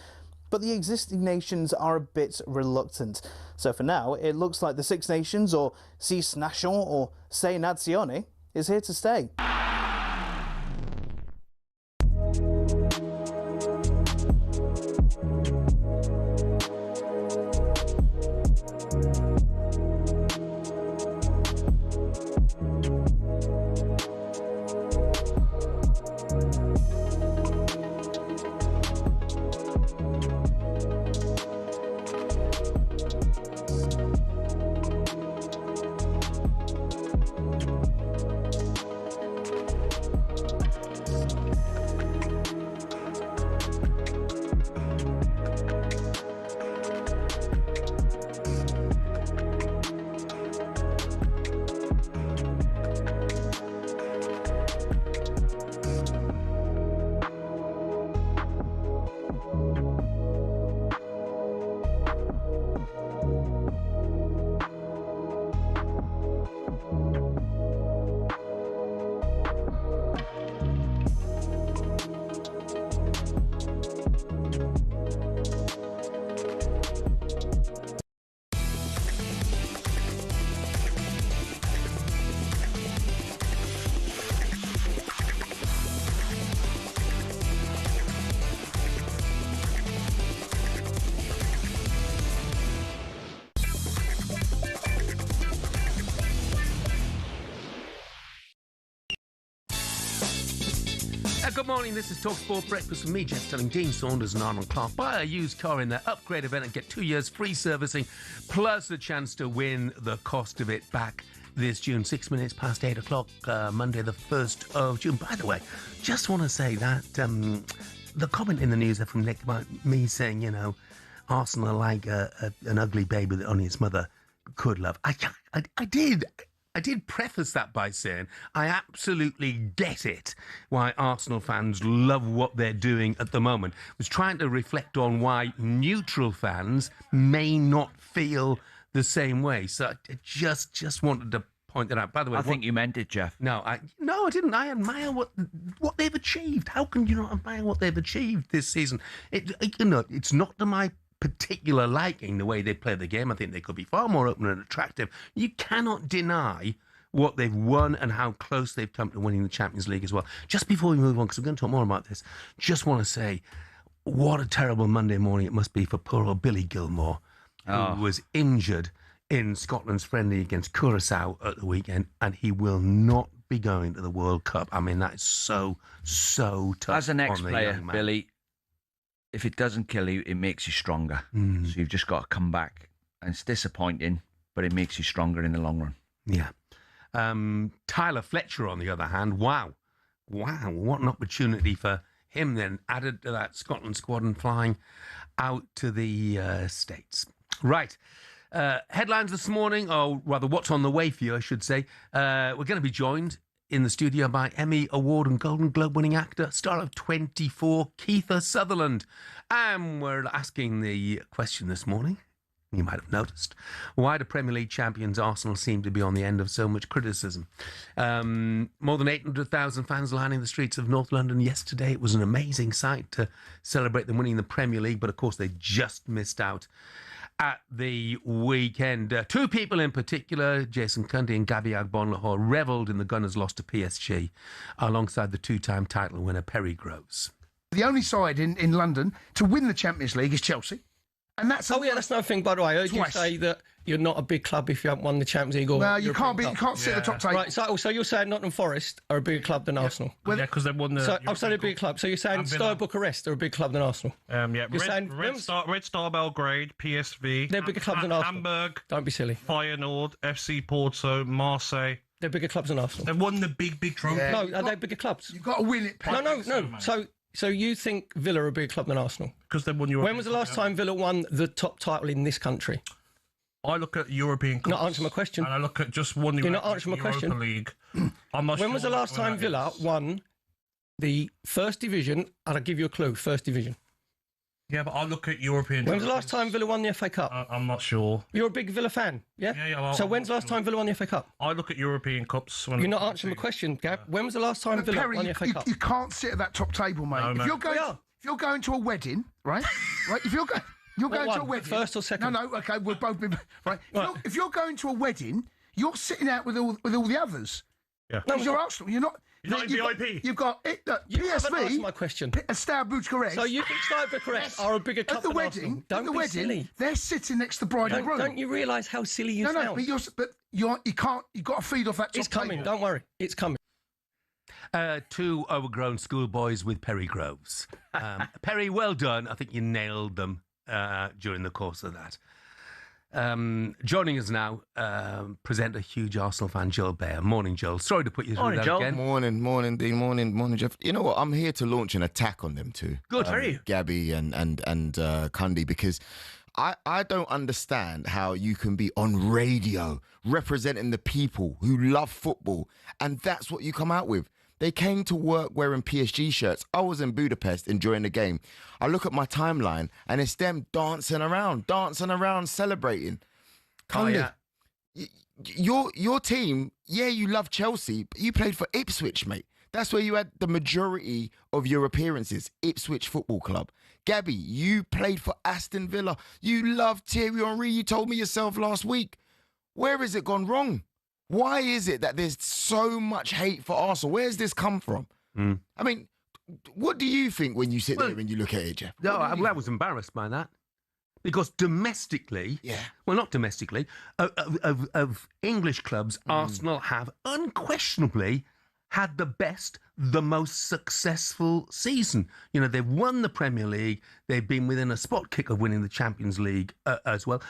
But the existing nations are a bit reluctant. So for now, it looks like the Six Nations, or Six Nations, or Sei Nazioni, is here to stay. Good morning, this is talkSPORT Breakfast with me, Jeff Stelling Dean Saunders and Arnold Clark. Buy a used car in their upgrade event and get 2 years free servicing, plus the chance to win the cost of it back this June. 6 minutes past 8 o'clock, Monday the 1st of June. By the way, just want to say that the comment in the news there from Nick about me saying, you know, Arsenal are like an ugly baby that only its mother could love. I did preface that by saying I absolutely get it why Arsenal fans love what they're doing at the moment. I was trying to reflect on why neutral fans may not feel the same way. So I just wanted to point that out. By the way, I think you meant it, Jeff. No, I didn't. I admire what they've achieved. How can you not admire what they've achieved this season? It's not to my particular liking the way they play the game. I think they could be far more open and attractive. You cannot deny what they've won and how close they've come to winning the Champions League as well. Just before we move on, because we're going to talk more about this, just want to say what a terrible Monday morning it must be for poor old Billy Gilmore, who was injured in Scotland's friendly against Curaçao at the weekend, and he will not be going to the World Cup. I mean, that is so tough. As an on the ex-player, young man. Billy, if it doesn't kill you, it makes you stronger. Mm. So you've just got to come back. And it's disappointing, but it makes you stronger in the long run. Yeah. Tyler Fletcher, on the other hand, wow, what an opportunity for him then, added to that Scotland squad and flying out to the States. Right. Headlines this morning, or rather what's on the way for you, I should say. We're going to be joined in the studio by Emmy Award and Golden Globe winning actor, star of 24, Kiefer Sutherland. And we're asking the question this morning, you might have noticed, why do Premier League champions Arsenal seem to be on the end of so much criticism? More than 800,000 fans lining the streets of North London yesterday. It was an amazing sight to celebrate them winning the Premier League, but of course they just missed out at the weekend. Two people in particular, Jason Cundy and Gabby Agbonlahor, revelled in the Gunners' loss to PSG alongside the two-time title winner Perry Groves. The only side in London to win the Champions League is Chelsea. And that's that's another thing, by the way. I heard twice. you say that you're not a big club if you haven't won the Champions League or Well, you European can't Cup. you can't sit at the top table. Right, so you're saying Nottingham Forest are a bigger club than Arsenal? Well, because they won the. So they're a bigger club. So you're saying Steaua Bucharest are a bigger club than Arsenal? You're saying Red Star Belgrade, PSV. They're bigger clubs than Arsenal. Hamburg. Don't be silly. Feyenoord, FC Porto, Marseille. They're bigger clubs than Arsenal. They've won the big trophy. No, are they bigger clubs? You've got to win it. No. So you think Villa are a bigger club than Arsenal? Because they won European. When was the last time Villa won the top title in this country? I look at European Cups. Not answering my question. And I look at just one You're not answering my question. Europa League. I'm not When sure was the last when time that Villa is. won the first division? And I'll give you a clue. First division. Yeah, but I look at European. When was the last time Villa won the FA Cup? I'm not sure. You're a big Villa fan, yeah? Yeah. So when's the last time Villa won the FA Cup? I look at European Cups. You're not answering my question, Gab. When was the last time Villa Perry, won the FA Cup? you can't sit at that top table, mate. No, if mate. you're going to a wedding, right? If you're going to a wedding, first or second? No. Okay, we'll both be right. If you're going to a wedding, you're sitting out with all the others. Yeah. No, you're Arsenal. You're not. You're not in VIP. You've got You haven't PSV. answered my question. Steaua Bucharest. So you think Steaua Bucharest are a bigger club at the than wedding? Arsenal? Don't be silly. They're sitting next to the bride and groom. Don't you realise how silly you No, sound? but you can't. You've got to feed off that top It's coming. table. Don't worry. It's coming. Two overgrown schoolboys with Perry Groves. Perry, well done. I think you nailed them during the course of that. Joining us now, presenter, huge Arsenal fan, Joel Baer. Morning, Joel. Sorry to put you through that again. Morning, Dean. Morning, Jeff. You know what? I'm here to launch an attack on them too. Good, are you? Gabby and Cundy, because I don't understand how you can be on radio representing the people who love football, and that's what you come out with. They came to work wearing PSG shirts. I was in Budapest enjoying the game. I look at my timeline and it's them dancing around, celebrating. Cundy, your team, yeah, you love Chelsea, but you played for Ipswich, mate. That's where you had the majority of your appearances, Ipswich Football Club. Gabby, you played for Aston Villa. You love Thierry Henry. You told me yourself last week. Where has it gone wrong? Why is it that there's so much hate for Arsenal? Where's this come from? I mean, what do you think when you sit there and you look at it, Jeff? No, I was embarrassed by that. Because domestically, well, not domestically, of English clubs, Arsenal have unquestionably had the best, the most successful season. You know, they've won the Premier League. They've been within a spot kick of winning the Champions League as well.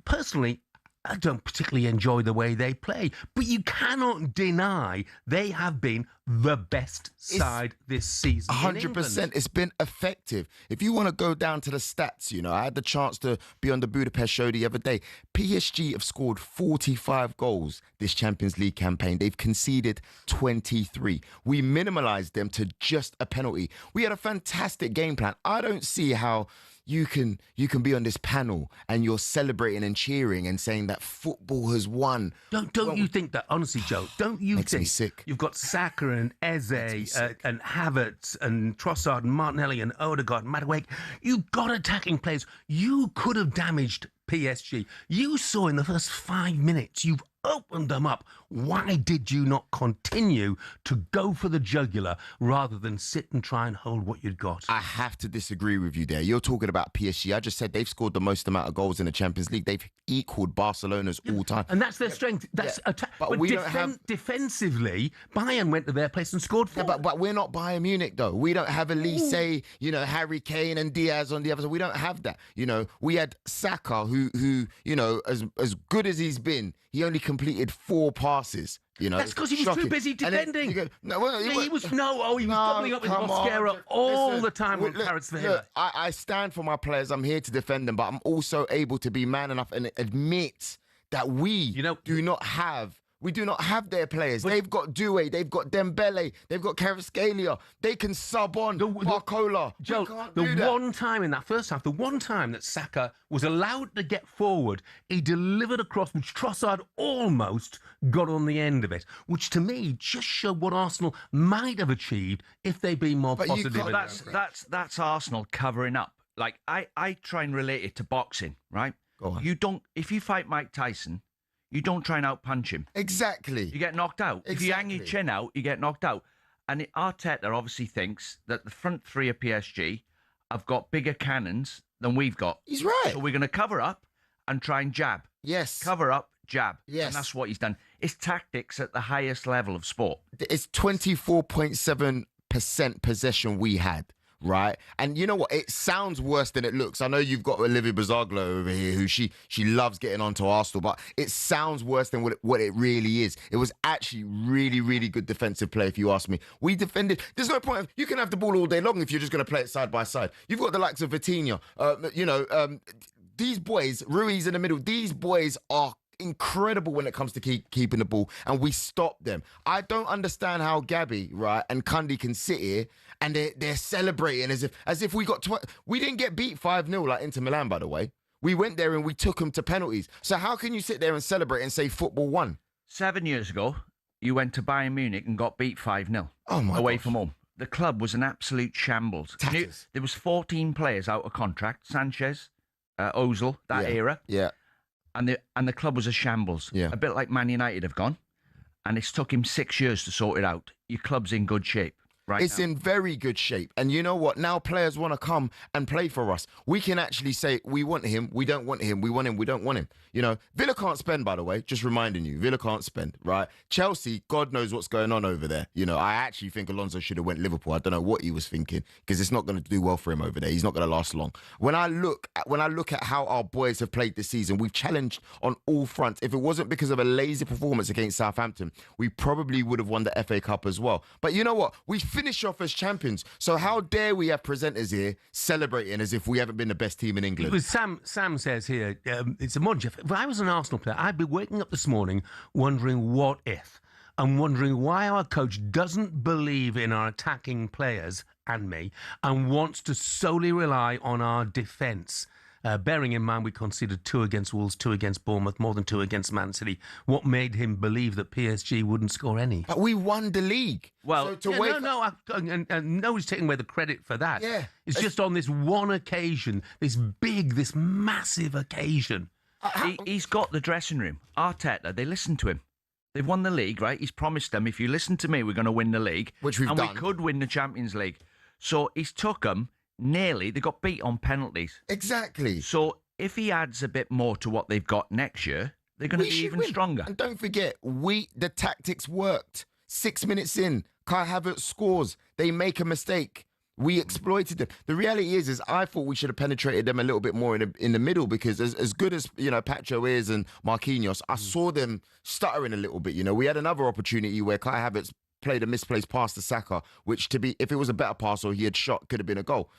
Personally, I don't particularly enjoy the way they play, but you cannot deny they have been the best side this season. 100%. It's been effective. If you want to go down to the stats, you know, I had the chance to be on the Budapest show the other day. PSG have scored 45 goals this Champions League campaign. They've conceded 23. We minimalised them to just a penalty. We had a fantastic game plan. I don't see how you can be on this panel and you're celebrating and cheering and saying that football has won. Don't you think that, honestly, Joe, don't you makes me think sick. You've got Saka and Eze and Havertz and Trossard and Martinelli and Odegaard and Madueke. You've got attacking players. You could have damaged PSG. You saw in the first 5 minutes, you've opened them up. Why did you not continue to go for the jugular rather than sit and try and hold what you'd got? I have to disagree with you there. You're talking about PSG. I just said they've scored the most amount of goals in the Champions League. They've equaled Barcelona's all-time. And that's their strength. That's but we don't have... defensively, Bayern went to their place and scored 4. Yeah, but we're not Bayern Munich, though. We don't have Elise, Harry Kane and Diaz on the other side. We don't have that. We had Saka, who as good as he's been, he only completed 4 passes. That's because he was too busy defending. He was doubling up with Mosquera all the time with Carrots for him. I stand for my players. I'm here to defend them, but I'm also able to be man enough and admit that we do not have their players. They've got Doué, they've got Dembele, they've got Kvaratskhelia. They can sub on Barcola. Joe, one time in that first half, the one time that Saka was allowed to get forward, he delivered a cross which Trossard almost got on the end of it, which to me just showed what Arsenal might have achieved if they'd been more positive. That's Arsenal covering up. Like I try and relate it to boxing, right? Go on. If you fight Mike Tyson, you don't try and out-punch him. Exactly. You get knocked out. Exactly. If you hang your chin out, you get knocked out. And Arteta obviously thinks that the front 3 of PSG have got bigger cannons than we've got. He's right. So we're going to cover up and try and jab. Yes. Cover up, jab. Yes. And that's what he's done. It's tactics at the highest level of sport. It's 24.7% possession we had. Right, and you know what? It sounds worse than it looks. I know you've got Olivia Bazaglo over here, who she loves getting onto Arsenal, but it sounds worse than what it really is. It was actually really, really good defensive play, if you ask me. We defended. There's no point. You can have the ball all day long if you're just going to play it side by side. You've got the likes of Vitinha. These boys, Ruiz in the middle. These boys are incredible when it comes to keeping the ball, and we stop them. I don't understand how Gabby, right, and Cundy can sit here and they're celebrating as if we got we didn't get beat 5-0 like Inter Milan, by the way. We went there and we took them to penalties. So how can you sit there and celebrate and say football won? 7 years ago, you went to Bayern Munich and got beat 5-0 away from home. The club was an absolute shambles. There was 14 players out of contract. Sanchez, Ozil, that era. Yeah. And the club was a shambles. Yeah. A bit like Man United have gone. And it's took him 6 years to sort it out. Your club's in good shape. Right it's now. in very good shape. And you know what? Now players want to come and play for us. We can actually say, we want him, we don't want him, we want him, we don't want him. Villa can't spend, by the way, just reminding you. Villa can't spend, right? Chelsea, God knows what's going on over there. I actually think Alonso should have went Liverpool. I don't know what he was thinking, because it's not going to do well for him over there. He's not going to last long. When I look at how our boys have played this season, we've challenged on all fronts. If it wasn't because of a lazy performance against Southampton, we probably would have won the FA Cup as well. But you know what? We finish off as champions. So how dare we have presenters here celebrating as if we haven't been the best team in England? Because Sam says here, it's a mod, Jeff. If I was an Arsenal player, I'd be waking up this morning wondering what if, and wondering why our coach doesn't believe in our attacking players and me, and wants to solely rely on our defence. Bearing in mind we conceded 2 against Wolves, 2 against Bournemouth, more than 2 against Man City. What made him believe that PSG wouldn't score any? But we won the league. Well, nobody's taking away the credit for that. Yeah. It's just on this one occasion, this massive occasion. He's got the dressing room. Arteta, they listen to him. They've won the league, right? He's promised them, if you listen to me, we're going to win the league. Which we've done. And we could win the Champions League. So he's took them nearly. They got beat on penalties. Exactly. So if he adds a bit more to what they've got next year, they're going to be even stronger. And don't forget, the tactics worked. 6 minutes in, Kai Havertz scores. They make a mistake. We exploited them. The reality is I thought we should have penetrated them a little bit more in the middle, because as good as Pacho is and Marquinhos, I saw them stuttering a little bit. We had another opportunity where Kai Havertz played a misplaced pass to Saka, which if it was a better pass or he had shot, could have been a goal.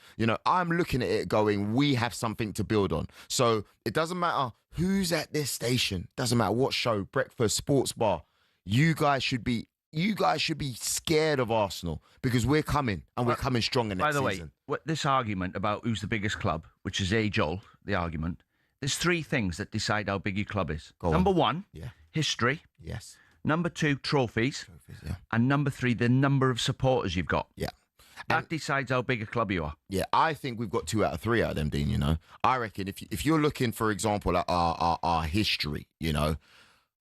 I'm looking at it going, we have something to build on. So it doesn't matter who's at this station, doesn't matter what show, breakfast, sports bar. You guys should be scared of Arsenal, because we're coming, and we're coming stronger next season. By the way, this argument about who's the biggest club, which is age-old, the argument, there's 3 things that decide how big your club is. Number 1, history. Yes. Number 2, trophies. And number 3, the number of supporters you've got. Yeah. That decides how big a club you are. Yeah, I think we've got 2 out of 3 out of them, Dean, I reckon if you're looking, for example, at our history,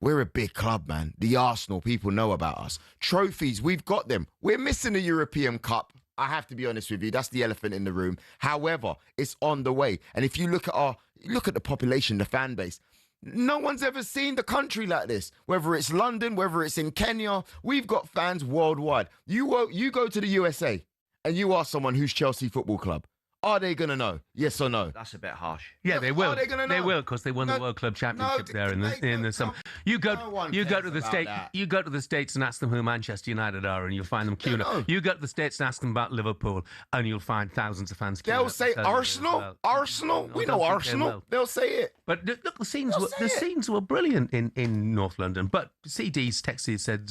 We're a big club, man. The Arsenal, people know about us. Trophies, we've got them. We're missing the European Cup. I have to be honest with you. That's the elephant in the room. However, it's on the way. And if you look at the population, the fan base, no one's ever seen the country like this. Whether it's London, whether it's in Kenya, we've got fans worldwide. You go to the USA and you ask someone who's Chelsea Football Club. Are they going to know? Yes or no? That's a bit harsh. Yeah, they will. Are they going to know? They will, because they won the World Club Championship there in the summer. You go to the States. You go to the States and ask them who Manchester United are, and you'll find them queuing up. You go to the States and ask them about Liverpool, and you'll find thousands of fans queuing up. They'll say Arsenal. Well. Arsenal. We know Arsenal. They'll say it. But look, the scenes were brilliant in North London. But CD's texted said,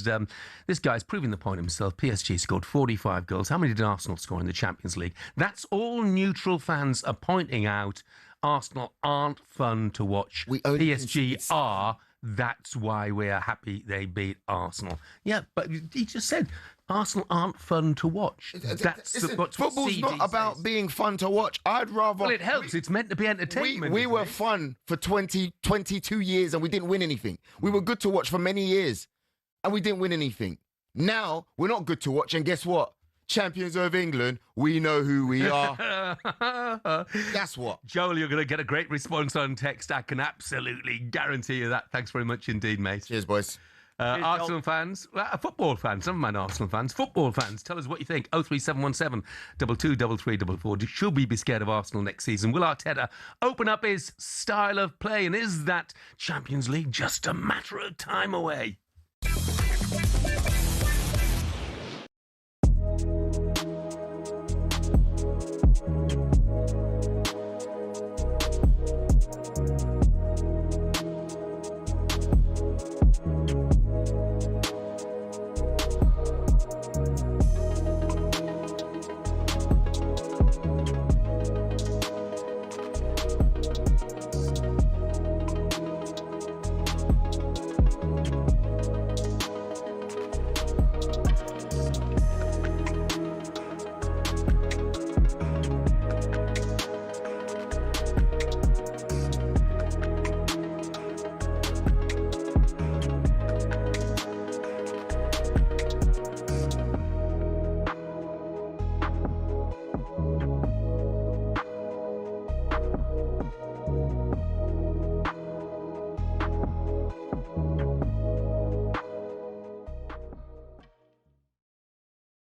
this guy's proving the point himself. PSG scored 45 goals. How many did Arsenal score in the Champions League? That's all neutral fans are pointing out. Arsenal aren't fun to watch. PSG are. That's why we're happy they beat Arsenal. Yeah, but he just said Arsenal aren't fun to watch. Football's not about being fun to watch. I'd rather... Well, it helps. It's meant to be entertainment. We were fun for 22 years and we didn't win anything. We were good to watch for many years and we didn't win anything. Now, we're not good to watch, and guess what? Champions of England, we know who we are. That's what. Joel, you're going to get a great response on text. I can absolutely guarantee you that. Thanks very much indeed, mate. Cheers, boys. Arsenal fans, football fans, some of my Arsenal fans, football fans, tell us what you think. 03717 223344. Should we be scared of Arsenal next season? Will Arteta open up his style of play? And is that Champions League just a matter of time away?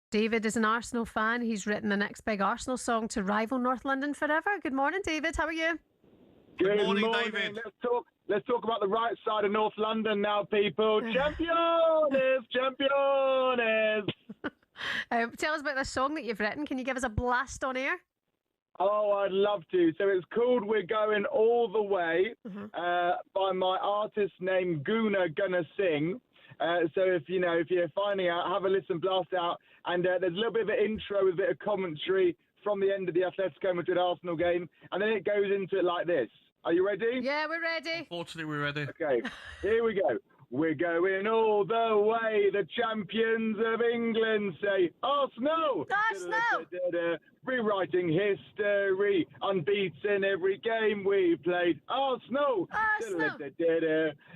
David is an Arsenal fan. He's written the next big Arsenal song to rival North London forever. Good morning, David. How are you? Good morning, David. Let's talk about the right side of North London now, people. Championes! Championes! Tell us about the song that you've written. Can you give us a blast on air? Oh, I'd love to. So it's called We're Going All the Way by my artist named Guna Gonna Sing. So if you're finding out, have a listen, blast out. And there's a little bit of an intro with a bit of commentary from the end of the Atletico Madrid Arsenal game. And then it goes into it like this. Are you ready? Yeah, we're ready. Unfortunately, we're ready. Okay, here we go. We're going all the way. The champions of England say Arsenal. Arsenal. Rewriting history. Unbeaten every game we played. Arsenal. Arsenal.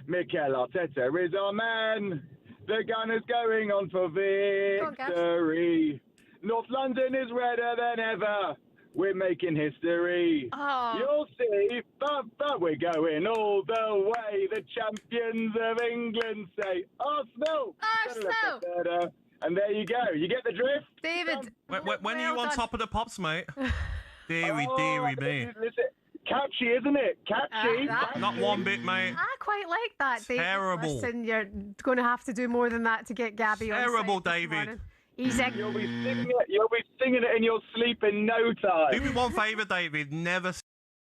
Mikel Arteta is our man. The Gunners going on for victory. North London is redder than ever. We're making history. Oh. You'll see, but we're going all the way. The champions of England say Arsenal. Arsenal. And there you go. You get the drift? David. When are you on top of the pops, mate? Deary me. Listen, catchy, isn't it? Catchy. Not one bit, mate. I quite like that, David. Terrible. Listen, you're going to have to do more than that to get Gabby on. Terrible, David. You'll be singing it in your sleep in no time. Do me one favour, David. Never.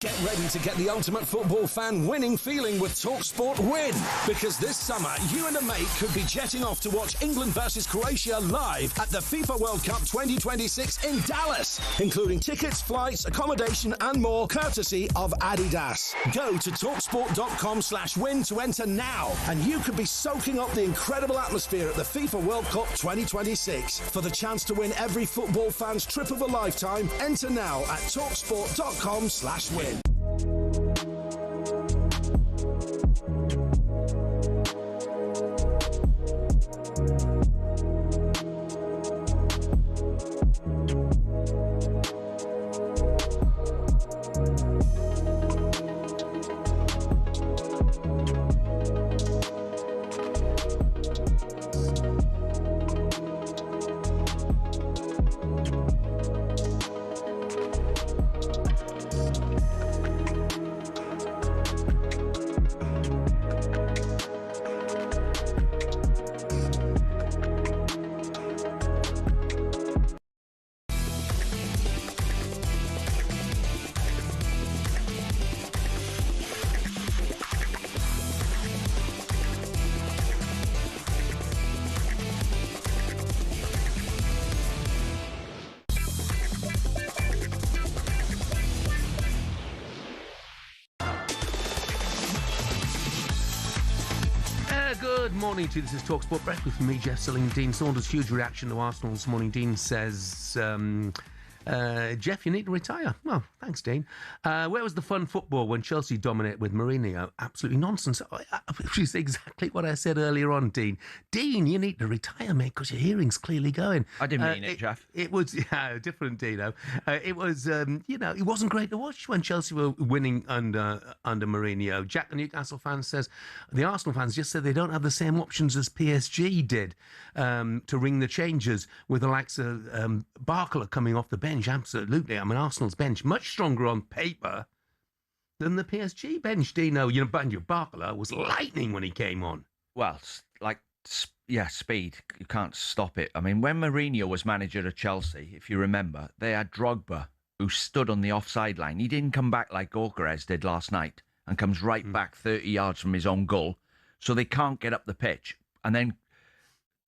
Get ready to get the ultimate football fan winning feeling with talkSPORT Win. Because this summer, you and a mate could be jetting off to watch England versus Croatia live at the FIFA World Cup 2026 in Dallas, including tickets, flights, accommodation and more, courtesy of Adidas. Go to talksport.com/win to enter now, and you could be soaking up the incredible atmosphere at the FIFA World Cup 2026. For the chance to win every football fan's trip of a lifetime, enter now at talksport.com/win. Good morning to you. This is talkSPORT Breakfast with me, Jeff Stelling Dean Saunders. Huge reaction to Arsenal this morning. Dean says, Jeff, you need to retire. Well, thanks, Dean. Where was the fun football when Chelsea dominated with Mourinho? Absolutely nonsense. Which is exactly what I said earlier on, Dean. Dean, you need to retire, mate, because your hearing's clearly going. I didn't mean it, Jeff. It was, different, Dino. It was, it wasn't great to watch when Chelsea were winning under Mourinho. Jack, the Newcastle fan, says the Arsenal fans just said they don't have the same options as PSG did to ring the changes with the likes of Barkler coming off the bench. Absolutely. I mean, Arsenal's bench much stronger on paper than the PSG bench. Dino, Barkler was lightning when he came on. Well, speed. You can't stop it. I mean, when Mourinho was manager of Chelsea, if you remember, they had Drogba, who stood on the offside line. He didn't come back like Gyökeres did last night and comes right back 30 yards from his own goal, so they can't get up the pitch. And then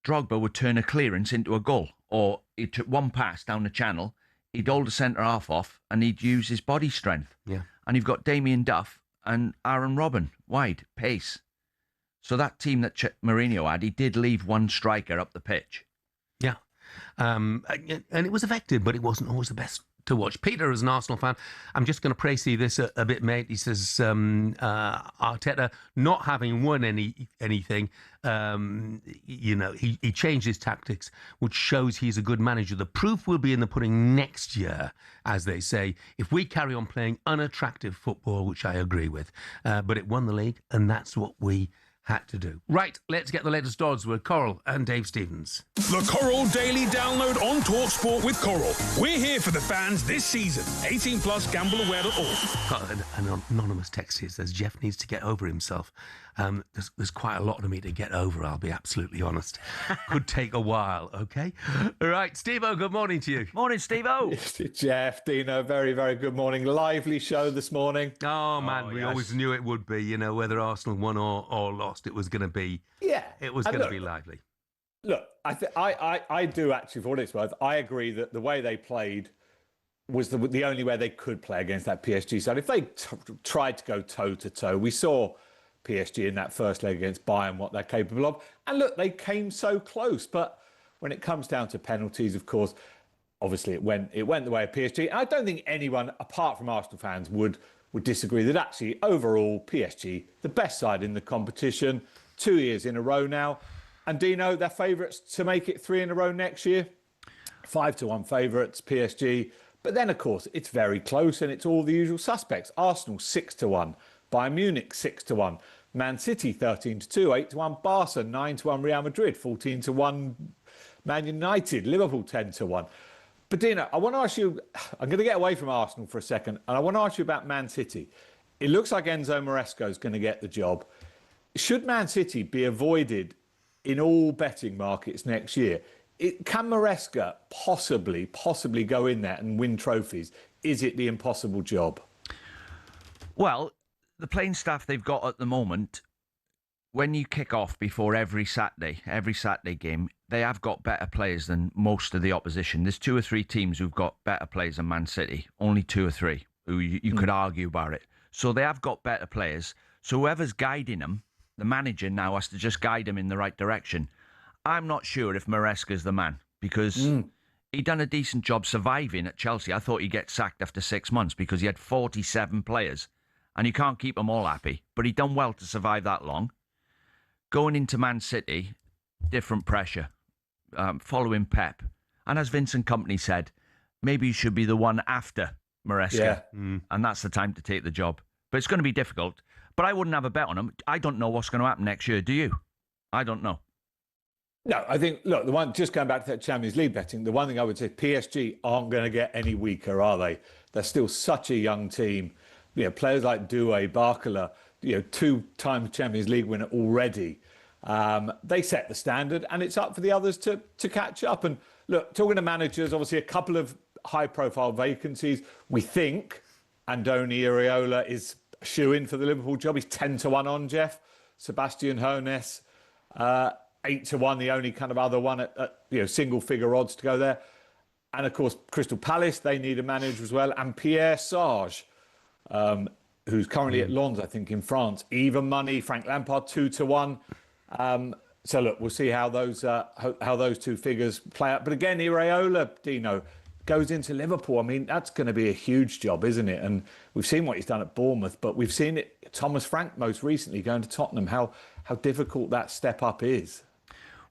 Drogba would turn a clearance into a goal, or he took one pass down the channel, he'd hold the centre-half off and he'd use his body strength. Yeah. And you've got Damien Duff and Aaron Robben, wide, pace. So that team that Mourinho had, he did leave one striker up the pitch. Yeah. And it was effective, but it wasn't always the best to watch. Peter, as an Arsenal fan, I'm just going to praise you this a bit, mate. He says Arteta not having won anything, he changed his tactics, which shows he's a good manager. The proof will be in the pudding next year, as they say, if we carry on playing unattractive football, which I agree with. But it won the league, and that's what we had to do. Right, let's get the latest odds with Coral and Dave Stevens. The Coral Daily Download on talkSPORT with Coral. We're here for the fans this season. 18 plus, gambleaware.org. An anonymous text here says Jeff needs to get over himself. There's quite a lot of me to get over, I'll be absolutely honest. Could take a while, okay? All right, Steve-O, good morning to you. Morning, Steve-O. Jeff, Dino, very, very good morning. Lively show this morning. Oh, man, we always knew it would be, whether Arsenal won or lost, it was going to be... Yeah. It was going to be lively. Look, I do actually, for what it's worth, I agree that the way they played was the only way they could play against that PSG side. If they tried to go toe-to-toe, we saw PSG in that first leg against Bayern, what they're capable of. And look, they came so close. But when it comes down to penalties, of course, obviously it went the way of PSG. And I don't think anyone, apart from Arsenal fans, would disagree that actually, overall, PSG, the best side in the competition, 2 years in a row now. And Dino, they're favourites to make it 3 in a row next year. 5-1 favourites, PSG. But then, of course, it's very close and it's all the usual suspects. Arsenal 6-1. Bayern Munich 6-1, Man City 13-2, 8-1, Barca 9-1, Real Madrid 14-1, Man United, Liverpool 10-1. But Dino, I want to ask you, I'm going to get away from Arsenal for a second, and I want to ask you about Man City. It looks like Enzo Maresca is going to get the job. Should Man City be avoided in all betting markets next year? Can Maresca possibly go in there and win trophies? Is it the impossible job? Well, the playing staff they've got at the moment, when you kick off before every Saturday game, they have got better players than most of the opposition. There's 2 or 3 teams who've got better players than Man City. Only 2 or 3 who you could argue about it. So they have got better players. So whoever's guiding them, the manager now has to just guide them in the right direction. I'm not sure if Maresca's the man because he done a decent job surviving at Chelsea. I thought he'd get sacked after 6 months because he had 47 players. And you can't keep them all happy. But he done well to survive that long. Going into Man City, different pressure. Following Pep. And as Vincent Kompany said, maybe he should be the one after Maresca. Yeah. And that's the time to take the job. But it's going to be difficult. But I wouldn't have a bet on him. I don't know what's going to happen next year. Do you? I don't know. No, I think, look, just going back to that Champions League betting, the one thing I would say, PSG aren't going to get any weaker, are they? They're still such a young team. Players like Doué, Barkler, 2-time Champions League winner already. They set the standard, and it's up for the others to catch up. And look, talking to managers, obviously a couple of high-profile vacancies. We think Andoni Iraola is shoo-in for the Liverpool job. He's 10-1 on, Jeff. Sebastian Hoeneß, 8-1, the only kind of other one at single-figure odds to go there. And, of course, Crystal Palace, they need a manager as well. And Pierre Sarge, who's currently at Lens, I think, in France. Even money, Frank Lampard, 2-1. So look, we'll see how those two figures play out. But again, Iraola, Dino, goes into Liverpool. I mean, that's going to be a huge job, isn't it? And we've seen what he's done at Bournemouth, but we've seen it. Thomas Frank most recently going to Tottenham. How difficult that step up is.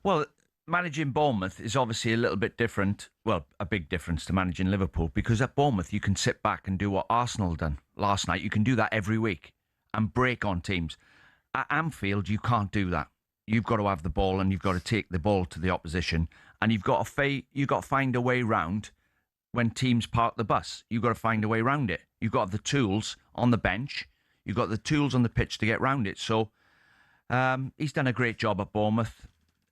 Well, managing Bournemouth is obviously a little bit different. Well, a big difference to managing Liverpool, because at Bournemouth you can sit back and do what Arsenal done last night. You can do that every week and break on teams. At Anfield, you can't do that. You've got to have the ball and you've got to take the ball to the opposition, and you've got to find a way round when teams park the bus. You've got to find a way round it. You've got the tools on the bench. You've got the tools on the pitch to get round it. So he's done a great job at Bournemouth.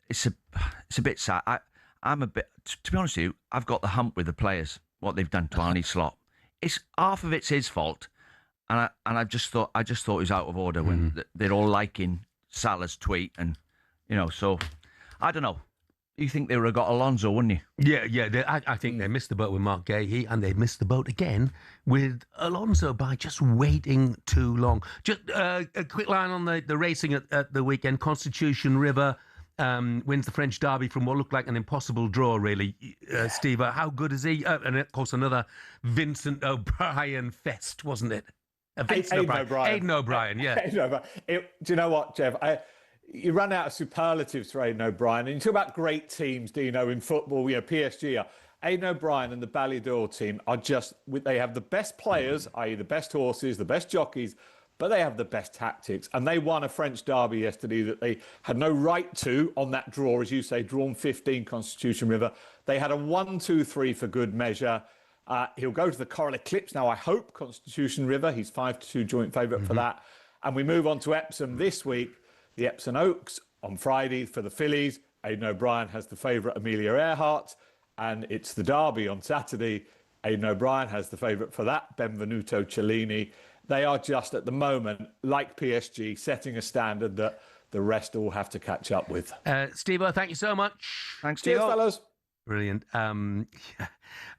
It's a bit sad. I'm a bit, to be honest with you, I've got the hump with the players, what they've done to Arne Slot. It's half of it's his fault, and I just thought he was out of order when they're all liking Salah's tweet, and so I don't know. You think they would have got Alonso, wouldn't you? Yeah. I think they missed the boat with Mark Gahey, and they missed the boat again with Alonso by just waiting too long. Just a quick line on the racing at the weekend. Constitution River wins the French Derby from what looked like an impossible draw, really. Steve, how good is he? And of course, another Vincent O'Brien fest, wasn't it? Aidan O'Brien, yeah. Do you know what, Jeff? You run out of superlatives for Aidan O'Brien. And you talk about great teams, Dino, in football, PSG are. Aidan O'Brien and the Ballydoyle team are they have the best players, i.e. the best horses, the best jockeys, but they have the best tactics. And they won a French derby yesterday that they had no right to on that draw, as you say, drawn 15 Constitution River. They had a 1-2-3 for good measure. He'll go to the Coral Eclipse now, I hope, Constitution River. He's 5-2 joint favourite for that. And we move on to Epsom this week. The Epsom Oaks on Friday for the fillies. Aidan O'Brien has the favourite Amelia Earhart. And it's the Derby on Saturday. Aidan O'Brien has the favourite for that, Benvenuto Cellini. They are just, at the moment, like PSG, setting a standard that the rest all have to catch up with. Steve-O, thank you so much. Thanks, Cheers, fellas. Brilliant. Got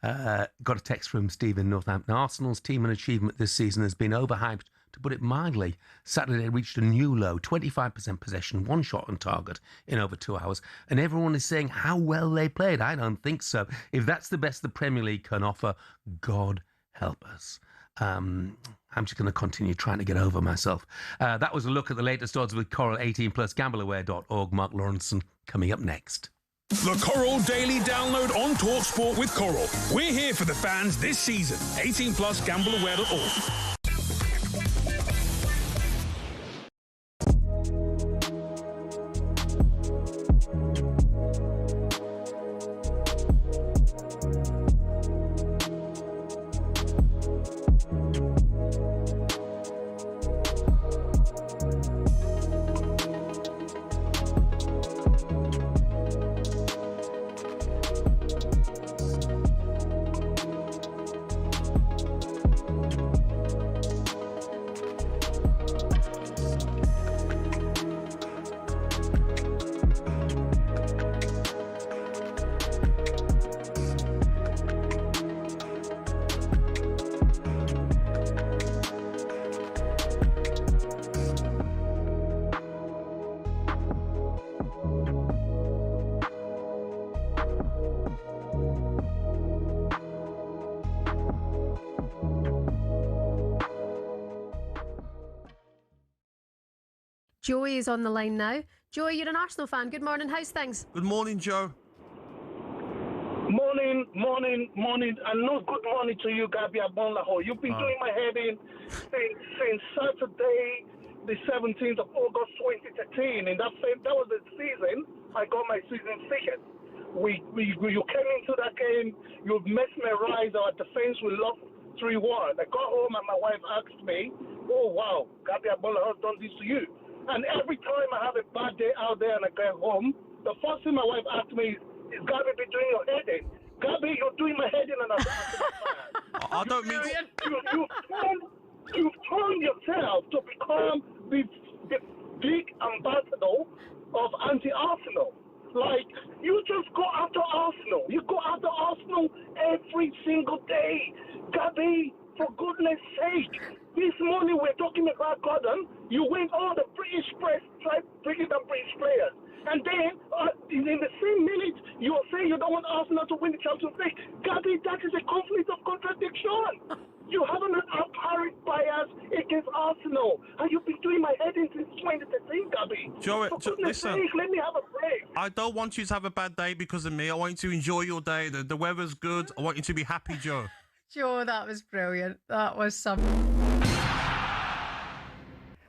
a text from Steve in Northampton. Arsenal's team and achievement this season has been overhyped, to put it mildly. Saturday reached a new low, 25% possession, one shot on target in over 2 hours. And everyone is saying how well they played. I don't think so. If that's the best the Premier League can offer, God help us. I'm just going to continue trying to get over myself. That was a look at the latest odds with Coral 18+, gambleaware.org. Mark Lawrenson coming up next. The Coral Daily Download on talkSPORT with Coral. We're here for the fans this season. 18+, gambleaware.org. Joey is on the line now. Joey, you're an Arsenal fan. Good morning. How's things? Good morning, Joe. Morning, and no good morning to you, Gabi Abonlaho. You've been doing my head in since Saturday, the 17th of August, 2013. And that was the season I got my season ticket. You came into that game, you mesmerized our defense. We lost 3-1. I got home and my wife asked me, "Oh wow, Gabi Abonlaho has done this to you." And every time I have a bad day out there and I get home, the first thing my wife asks me is Gabi be doing your head in? Gabi, you're doing my head in, and I don't mean you've turned yourself to become the big ambassador of anti-Arsenal. Like, you just go after Arsenal. You go after Arsenal every single day. Gabi, for goodness sake. This morning we're talking about Gordon. You went all the British press, tried bringing up British players. And then, in the same minute, you will say you don't want Arsenal to win the Champions League. Gabby, that is a conflict of contradiction. You have an apparent bias against Arsenal. And you've been doing my head in since 2013, Gabby. Joe, For goodness listen. sake, let me have a break. I don't want you to have a bad day because of me. I want you to enjoy your day. The weather's good. I want you to be happy, Joe. Joe, that was brilliant. That was some.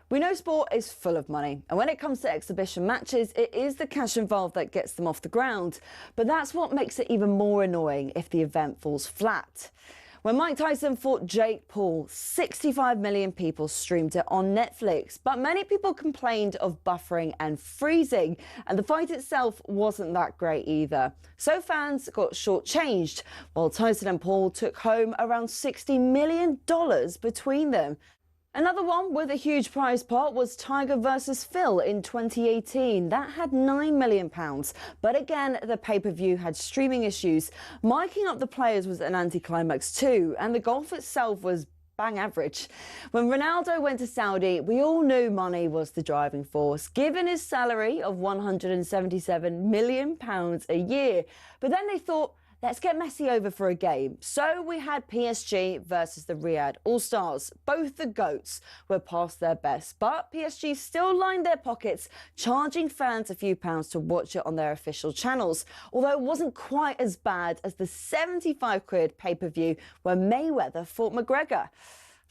We know sport is full of money, and when it comes to exhibition matches, it is the cash involved that gets them off the ground. But that's what makes it even more annoying if the event falls flat. When Mike Tyson fought Jake Paul, 65 million people streamed it on Netflix, but many people complained of buffering and freezing, and the fight itself wasn't that great either. So fans got shortchanged, while Tyson and Paul took home around $60 million between them. Another one with a huge prize pot was Tiger versus Phil in 2018. That had £9 million. But again, the pay-per-view had streaming issues. Miking up the players was an anticlimax too, and the golf itself was bang average. When Ronaldo went to Saudi, we all knew money was the driving force, given his salary of £177 million a year. But then they thought, let's get Messi over for a game. So we had PSG versus the Riyadh All-Stars. Both the GOATs were past their best, but PSG still lined their pockets, charging fans a few pounds to watch it on their official channels. Although it wasn't quite as bad as the 75 quid pay-per-view where Mayweather fought McGregor.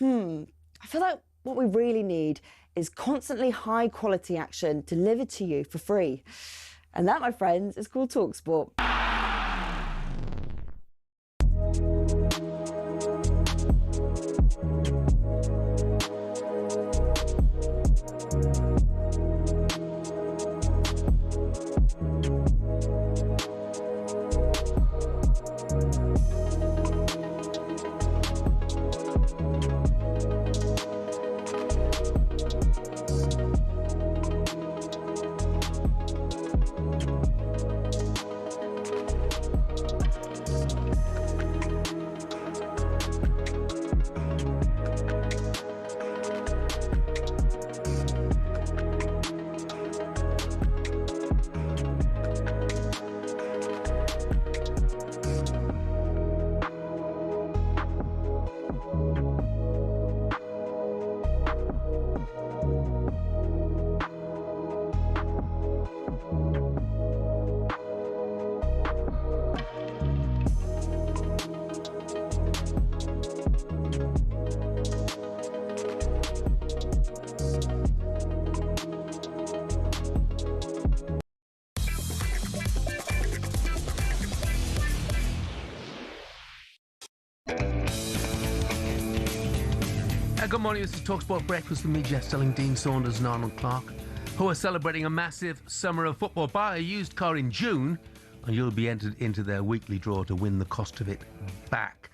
I feel like what we really need is constantly high-quality action delivered to you for free. And that, my friends, is called talkSPORT. Good morning, this is talkSPORT Breakfast with me, Jeff Stelling Dean Saunders and Arnold Clark, who are celebrating a massive summer of football. Buy a used car in June and you'll be entered into their weekly draw to win the cost of it back.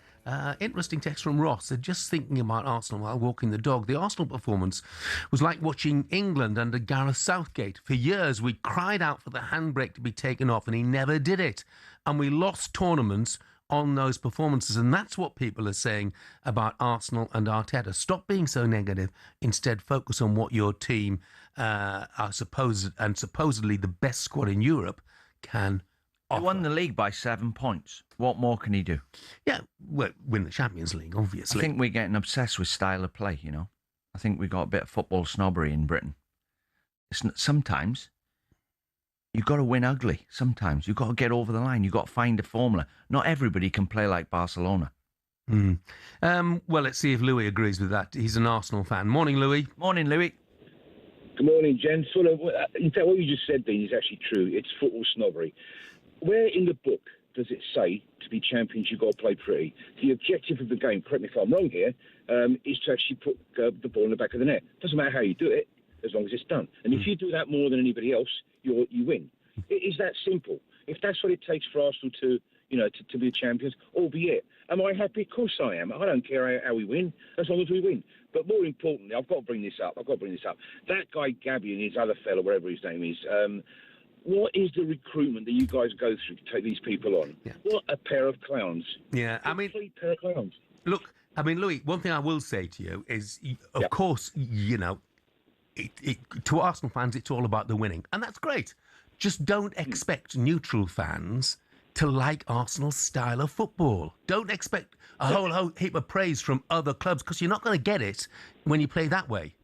Interesting text from Ross. Said, just thinking about Arsenal while walking the dog. The Arsenal performance was like watching England under Gareth Southgate. For years, we cried out for the handbrake to be taken off and he never did it. And we lost tournaments on those performances, and that's what people are saying about Arsenal and Arteta. Stop being so negative. Instead, focus on what your team, supposedly the best squad in Europe, can offer. He won the league by 7 points. What more can he do? Yeah, well, win the Champions League, obviously. I think we're getting obsessed with style of play, you know. I think we got a bit of football snobbery in Britain. Sometimes you've got to win ugly. Sometimes you've got to get over the line. You've got to find a formula. Not everybody can play like Barcelona. Well, let's see if Louis agrees with that. He's an Arsenal fan. Morning, Louis. Morning, Louis. Good morning, gents. In fact, what you just said, Dean, is actually true. It's football snobbery. Where in the book does it say to be champions you've got to play pretty? The objective of the game, correct me if I'm wrong here, is to actually put the ball in the back of the net. Doesn't matter how you do it, as long as it's done. And if you do that more than anybody else, you win. It is that simple. If that's what it takes for Arsenal to be champions, albeit, am I happy? Of course I am. I don't care how we win, as long as we win. But more importantly, I've got to bring this up. That guy Gabby and his other fella, whatever his name is, what is the recruitment that you guys go through to take these people on? Yeah. What a pair of clowns. Yeah, Complete pair of clowns. Look, I mean, Louis, one thing I will say to you is, of course, you know, to Arsenal fans, it's all about the winning. And that's great. Just don't expect neutral fans to like Arsenal's style of football. Don't expect a whole heap of praise from other clubs, because you're not going to get it when you play that way.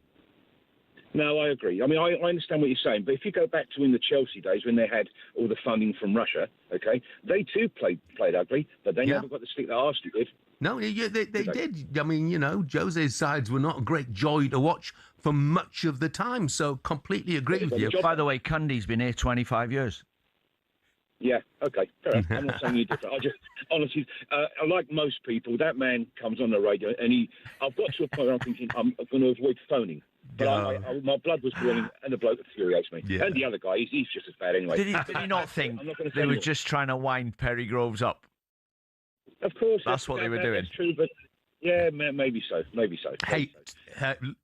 No, I agree. I mean, I understand what you're saying, but if you go back to in the Chelsea days when they had all the funding from Russia, okay, they too played ugly, but they never got the stick that Arsenal did. No, they did. I mean, you know, Jose's sides were not a great joy to watch for much of the time, so completely agree with you. By the way, Cundy's been here 25 years. Yeah, okay, fair enough. I'm not saying you're different. I just, honestly, like most people, that man comes on the radio and I've got to a point where I'm thinking I'm going to avoid phoning. But my blood was boiling, and the bloke infuriates me. Yeah. And the other guy, he's just as bad anyway. Did he not think they were just trying to wind Perry Groves up? Of course. That's what they were doing. That's true, but yeah, maybe so. Maybe so. Hey,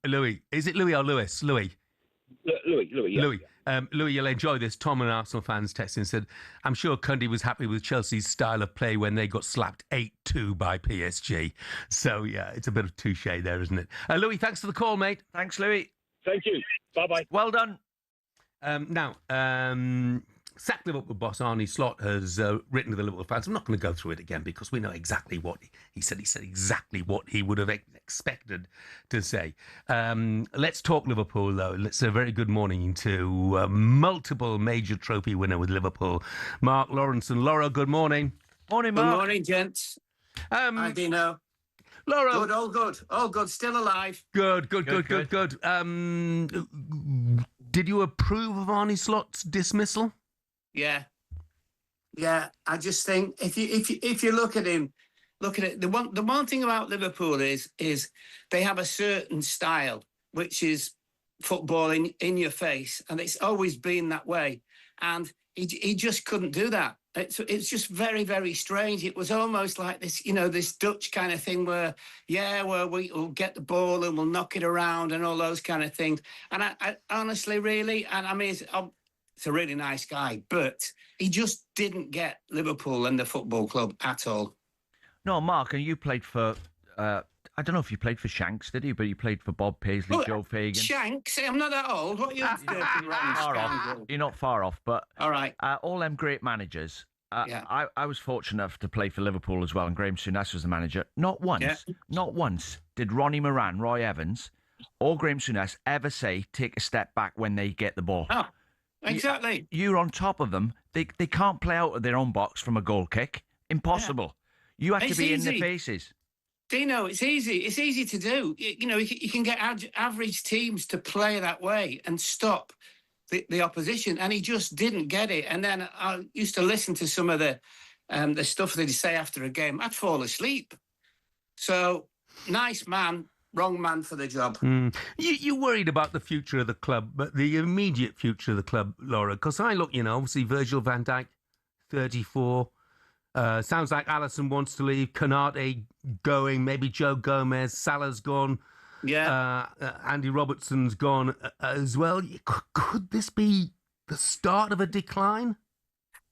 Louis. Is it Louis or Lewis? Louis. Louis, yeah. Louis. Louis, you'll enjoy this. Tom and Arsenal fans texted and said, I'm sure Cundy was happy with Chelsea's style of play when they got slapped 8-2 by PSG. So, yeah, it's a bit of touche there, isn't it? Louis, thanks for the call, mate. Thanks, Louis. Thank you. Bye-bye. Well done. Now, sacked Liverpool boss Arne Slot has written to the Liverpool fans. I'm not going to go through it again because we know exactly what he said. He said exactly what he would have expected to say. Let's talk Liverpool, though. Let's say a very good morning to multiple major trophy winner with Liverpool, Mark Lawrence. And Laura, good morning. Morning, Mark. Good morning, gents. Hi, Dino. Laura. Good, all good. All good. Still alive. Good. Did you approve of Arne Slot's dismissal? Yeah. I just think if you look at him, the one thing about Liverpool is they have a certain style, which is football in your face, and it's always been that way. And he just couldn't do that. It's just very, very strange. It was almost like this, this Dutch kind of thing where, we'll get the ball and we'll knock it around and all those kind of things. And I honestly, really, and I mean, it's a really nice guy, but he just didn't get Liverpool and the football club at all. No, Mark, and you played for, I don't know if you played for Shanks, did you? But you played for Bob Paisley, Joe Fagan. Shanks? I'm not that old. What are you doing? Far off. You're not far off, but all right. All them great managers. I was fortunate enough to play for Liverpool as well, and Graham Souness was the manager. Not once did Ronnie Moran, Roy Evans, or Graham Souness ever say take a step back when they get the ball. Oh, exactly. You're on top of them. They can't play out of their own box from a goal kick. Impossible. Yeah. You have to be in their faces. Dino, it's easy. It's easy to do. You can get average teams to play that way and stop the opposition, and he just didn't get it. And then I used to listen to some of the stuff that he'd say after a game. I'd fall asleep. So, nice man, wrong man for the job. You worried about the future of the club, but the immediate future of the club, Laura? Because I look, obviously Virgil van Dijk, 34. Sounds like Alisson wants to leave. Konate going. Maybe Joe Gomez. Salah's gone. Yeah. Andy Robertson's gone as well. Could this be the start of a decline?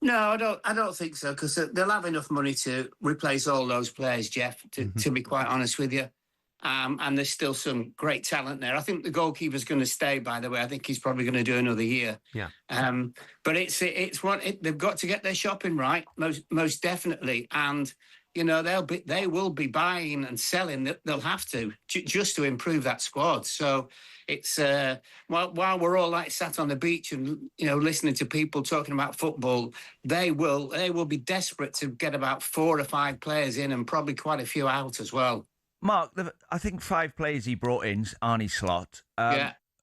No, I don't think so, because they'll have enough money to replace all those players, Jeff, to be quite honest with you. And there's still some great talent there. I think the goalkeeper's going to stay, by the way. I think he's probably going to do another year. Yeah. But they've got to get their shopping right, most definitely. And they will be buying and selling. They'll have to just to improve that squad. So it's while we're all like sat on the beach and listening to people talking about football, they will be desperate to get about 4 or 5 players in and probably quite a few out as well. Mark, I think 5 players he brought in, Arne Slot.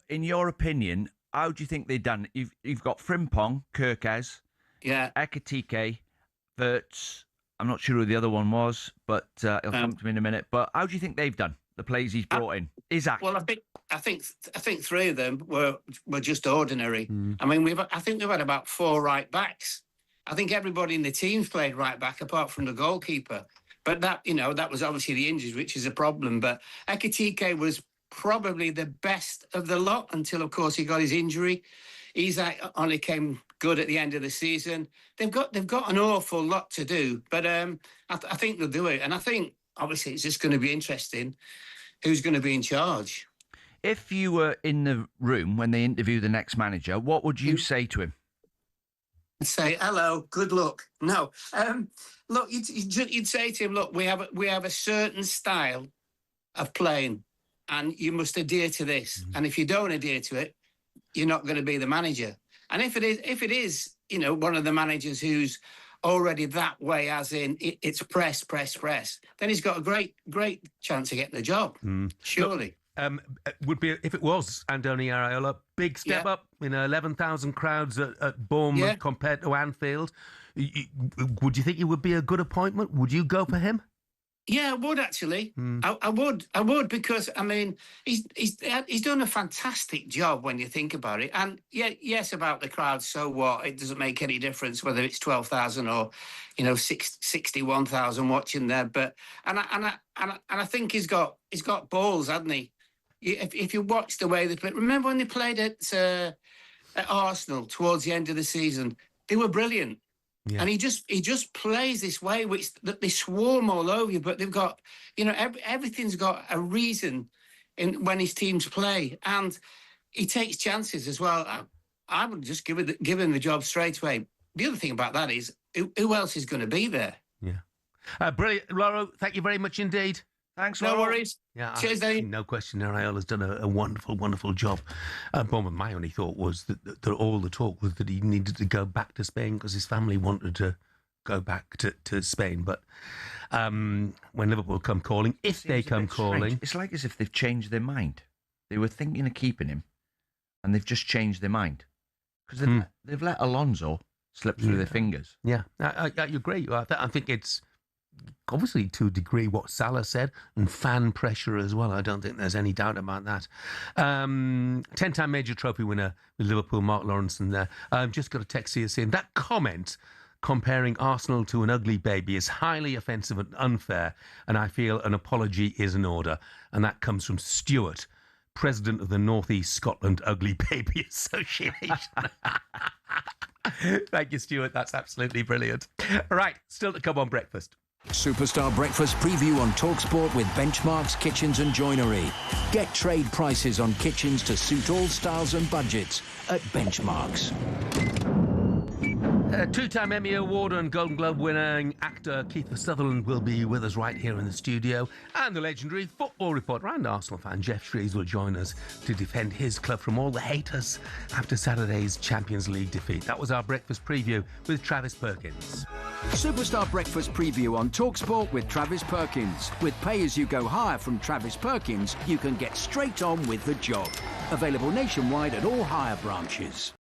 In your opinion, how do you think they've done? You've got Frimpong, Kirkes, Ekitike, Wirtz. I'm not sure who the other one was, but he'll come to me in a minute. But how do you think they've done? The players he's brought in, Isaac. Well, I think 3 of them were just ordinary. I mean, I think we've had about 4 right backs. I think everybody in the team's played right back apart from the goalkeeper. But that was obviously the injuries, which is a problem. But Ekitike was probably the best of the lot until, of course, he got his injury. Isaac only came good at the end of the season. They've got an awful lot to do, but I think they'll do it. And I think obviously it's just going to be interesting who's going to be in charge. If you were in the room when they interview the next manager, what would you say to him? Say hello, good luck. No, look, you'd say to him, look, we have a certain style of playing, and you must adhere to this. And if you don't adhere to it, you're not going to be the manager. And if it is, you know, one of the managers who's already that way, as in it's press, then he's got a great chance of getting the job. Surely. Would be if it was Andoni Iraola, big step up. 11,000 crowds at Bournemouth compared to Anfield. Would you think it would be a good appointment? Would you go for him? Yeah, I would actually. I would because I mean he's done a fantastic job when you think about it. And yes, about the crowd. So what? It doesn't make any difference whether it's 12,000 or 61,000 watching there. But and I think he's got balls, hasn't he? If you watch the way they play, remember when they played at Arsenal towards the end of the season? They were brilliant. Yeah. And he just plays this way, which that they swarm all over you, but they've got, everything's got a reason when his teams play, and he takes chances as well. I would just give him the job straight away. The other thing about that is who else is going to be there? Yeah, brilliant, Lauro. Thank you very much indeed. Thanks, no worries. Yeah, cheers, Dave. No question, Iraola's done a wonderful job. Bournemouth, my only thought was that all the talk was that he needed to go back to Spain because his family wanted to go back to Spain. But when Liverpool come calling, if they come calling... It's like as if they've changed their mind. They were thinking of keeping him, and they've just changed their mind. Because they've let Alonso slip through their fingers. Yeah, I agree. I think it's... obviously, to a degree, what Salah said, and fan pressure as well. I don't think there's any doubt about that. 10-time major trophy winner with Liverpool, Mark Lawrenson there. Just got a text here saying that comment comparing Arsenal to an ugly baby is highly offensive and unfair, and I feel an apology is in order. And that comes from Stuart, president of the North East Scotland Ugly Baby Association. Thank you, Stuart. That's absolutely brilliant. All right, still to come on breakfast. Superstar Breakfast preview on talkSPORT with Benchmarx Kitchens and Joinery. Get trade prices on kitchens to suit all styles and budgets at Benchmarx. Two-time Emmy Award and Golden Globe winning actor Kiefer Sutherland will be with us right here in the studio. And the legendary football reporter and Arsenal fan Jeff Shreves will join us to defend his club from all the haters after Saturday's Champions League defeat. That was our breakfast preview with Travis Perkins. Superstar Breakfast preview on talkSPORT with Travis Perkins. With pay-as-you-go hire from Travis Perkins, you can get straight on with the job. Available nationwide at all hire branches.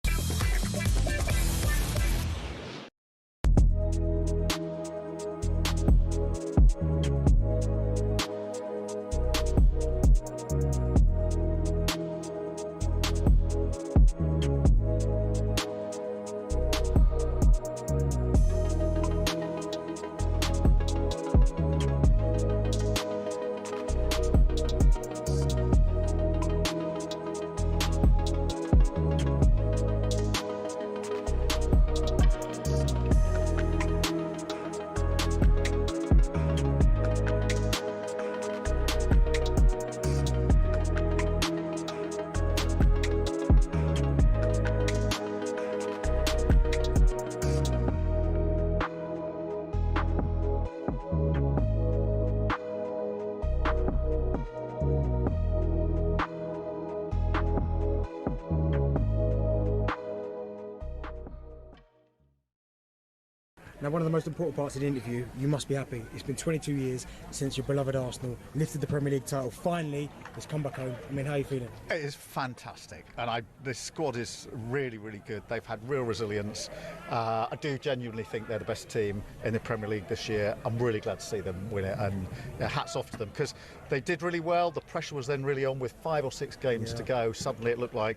Now, one of the most important parts of the interview, you must be happy. It's been 22 years since your beloved Arsenal lifted the Premier League title. Finally, it's come back home. I mean, how are you feeling? It is fantastic, and this squad is really, really good. They've had real resilience. I do genuinely think they're the best team in the Premier League this year. I'm really glad to see them win it, and hats off to them, because they did really well. The pressure was then really on with 5 or 6 games to go. Suddenly it looked like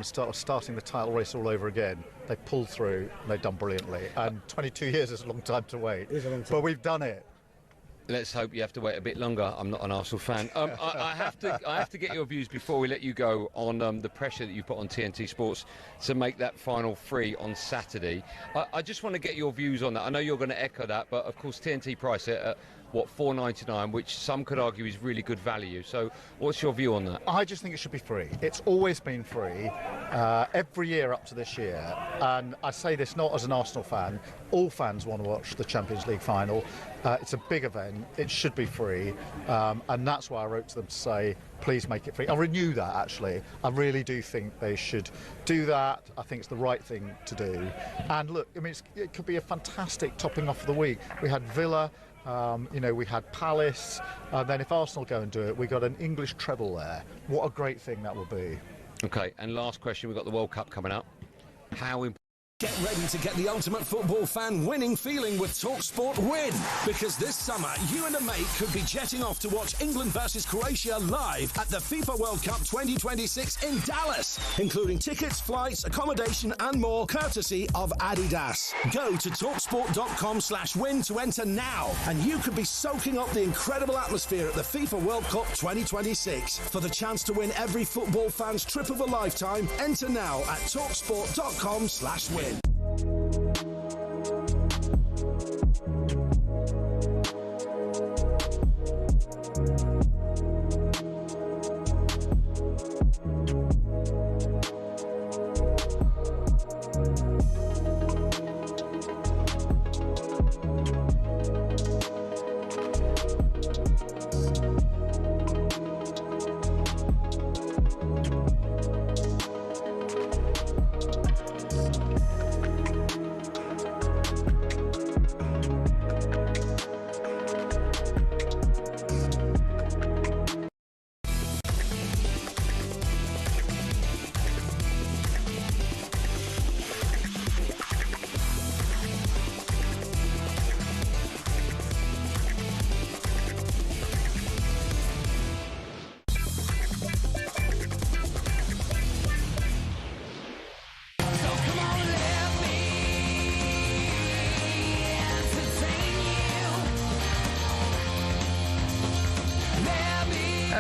starting the title race all over again. They pulled through, and they've done brilliantly. And 22 years is a long time to wait. It is a long time. But we've done it. Let's hope you have to wait a bit longer. I'm not an Arsenal fan. I have to get your views before we let you go on the pressure that you put on TNT Sports to make that final 3 on Saturday. I just want to get your views on that. I know you're going to echo that, but of course TNT price it at $4.99, which some could argue is really good value. So what's your view on that? I just think it should be free. It's always been free, every year up to this year. And I say this not as an Arsenal fan. All fans want to watch the Champions League final. It's a big event. It should be free. And that's why I wrote to them to say, please make it free. I'll renew that, actually. I really do think they should do that. I think it's the right thing to do. And look, I mean, it could be a fantastic topping off of the week. We had Villa. We had Palace, then if Arsenal go and do it, we got an English treble there. What a great thing that will be. Okay, and last question, we've got the World Cup coming up. How important? Get ready to get the ultimate football fan winning feeling with talkSPORT Win. Because this summer, you and a mate could be jetting off to watch England versus Croatia live at the FIFA World Cup 2026 in Dallas, including tickets, flights, accommodation and more, courtesy of Adidas. Go to talksport.com/win to enter now, and you could be soaking up the incredible atmosphere at the FIFA World Cup 2026. For the chance to win every football fan's trip of a lifetime, enter now at talksport.com/win.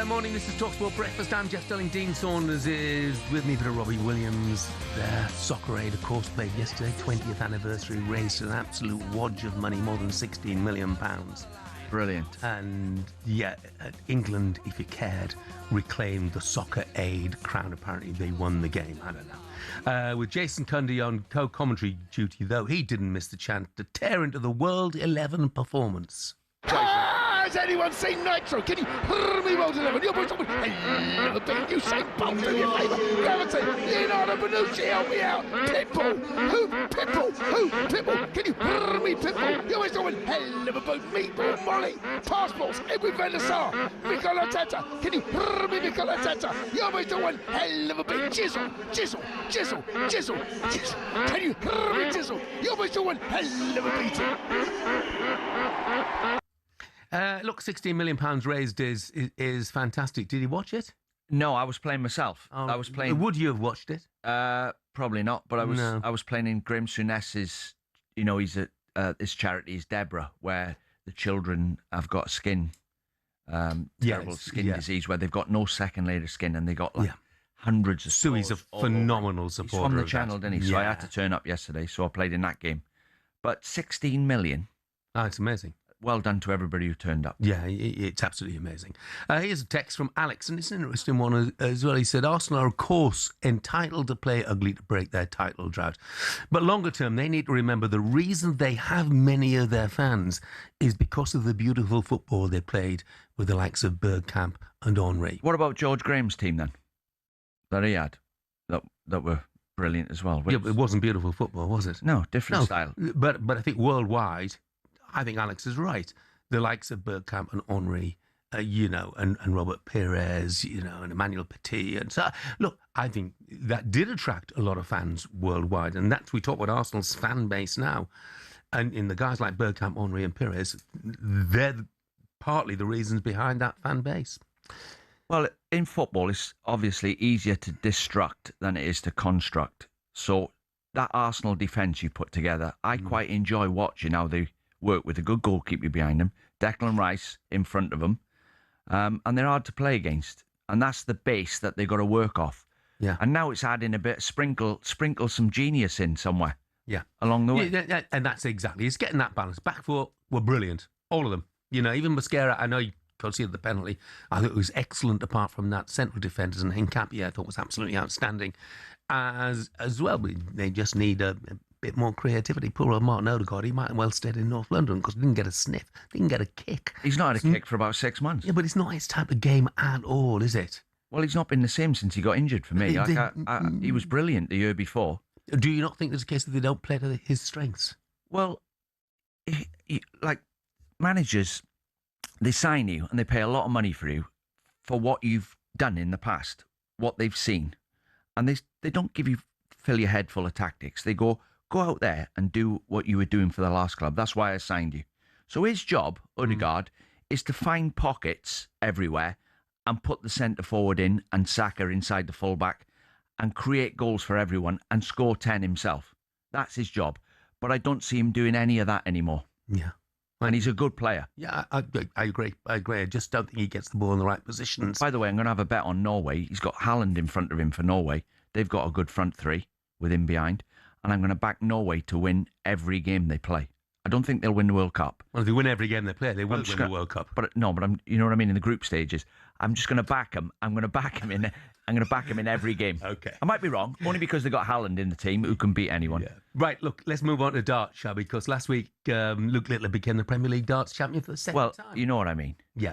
Morning, this is talkSPORT Breakfast. I'm Jeff Stelling Dean Saunders is with me, for Robbie Williams. Their Soccer Aid, of course, played yesterday, 20th anniversary, raised an absolute wodge of money, more than £16 million. Brilliant. And yeah, England, if you cared, reclaimed the Soccer Aid crown. Apparently they won the game, I don't know. With Jason Cundy on co-commentary duty, though, he didn't miss the chance to tear into the World 11 performance. Has anyone seen Nitro? Can you hear me World 11? You're supposed to hello, big Usain Bolt in your favour. Gravity, Leonardo Bonucci, help me out. Pitbull, who? Pitbull, who? Pitbull, can you hear me, Pitbull? You're always doing hell of a boat. Meatball, Molly, passports, Edwin Van der Sar, Mikel Arteta. Can you hear me, Mikel Arteta? You're always doing hell of a big Jizzle, Jizzle, Jizzle, Jizzle, Jizzle. Can you hear me, Jizzle? You're always doing hell of a beating. Look, £16 million raised is fantastic. Did you watch it? No, I was playing myself. Oh, I was playing. Would you have watched it? Probably not. But I No. was playing in Graham Souness's. He's at his charity is Deborah, where the children have got skin, terrible skin disease, where they've got no second layer of skin, and they got hundreds of. So he's a phenomenal supporter. He's from the of channel, that. didn't he? So I had to turn up yesterday. So I played in that game. But 16 million. Oh, it's amazing. Well done to everybody who turned up. Yeah, it's absolutely amazing. Here's a text from Alex, and it's an interesting one as well. He said, Arsenal are, of course, entitled to play ugly to break their title drought. But longer term, they need to remember the reason they have many of their fans is because of the beautiful football they played with the likes of Bergkamp and Henry. What about George Graham's team, then? That he had? That were brilliant as well. Yeah, but it wasn't beautiful football, was it? No, different style. But I think worldwide, I think Alex is right. The likes of Bergkamp and Henry, and Robert Pires, and Emmanuel Petit. And so, look, I think that did attract a lot of fans worldwide. And that's, we talk about Arsenal's fan base now. And in the guys like Bergkamp, Henry and Pires, they're partly the reasons behind that fan base. Well, in football, it's obviously easier to destruct than it is to construct. So that Arsenal defence you put together, I quite enjoy watching how they work with a good goalkeeper behind them, Declan Rice in front of them, and they're hard to play against. And that's the base that they've got to work off. Yeah. And now it's adding a bit, sprinkle some genius in somewhere. Yeah. Along the way. Yeah, and that's exactly, it's getting that balance. Back four were brilliant, all of them. You know, even Mosquera, I know you conceded the penalty. I thought it was excellent apart from that. Central defenders, and Hincapie I thought was absolutely outstanding. As well, they just need a bit more creativity. Poor old Martin Odegaard, he might well stayed in North London because he didn't get a sniff, didn't get a kick. He's not had a kick for about 6 months. Yeah, but it's not his type of game at all, is it? Well, he's not been the same since he got injured for me. He was brilliant the year before. Do you not think there's a case that they don't play to his strengths? Well, like managers, they sign you and they pay a lot of money for you for what you've done in the past, what they've seen. And they don't fill your head full of tactics. They go out there and do what you were doing for the last club. That's why I signed you. So his job, Odegaard, is to find pockets everywhere and put the centre forward in and Saka inside the fullback and create goals for everyone and score 10 himself. That's his job. But I don't see him doing any of that anymore. Yeah. And he's a good player. Yeah, I agree. I just don't think he gets the ball in the right positions. By the way, I'm going to have a bet on Norway. He's got Haaland in front of him for Norway. They've got a good front three with him behind. And I'm going to back Norway to win every game they play. I don't think they'll win the World Cup. Well, if they win every game they play, they will win the World Cup. But I'm, you know what I mean, in the group stages. I'm just going to back him. I'm going to back him in every game. Okay. I might be wrong, only because they got Haaland in the team who can beat anyone. Yeah. Right, look, let's move on to darts, shall we? Because last week, Luke Littler became the Premier League darts champion for the second time. Well, you know what I mean. Yeah.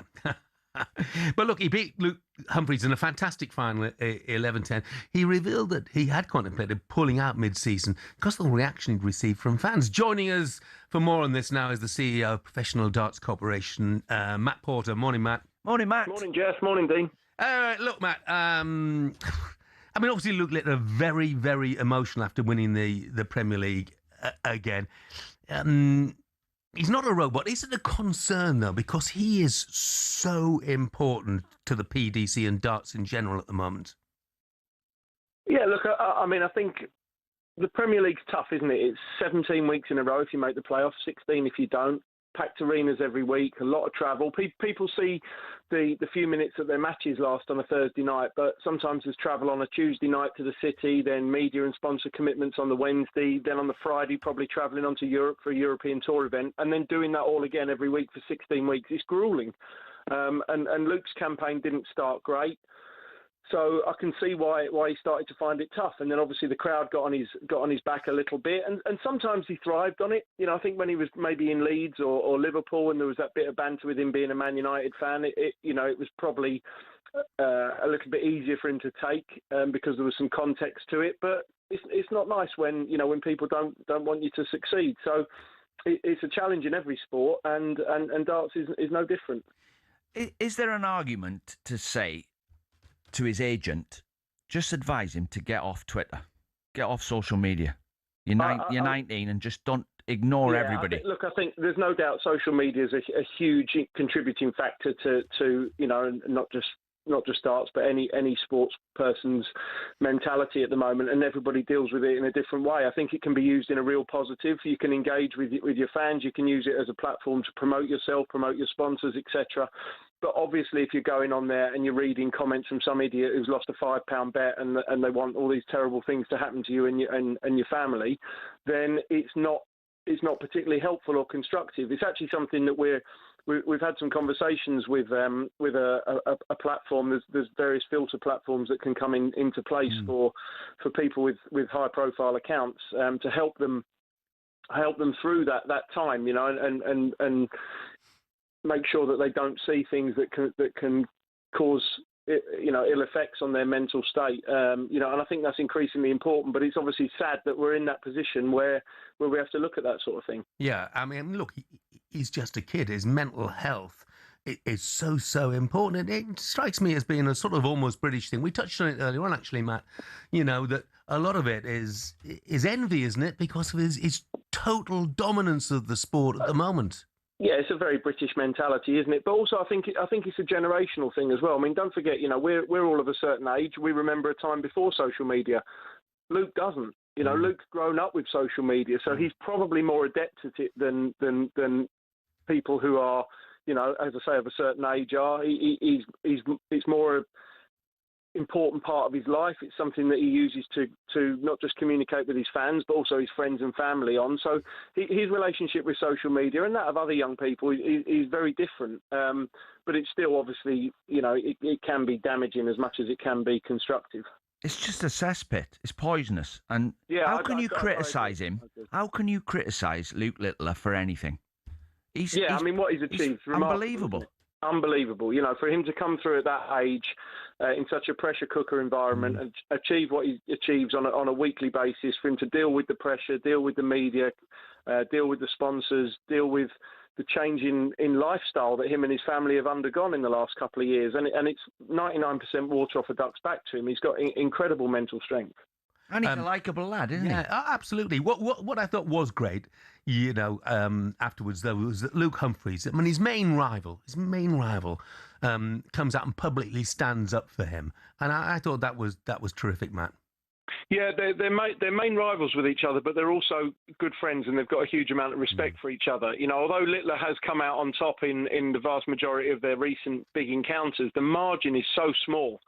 But look, he beat Luke Humphreys in a fantastic final at 11-10. He revealed that he had contemplated pulling out mid-season because of the reaction he'd received from fans. Joining us for more on this now is the CEO of Professional Darts Corporation, Matt Porter. Morning, Matt. Morning, Matt. Morning, Jeff. Morning, Dean. Look, Matt, I mean, obviously Luke Littler very, very emotional after winning the Premier League again. He's not a robot. Is it a concern, though, because he is so important to the PDC and darts in general at the moment? Yeah, look, I mean, I think the Premier League's tough, isn't it? It's 17 weeks in a row if you make the playoffs, 16 if you don't. Packed arenas every week, a lot of travel. People see the few minutes that their matches last on a Thursday night, but sometimes there's travel on a Tuesday night to the city, then media and sponsor commitments on the Wednesday, then on the Friday probably travelling onto Europe for a European tour event, and then doing that all again every week for 16 weeks. It's gruelling. And Luke's campaign didn't start great. So I can see why he started to find it tough, and then obviously the crowd got on his back a little bit, and sometimes he thrived on it. You know, I think when he was maybe in Leeds or Liverpool, and there was that bit of banter with him being a Man United fan, it was probably a little bit easier for him to take because there was some context to it. But it's not nice when people don't want you to succeed. So it's a challenge in every sport, and darts is no different. Is there an argument to say to his agent, just advise him to get off Twitter, get off social media? You're 19 and just don't ignore everybody. I think there's no doubt social media is a huge contributing factor to not just darts, but any sports person's mentality at the moment, and everybody deals with it in a different way. I think it can be used in a real positive. You can engage with your fans. You can use it as a platform to promote yourself, promote your sponsors, etc. But obviously, if you're going on there and you're reading comments from some idiot who's lost a £5 bet and they want all these terrible things to happen to you and your family, then it's not particularly helpful or constructive. It's actually something that we've had some conversations with a platform. There's various filter platforms that can come into place for people with high profile accounts to help them through that time, and make sure that they don't see things that can cause ill effects on their mental state. And I think that's increasingly important. But it's obviously sad that we're in that position where we have to look at that sort of thing. Yeah, I mean, look, he's just a kid. His mental health is so important. It strikes me as being a sort of almost British thing. We touched on it earlier on, actually, Matt. That a lot of it is envy, isn't it? Because of his total dominance of the sport at the moment. Yeah, it's a very British mentality, isn't it? But also, I think it's a generational thing as well. I mean, don't forget, we're all of a certain age. We remember a time before social media. Luke doesn't. Luke's grown up with social media, so he's probably more adept at it than people who are, as I say, of a certain age are. It's more important part of his life. It's something that he uses to not just communicate with his fans, but also his friends and family on. So his relationship with social media and that of other young people is very different. But it's still obviously, it can be damaging as much as it can be constructive. It's just a cesspit. It's poisonous. And how can you criticise him? How can you criticise Luke Littler for anything? I mean, what he's achieved is unbelievable. Unbelievable. For him to come through at that age in such a pressure cooker environment and achieve what he achieves on a weekly basis, for him to deal with the pressure, deal with the media, deal with the sponsors, deal with the change in lifestyle that him and his family have undergone in the last couple of years. And it's 99% water off a duck's back to him. He's got incredible mental strength. And he's a likeable lad, isn't he? Yeah, absolutely. What I thought was great, afterwards, though, was that Luke Humphries, his main rival, comes out and publicly stands up for him. And I thought that was terrific, Matt. Yeah, they're main rivals with each other, but they're also good friends, and they've got a huge amount of respect for each other. Although Littler has come out on top in the vast majority of their recent big encounters, the margin is so small.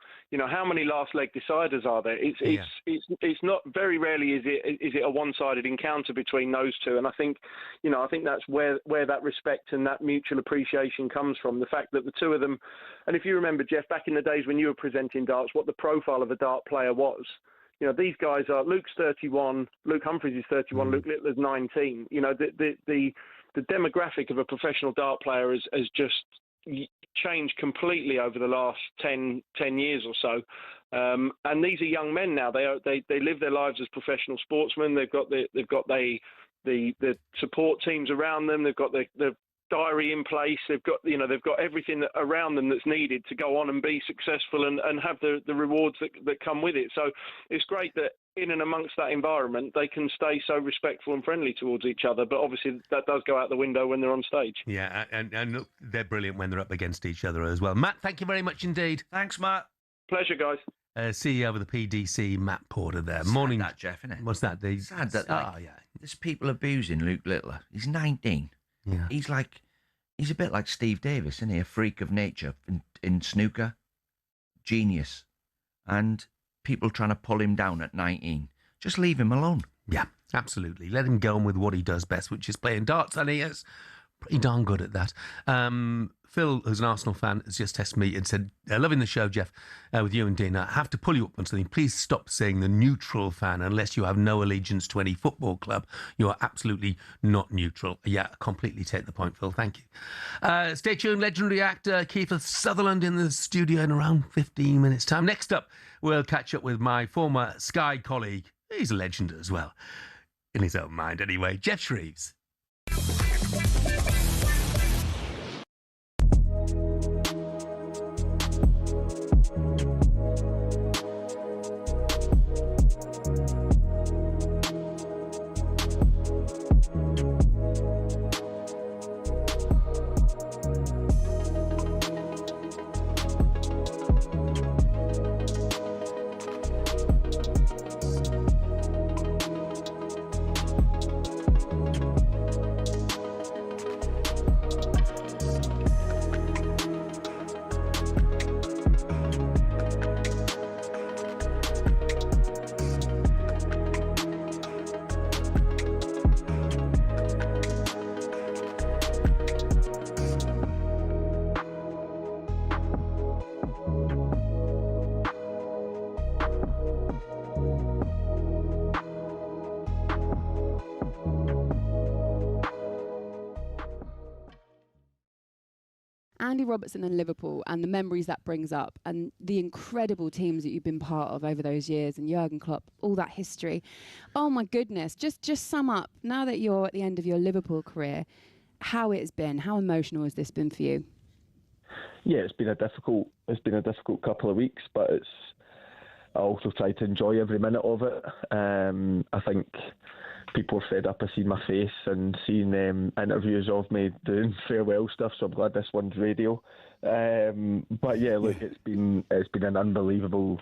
How many last leg deciders are there? It's not, very rarely is it a one-sided encounter between those two, and I think that's where that respect and that mutual appreciation comes from. The fact that the two of them, and if you remember, Jeff, back in the days when you were presenting darts, what the profile of a dart player was. These guys are, Luke's 31, Luke Humphries is 31, Luke Littler's 19. The demographic of a professional dart player has just changed completely over the last 10 years or so. And these are young men now. They live their lives as professional sportsmen. They've got the support teams around them. They've got the diary in place. They've got everything around them that's needed to go on and be successful and have the rewards that come with it. So it's great that in and amongst that environment, they can stay so respectful and friendly towards each other. But obviously that does go out the window when they're on stage. Yeah, and look, they're brilliant when they're up against each other as well. Matt, thank you very much indeed. Thanks, Matt. Pleasure, guys. CEO of the PDC, Matt Porter there. Sad Morning. that, Jeff, isn't it? What's that? Sad that, there's people abusing Luke Littler. He's 19. Yeah. He's a bit like Steve Davis, isn't he? A freak of nature in snooker. Genius. And people trying to pull him down at 19. Just leave him alone. Yeah, absolutely. Let him go on with what he does best, which is playing darts, and he is pretty darn good at that. Phil, who's an Arsenal fan, has just texted me and said, loving the show, Jeff, with you and Dean. I have to pull you up on something. Please stop saying the neutral fan unless you have no allegiance to any football club. You are absolutely not neutral. Yeah, I completely take the point, Phil. Thank you. Stay tuned. Legendary actor Kiefer Sutherland in the studio in around 15 minutes' time. Next up, we'll catch up with my former Sky colleague. He's a legend as well, in his own mind anyway, Jeff Shreves. Andy Robertson and Liverpool and the memories that brings up and the incredible teams that you've been part of over those years and Jurgen Klopp, all that history. Oh my goodness, just sum up, now that you're at the end of your Liverpool career, how it's been, how emotional has this been for you? Yeah, it's been a difficult couple of weeks, but I also try to enjoy every minute of it. I think people are fed up of seeing my face and seeing interviews of me doing farewell stuff, so I'm glad this one's radio. But yeah, look, it's been an unbelievable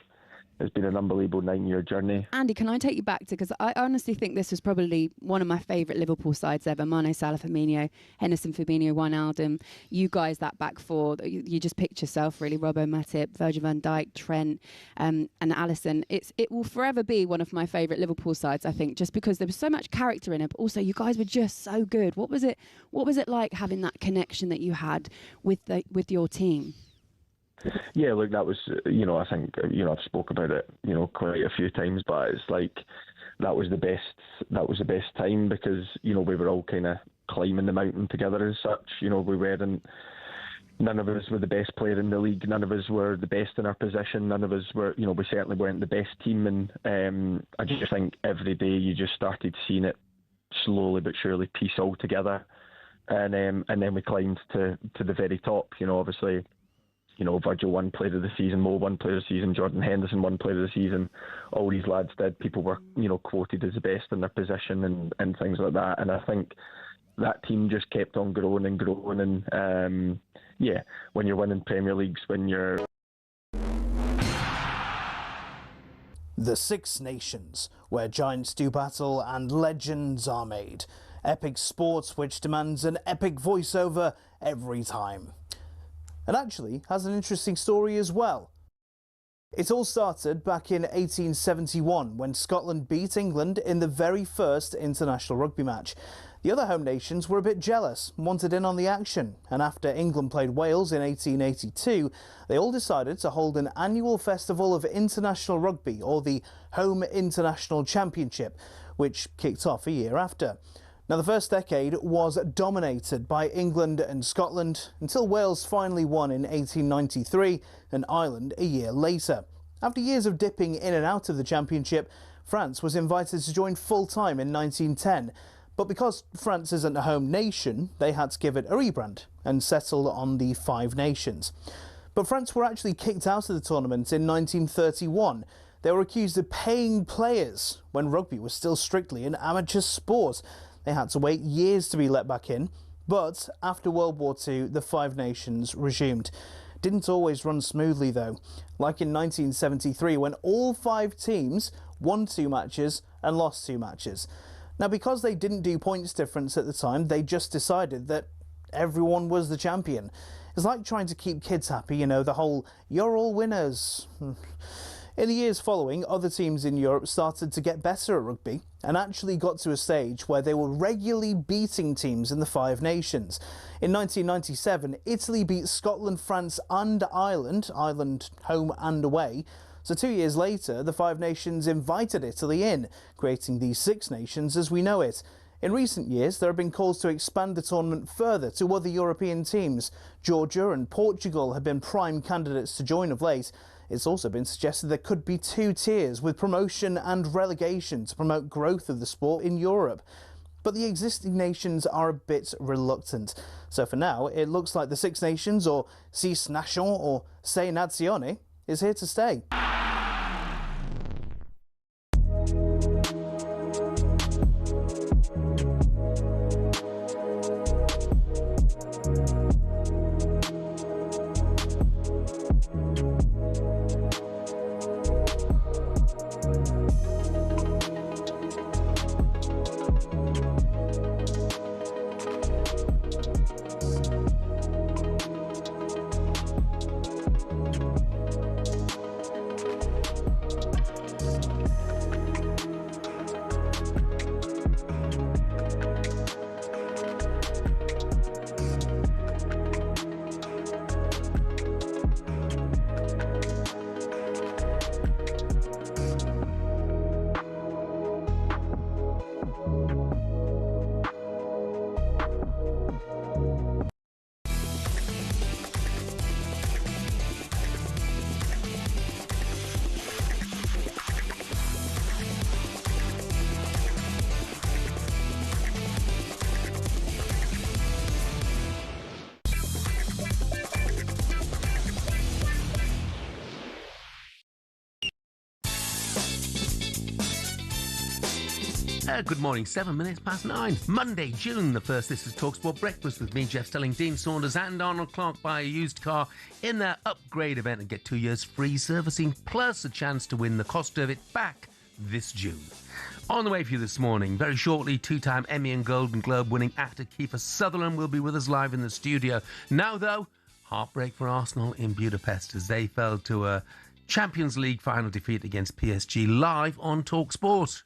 an unbelievable 9-year journey. Andy, can I take you back to, because I honestly think this was probably one of my favourite Liverpool sides ever. Mane, Salah, Firmino, Henderson, Fabinho, Wijnaldum. You guys, that back four, you just picked yourself really. Robbo, Matip, Virgil van Dijk, Trent, and Alisson. It will forever be one of my favourite Liverpool sides, I think, just because there was so much character in it. But also, you guys were just so good. What was it like having that connection that you had with your team? Yeah, look, that was, I think, I've spoke about it, quite a few times, but it's like that was the best time because, we were all kind of climbing the mountain together as such. None of us were the best player in the league. None of us were the best in our position. None of us were, we certainly weren't the best team. And I just think every day you just started seeing it slowly but surely piece all together. And then we climbed to the very top, obviously. Virgil won Player of the Season, Mo won Player of the Season, Jordan Henderson won Player of the Season. All these lads did. People were, quoted as the best in their position and things like that. And I think that team just kept on growing and growing. And when you're winning Premier Leagues, when you're... The Six Nations, where giants do battle and legends are made. Epic sports which demands an epic voiceover every time. And actually has an interesting story as well. It all started back in 1871 when Scotland beat England in the very first international rugby match. The other home nations were a bit jealous, wanted in on the action, and after England played Wales in 1882, they all decided to hold an annual festival of international rugby, or the Home International Championship, which kicked off a year after. Now, the first decade was dominated by England and Scotland until Wales finally won in 1893 and Ireland a year later. After years of dipping in and out of the championship, France was invited to join full-time in 1910. But because France isn't a home nation, they had to give it a rebrand and settle on the Five Nations. But France were actually kicked out of the tournament in 1931. They were accused of paying players when rugby was still strictly an amateur sport. They had to wait years to be let back in, but after World War II, the Five Nations resumed. Didn't always run smoothly though, like in 1973 when all 5 teams won 2 matches and lost 2 matches. Now, because they didn't do points difference at the time, they just decided that everyone was the champion. It's like trying to keep kids happy, the whole, you're all winners. In the years following, other teams in Europe started to get better at rugby and actually got to a stage where they were regularly beating teams in the Five Nations. In 1997, Italy beat Scotland, France and Ireland home and away. So 2 years later, the Five Nations invited Italy in, creating the Six Nations as we know it. In recent years, there have been calls to expand the tournament further to other European teams. Georgia and Portugal have been prime candidates to join of late. It's also been suggested there could be 2 tiers with promotion and relegation to promote growth of the sport in Europe. But the existing nations are a bit reluctant. So for now, it looks like the Six Nations, or Six Nations, or Sei Nazioni, is here to stay. Good morning, 7 minutes past 9. Monday, June the 1st. This is talkSPORT Breakfast with me, Jeff Stelling Dean Saunders, and Arnold Clark. Buy a used car in their upgrade event and get 2 years free servicing, plus a chance to win the cost of it back this June. On the way for you this morning, very shortly, two-time Emmy and Golden Globe winning actor Kiefer Sutherland will be with us live in the studio. Now, though, heartbreak for Arsenal in Budapest as they fell to a Champions League final defeat against PSG, live on talkSPORT.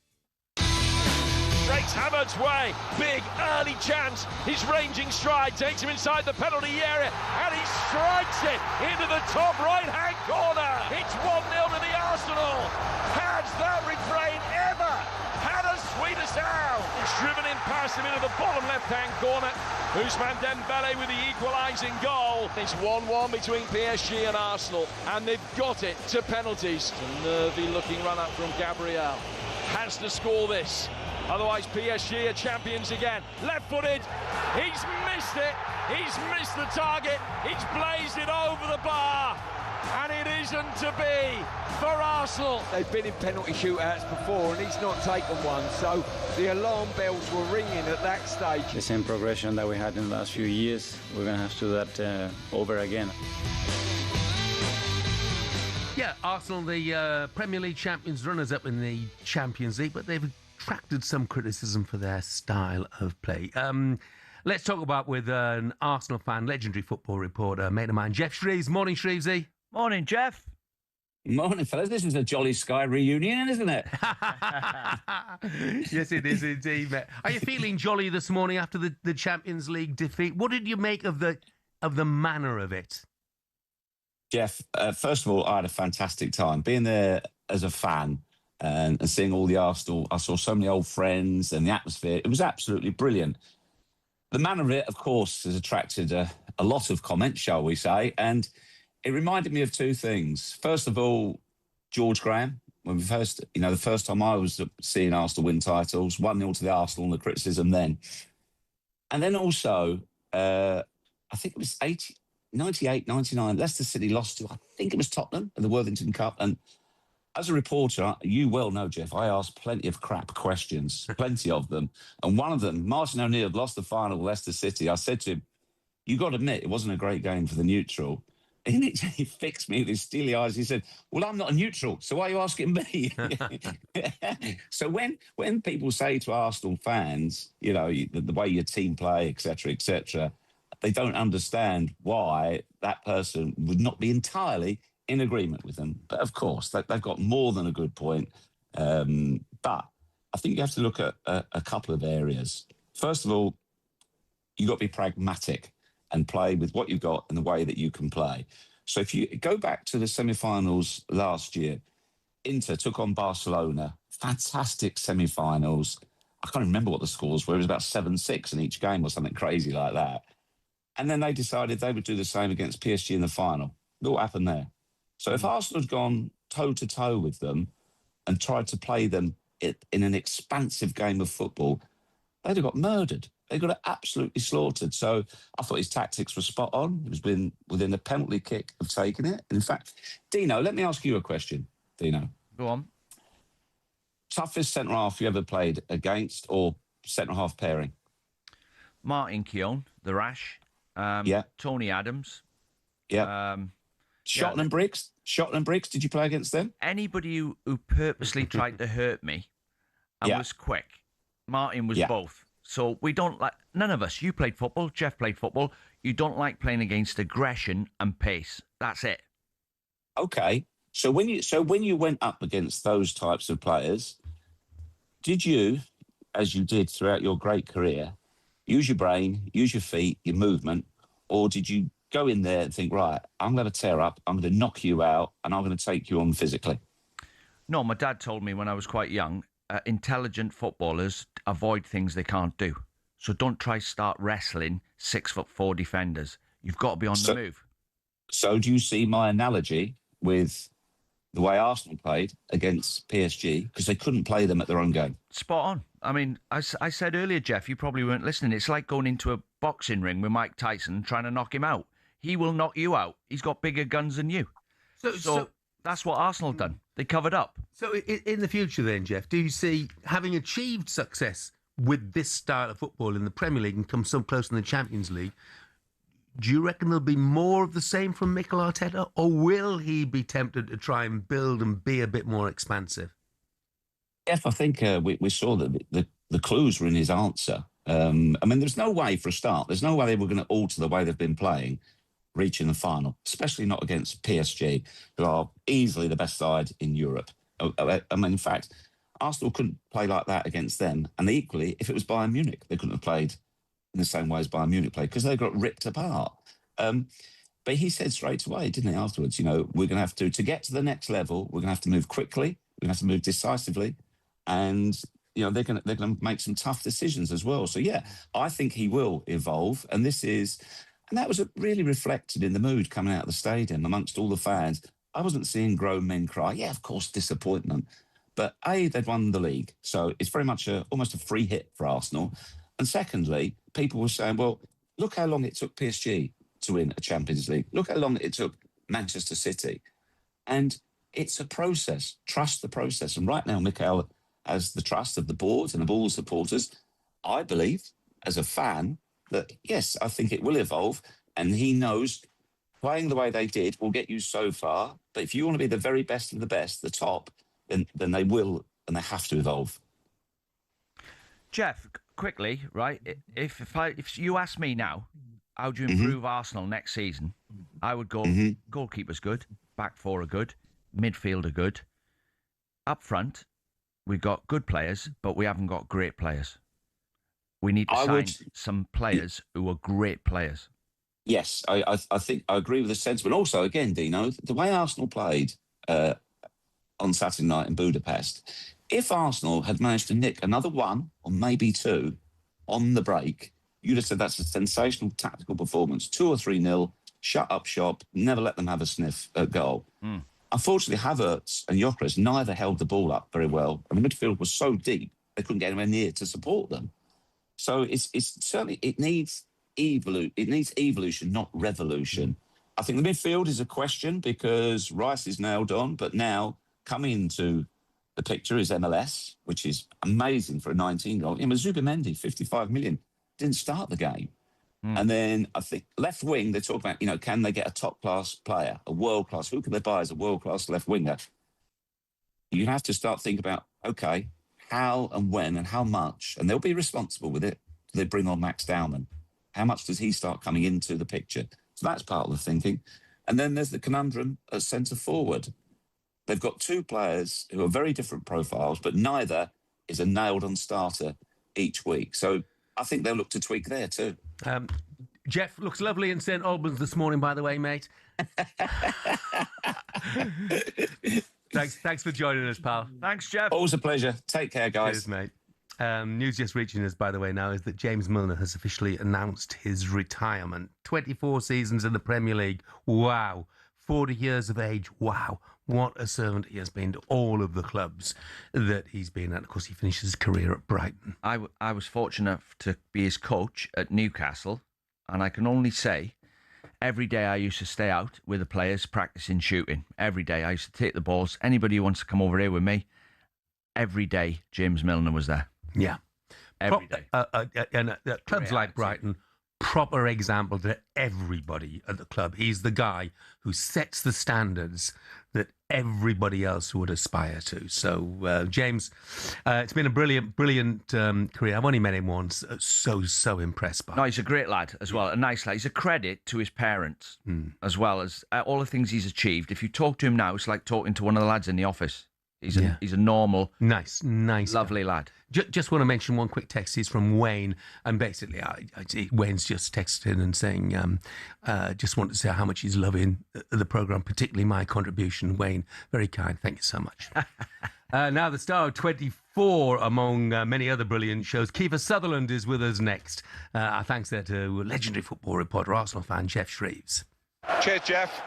Breaks Havertz's way, big early chance, his ranging stride takes him inside the penalty area and he strikes it into the top right hand corner. It's 1-0 to the Arsenal. Has that refrain ever had a sweeter sound? It's driven in past him into the bottom left hand corner. Ousmane Dembele with the equalising goal. It's 1-1 between PSG and Arsenal and they've got it to penalties. A nervy looking run up from Gabriel. Has to score this. Otherwise, PSG are champions again. Left-footed. He's missed it. He's missed the target. He's blazed it over the bar. And it isn't to be for Arsenal. They've been in penalty shootouts before and he's not taken one. So the alarm bells were ringing at that stage. The same progression that we had in the last few years, we're going to have to do that over again. Yeah, Arsenal, the Premier League champions, runners-up in the Champions League, but they've attracted some criticism for their style of play. Let's talk about with an Arsenal fan, legendary football reporter, mate of mine, Jeff Shreves. Morning, Shrevesy. Morning, Jeff. Morning, fellas. This is a Jolly Sky reunion, isn't it? Yes, it is indeed, mate. Are you feeling jolly this morning after the Champions League defeat? What did you make of the manner of it? Jeff, first of all, I had a fantastic time being there as a fan and seeing all the Arsenal. I saw so many old friends and the atmosphere. It was absolutely brilliant. The manner of it, of course, has attracted a lot of comments, shall we say, and it reminded me of two things. First of all, George Graham, when the first time I was seeing Arsenal win titles, 1-0 to the Arsenal and the criticism then. And then also, I think it was 98, 99, Leicester City lost to, I think it was Tottenham in the Worthington Cup. And as a reporter, you well know, Jeff, I asked plenty of crap questions, plenty of them. And one of them, Martin O'Neill lost the final, Leicester City. I said to him, you got to admit, it wasn't a great game for the neutral. And he fixed me with his steely eyes. He said, well, I'm not a neutral, so why are you asking me? So when people say to Arsenal fans, you know, the way your team play, etc., they don't understand why that person would not be entirely in agreement with them. But of course, they've got more than a good point. But I think you have to look at a couple of areas. First of all, you've got to be pragmatic and play with what you've got and the way that you can play. So if you go back to the semi-finals last year, Inter took on Barcelona, fantastic semi-finals. I can't remember what the scores were. It was about 7-6 in each game or something crazy like that. And then they decided they would do the same against PSG in the final. What happened there? So if Arsenal had gone toe-to-toe with them and tried to play them in an expansive game of football, they'd have got murdered. They got absolutely slaughtered. So I thought his tactics were spot on. It was within the penalty kick of taking it. In fact, Dino, let me ask you a question, Dino. Go on. Toughest centre-half you ever played against or centre-half pairing? Martin Keown, the Rash. Tony Adams. Yeah. Shotton and Briggs? Shotton and Briggs, did you play against them? Anybody who purposely tried to hurt me and was quick. Martin was both. So we don't like, none of us, you played football, Jeff played football, you don't like playing against aggression and pace. That's it. Okay. So when you went up against those types of players, did you, as you did throughout your great career, use your brain, use your feet, your movement, or did you go in there and think, right, I'm going to tear up, I'm going to knock you out, and I'm going to take you on physically? No, my dad told me when I was quite young, intelligent footballers avoid things they can't do. So don't try to start wrestling 6'4" defenders. You've got to be on the move. So do you see my analogy with the way Arsenal played against PSG? Because they couldn't play them at their own game. Spot on. I mean, I said earlier, Jeff, you probably weren't listening. It's like going into a boxing ring with Mike Tyson trying to knock him out. He will knock you out. He's got bigger guns than you. So That's what Arsenal done. They covered up. So in the future then, Jeff, do you see having achieved success with this style of football in the Premier League and come so close in the Champions League, do you reckon there'll be more of the same from Mikel Arteta, or will he be tempted to try and build and be a bit more expansive? Jeff, I think we saw that the clues were in his answer. I mean, there's no way, for a start, there's no way they were going to alter the way they've been playing, reaching the final, especially not against PSG, who are easily the best side in Europe. I mean, in fact, Arsenal couldn't play like that against them. And equally, if it was Bayern Munich, they couldn't have played in the same way as Bayern Munich played because they got ripped apart. But he said straight away, didn't he, afterwards, we're going to have to get to the next level, we're going to have to move quickly, we're going to have to move decisively. And, they're going to make some tough decisions as well. So, yeah, I think he will evolve. And that was really reflected in the mood coming out of the stadium amongst all the fans. I wasn't seeing grown men cry. Yeah, of course, disappointment. But A, they'd won the league. So it's very much almost a free hit for Arsenal. And secondly, people were saying, well, look how long it took PSG to win a Champions League. Look how long it took Manchester City. And it's a process. Trust the process. And right now, Mikel has the trust of the board and of all the supporters. I believe, as a fan, that, yes, I think it will evolve. And he knows playing the way they did will get you so far. But if you want to be the very best of the best, the top, then they will and they have to evolve. Jeff, quickly, right? If you ask me now, how do you improve Arsenal next season? I would go goalkeeper's good, back four are good, midfield are good. Up front, we've got good players, but we haven't got great players. We need to sign some players who are great players. Yes, I think I agree with the sentiment. Also, again, Dino, the way Arsenal played on Saturday night in Budapest, if Arsenal had managed to nick another one or maybe two on the break, you'd have said that's a sensational tactical performance. 2 or 3-0, shut up shop, never let them have a sniff at goal. Unfortunately, Havertz and Gyökeres neither held the ball up very well, and the midfield was so deep they couldn't get anywhere near to support them. So it's certainly it needs evolution, not revolution. I think the midfield is a question because Rice is nailed on, but now coming into the picture is MLS, which is amazing for a 19-year-old. Zubimendi, 55 million, didn't start the game. And then I think left wing, they talk about, can they get a top-class player, a world-class? Who can they buy as a world-class left winger? You have to start thinking about, okay, how and when and how much, and they'll be responsible with it. Do they bring on Max Dowman? How much does he start coming into the picture? So that's part of the thinking. And then there's the conundrum at centre-forward. They've got two players who are very different profiles, but neither is a nailed-on starter each week. So I think they'll look to tweak there too. Jeff looks lovely in St Albans this morning, by the way, mate. Thanks for joining us, pal. Thanks, Jeff. Always a pleasure. Take care, guys. Cheers, mate. News just reaching us, by the way, now is that James Milner has officially announced his retirement. 24 seasons in the Premier League. Wow. 40 years of age. Wow. What a servant he has been to all of the clubs that he's been at. Of course, he finished his career at Brighton. I was fortunate to be his coach at Newcastle, and I can only say every day I used to stay out with the players practicing shooting. Every day I used to take the balls. Anybody who wants to come over here with me, every day James Milner was there. Yeah. Every day. And clubs like Brighton, proper example to everybody at the club. He's the guy who sets the standards that everybody else would aspire to. So, James, it's been a brilliant career. I've only met him once. So impressed by him. No, he's a great lad as well. A nice lad. He's a credit to his parents as well as all the things he's achieved. If you talk to him now, it's like talking to one of the lads in the office. He's a normal, nice, lovely lad. Just want to mention one quick text. He's from Wayne, and basically, Wayne's just texted in and saying, just want to say how much he's loving the programme, particularly my contribution. Wayne, very kind. Thank you so much. Now, the star of 24, among many other brilliant shows, Kiefer Sutherland is with us next. Our thanks there to legendary football reporter, Arsenal fan Jeff Shreves. Cheers, Jeff.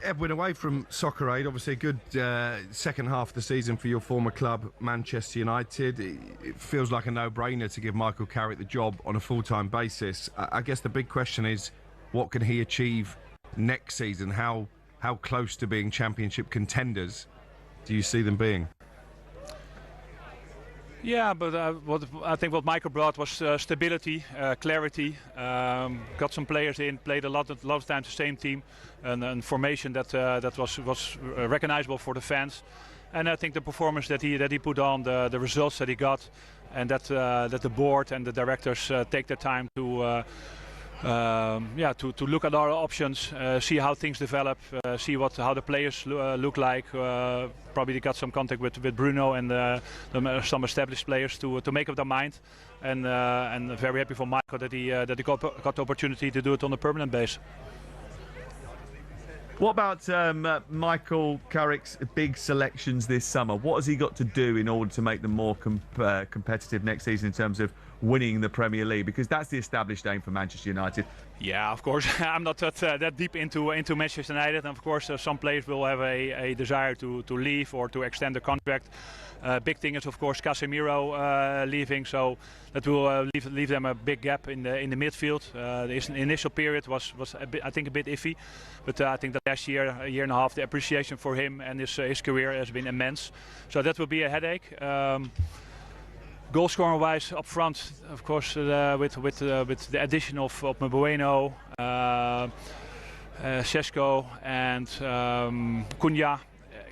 Edwin, away from Soccer Aid, obviously a good second half of the season for your former club, Manchester United. It feels like a no-brainer to give Michael Carrick the job on a full-time basis. I guess the big question is, what can he achieve next season? How close to being championship contenders do you see them being? Yeah, but I think what Michael brought was stability, clarity. Got some players in, played a lot of times the same team, and formation that was recognizable for the fans. And I think the performance that he put on, the results that he got, and that the board and the directors take their time to look at our options, see how things develop, see how the players look like. Probably they got some contact with Bruno and some established players to make up their mind. And very happy for Michael that he got the opportunity to do it on a permanent basis. What about Michael Carrick's big selections this summer? What has he got to do in order to make them more competitive next season in terms of winning the Premier League? Because that's the established aim for Manchester United. Yeah, of course. I'm not that deep into Manchester United. And of course, some players will have a desire to leave or to extend the contract. Big thing is, of course, Casemiro leaving, so that will leave them a big gap in the midfield. The initial period was a bit iffy, but I think that last year, a year and a half, the appreciation for him and his career has been immense. So that will be a headache. Goal scoring wise up front, of course, with the addition of Bueno, Sesko and Cunha.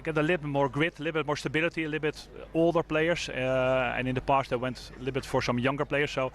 Get a little bit more grit, a little bit more stability, a little bit older players, and in the past they went a little bit for some younger players. So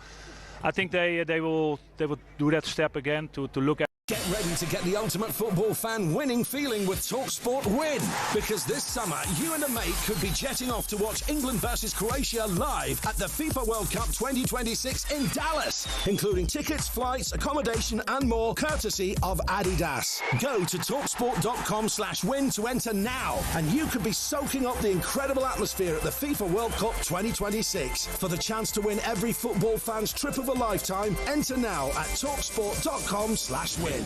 I think they will do that step again to look at. Get ready to get the ultimate football fan winning feeling with talkSPORT Win. Because this summer, you and a mate could be jetting off to watch England versus Croatia live at the FIFA World Cup 2026 in Dallas, including tickets, flights, accommodation and more, courtesy of Adidas. Go to talksport.com/win to enter now, and you could be soaking up the incredible atmosphere at the FIFA World Cup 2026. For the chance to win every football fan's trip of a lifetime, enter now at talksport.com/win.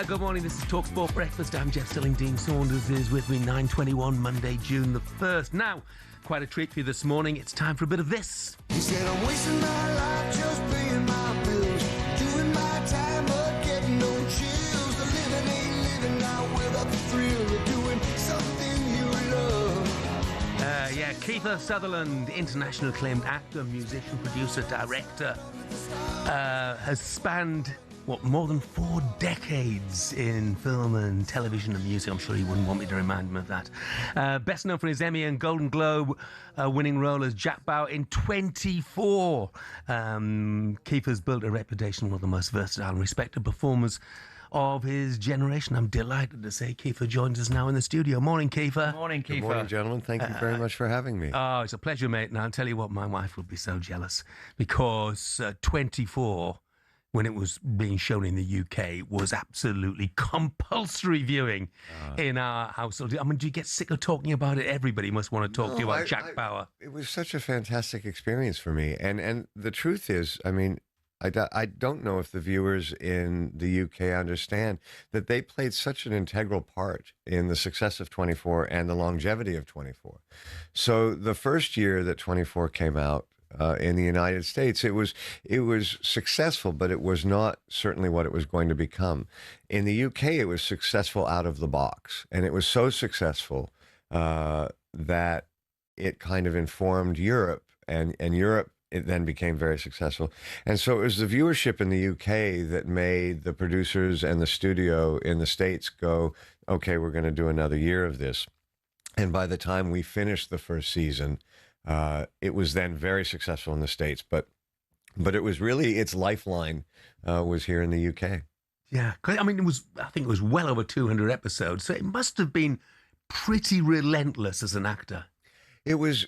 Good morning, this is talkSPORT Breakfast. I'm Jeff Stelling Dean Saunders is with me, 9:21, Monday, June the 1st. Now, quite a treat for you this morning. It's time for a bit of this. He said, I'm wasting my life just paying my bills, doing my time but getting no chills. The living ain't living now without the thrill of doing something you love. Kiefer Sutherland, international acclaimed actor, musician, producer, director, has spanned more than 4 decades in film and television and music. I'm sure he wouldn't want me to remind him of that. Best known for his Emmy and Golden Globe winning role as Jack Bauer in 24. Kiefer's built a reputation, one of the most versatile and respected performers of his generation. I'm delighted to say Kiefer joins us now in the studio. Morning, Kiefer. Morning, Kiefer. Good morning, gentlemen. Thank you very much for having me. Oh, it's a pleasure, mate. And I'll tell you what, my wife would be so jealous because 24... when it was being shown in the UK, was absolutely compulsory viewing in our household. I mean, do you get sick of talking about it? Everybody must want to talk to you about Jack Bauer. It was such a fantastic experience for me. And the truth is, I mean, I don't know if the viewers in the UK understand that they played such an integral part in the success of 24 and the longevity of 24. So the first year that 24 came out, in the United States. It was successful, but it was not certainly what it was going to become. In the UK, it was successful out of the box, and it was so successful that it kind of informed Europe, and Europe, it then became very successful. And so it was the viewership in the UK that made the producers and the studio in the States go, okay, we're going to do another year of this. And by the time we finished the first season, it was then very successful in the States. But it was really, its lifeline was here in the UK. Yeah, 'cause, I mean, I think it was well over 200 episodes, so it must have been pretty relentless as an actor. It was,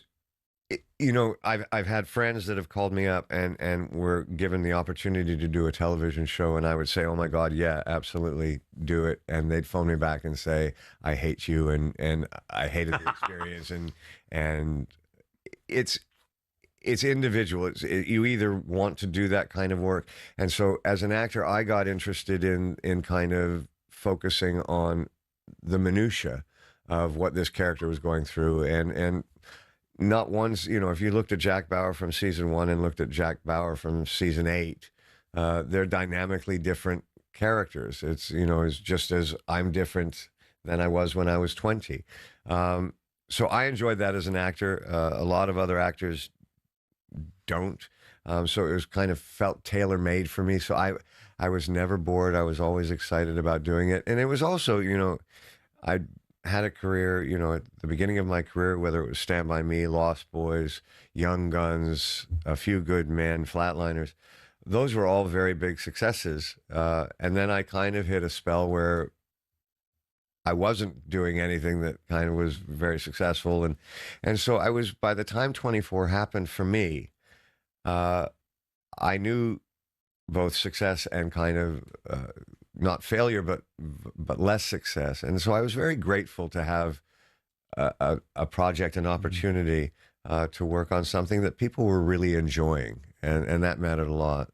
you know, I've had friends that have called me up and were given the opportunity to do a television show, and I would say, oh my God, yeah, absolutely, do it. And they'd phone me back and say, I hate you, and I hated the experience, and it's individual. You either want to do that kind of work, and so as an actor, I got interested in kind of focusing on the minutia of what this character was going through, and not once, you know, if you looked at Jack Bauer from season 1 and looked at Jack Bauer from season 8, they're dynamically different characters. It's, you know, it's just as I'm different than I was when I was 20. So I enjoyed that as an actor. A lot of other actors don't. So it was kind of felt tailor-made for me. So I was never bored. I was always excited about doing it. And it was also, you know, I had a career, you know, at the beginning of my career, whether it was Stand By Me, Lost Boys, Young Guns, A Few Good Men, Flatliners, those were all very big successes. And then I kind of hit a spell where I wasn't doing anything that kind of was very successful. And so I was, by the time 24 happened for me, I knew both success and kind of not failure, but less success. And so I was very grateful to have a project, an opportunity to work on something that people were really enjoying, and that mattered a lot.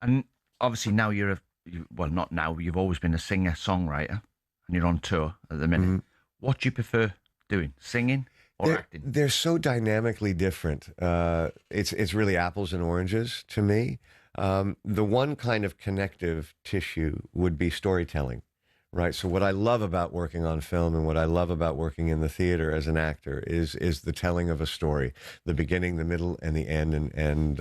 And obviously now well, not now, you've always been a singer-songwriter, and you're on tour at the minute. Mm-hmm. What do you prefer doing, singing or acting? They're so dynamically different. It's really apples and oranges to me. The one kind of connective tissue would be storytelling, right? So what I love about working on film and what I love about working in the theater as an actor is the telling of a story, the beginning, the middle, and the end, and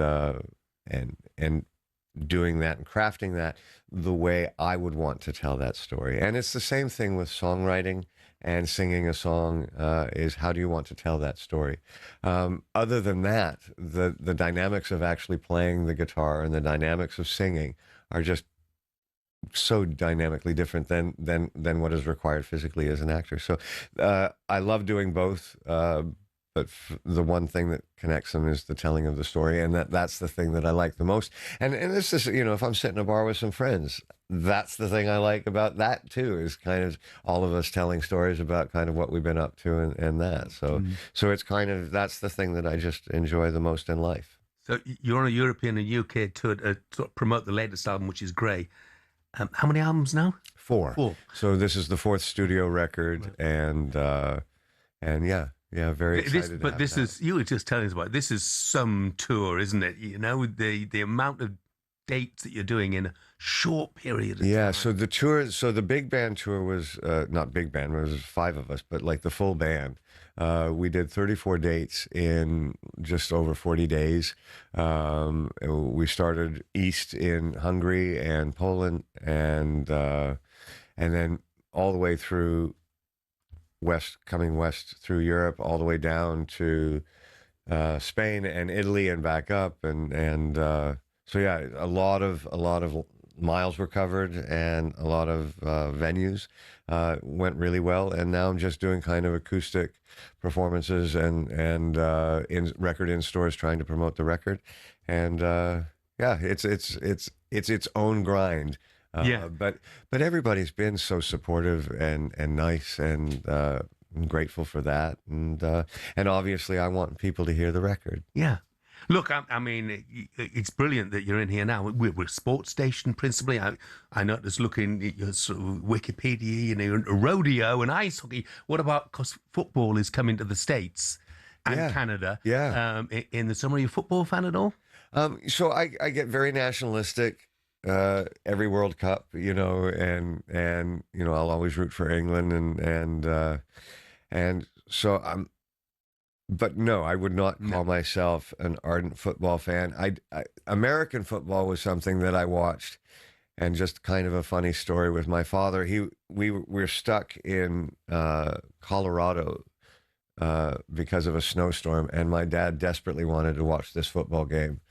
doing that and crafting that the way I would want to tell that story. And it's the same thing with songwriting and singing a song, is how do you want to tell that story? Other than that, the dynamics of actually playing the guitar and the dynamics of singing are just so dynamically different than what is required physically as an actor. So I love doing both, but the one thing that connects them is the telling of the story, and that's the thing that I like the most. And this is, you know, if I'm sitting in a bar with some friends, that's the thing I like about that too, is kind of all of us telling stories about kind of what we've been up to and that. So so it's kind of, that's the thing that I just enjoy the most in life. So you're on a European and UK tour to promote the latest album, which is Grey. How many albums now? 4. So this is the 4th studio record, and yeah, very excited. But this is, you were just telling us about, this is some tour, isn't it? You know, the amount of dates that you're doing in a short period of time. Yeah, so the tour, so the big band tour was, not big band, it was 5 of us, but like the full band. We did 34 dates in just over 40 days. We started east in Hungary and Poland, and then all the way through coming west through Europe, all the way down to Spain and Italy and back up, and so yeah, a lot of miles were covered, and a lot of venues went really well. And now I'm just doing kind of acoustic performances and in record in stores, trying to promote the record. And yeah, it's its own grind. But everybody's been so supportive and nice, and I'm grateful for that. And obviously I want people to hear the record. Yeah. Look, I mean, it's brilliant that you're in here now. We're a sports station, principally. I noticed looking at your sort of Wikipedia, you know, rodeo and ice hockey. What about, because football is coming to the States, and Canada. Yeah. In the summer, are you a football fan at all? So I get very nationalistic. Every World Cup, and I'll always root for England, and so I'm. But no, I would not call myself an ardent football fan. American football was something that I watched, and just kind of a funny story with my father. We were stuck in Colorado because of a snowstorm, and my dad desperately wanted to watch this football game,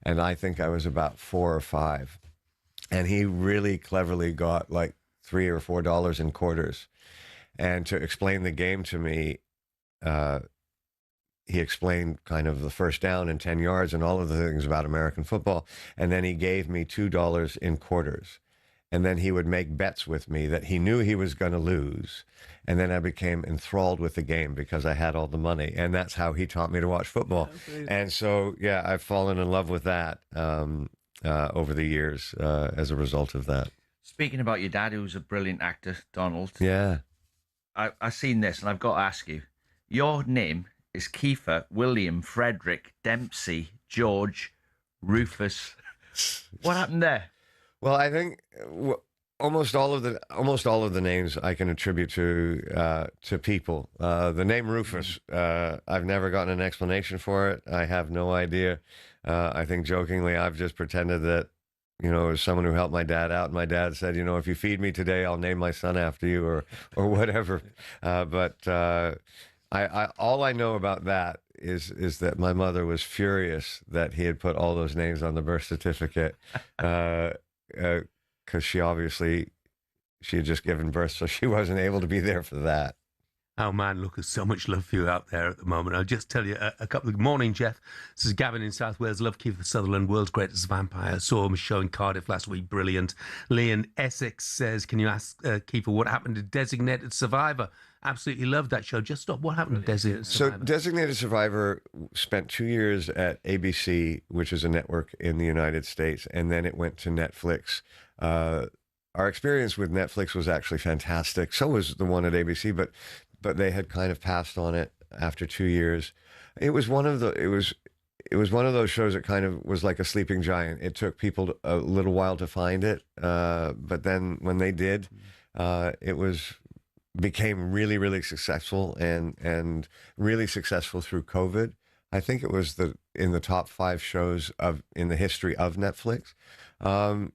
and I think I was about 4 or 5, and he really cleverly got like $3 or $4 in quarters, and to explain the game to me. He explained kind of the first down and 10 yards and all of the things about American football. And then he gave me $2 in quarters. And then he would make bets with me that he knew he was going to lose. And then I became enthralled with the game because I had all the money. And that's how he taught me to watch football. And so, yeah, I've fallen in love with that over the years as a result of that. Speaking about your dad, who was a brilliant actor, Donald. Yeah. I've seen this, and I've got to ask you. Your name is Kiefer, William, Frederick, Dempsey, George, Rufus. What happened there? Well, I think almost all of the names I can attribute to people. The name Rufus, I've never gotten an explanation for it. I have no idea. I think jokingly, I've just pretended that it was someone who helped my dad out. And my dad said, if you feed me today, I'll name my son after you, or whatever. But all I know about that is that my mother was furious that he had put all those names on the birth certificate, because she had just given birth, so she wasn't able to be there for that. Oh man, look, there's so much love for you out there at the moment. I'll just tell you a couple of... Morning, Jeff. This is Gavin in South Wales. Love Kiefer Sutherland, world's greatest vampire. Saw him show in Cardiff last week. Brilliant. Lee in Essex says, can you ask Kiefer what happened to Designated Survivor? Absolutely loved that show. Just stop. What happened to Designated Survivor? So Designated Survivor spent 2 years at ABC, which is a network in the United States, and then it went to Netflix. Our experience with Netflix was actually fantastic. So was the one at ABC, but they had kind of passed on it after 2 years. It was one of those shows that kind of was like a sleeping giant. It took people a little while to find it, but then when they did, it became really, really successful and really successful through COVID. I think it was in the top 5 shows in the history of Netflix.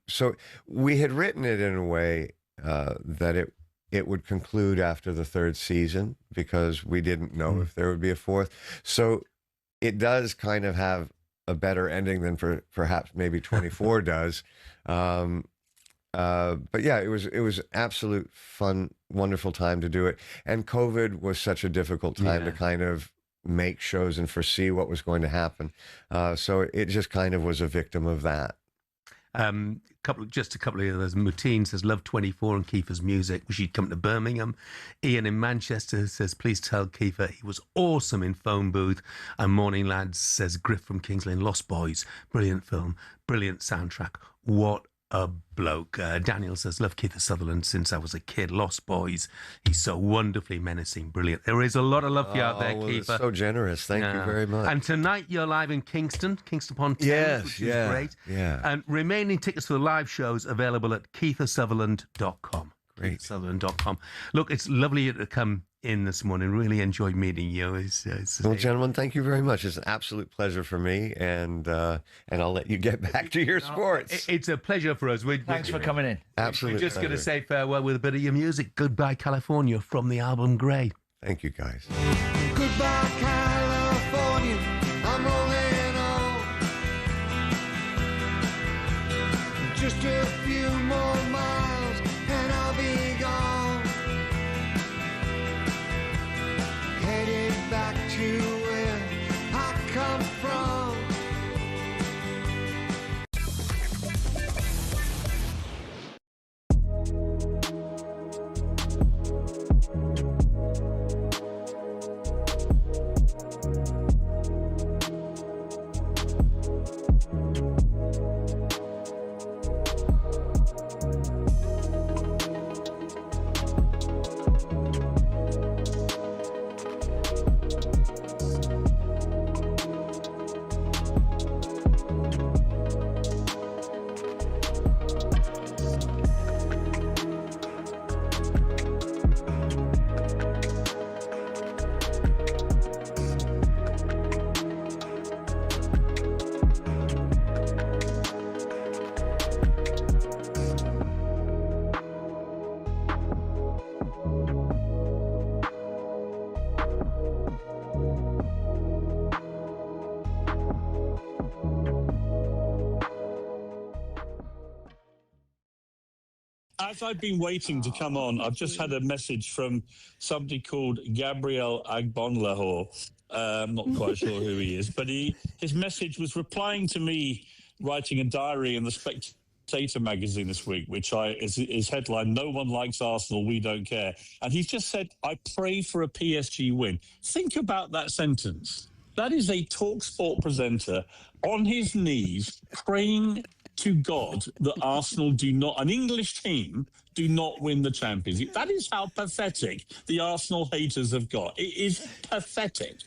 So we had written it in a way that it would conclude after the 3rd season because we didn't know if there would be a 4th. So it does kind of have a better ending than perhaps maybe 24 does. But yeah, it was absolute fun, wonderful time to do it. And COVID was such a difficult time to kind of make shows and foresee what was going to happen. So it just kind of was a victim of that. Just a couple of others. Muteen says, love 24 and Kiefer's music. Wish he'd come to Birmingham. Ian in Manchester says, please tell Kiefer he was awesome in Phone Booth. And Morning Lads says, Griff from Kings Lynn, Lost Boys. Brilliant film, brilliant soundtrack. What a bloke. Daniel says, love Kiefer Sutherland since I was a kid. Lost Boys. He's so wonderfully menacing. Brilliant. There is a lot of love for you out there, Kiefer. That's so generous. Thank you very much. And tonight you're live in Kingston upon Thames, which is great. Yeah. And remaining tickets for the live shows available at KieferSutherland.com. Great. KieferSutherland.com. Look, it's lovely to come in this morning. Really enjoyed meeting you. Well, gentlemen, thank you very much. It's an absolute pleasure for me, and I'll let you get back to your sports. It's a pleasure for us. Thanks for coming in. Absolutely. We're just going to say farewell with a bit of your music. Goodbye, California, from the album Grey. Thank you, guys. Goodbye, California. I'm rolling on. Just a few more miles and I'll be gone. Headed back to where I come from. As I've been waiting to come on, I've just had a message from somebody called Gabriel Agbonlahor. I'm not quite sure who he is, but his message was replying to me writing a diary in the Spectator magazine this week, which is headline, "No one likes Arsenal, we don't care." And he's just said, "I pray for a PSG win." Think about that sentence. That is a talkSPORT presenter on his knees praying to God that Arsenal an English team, do not win the Champions League. That is how pathetic the Arsenal haters have got. It is pathetic.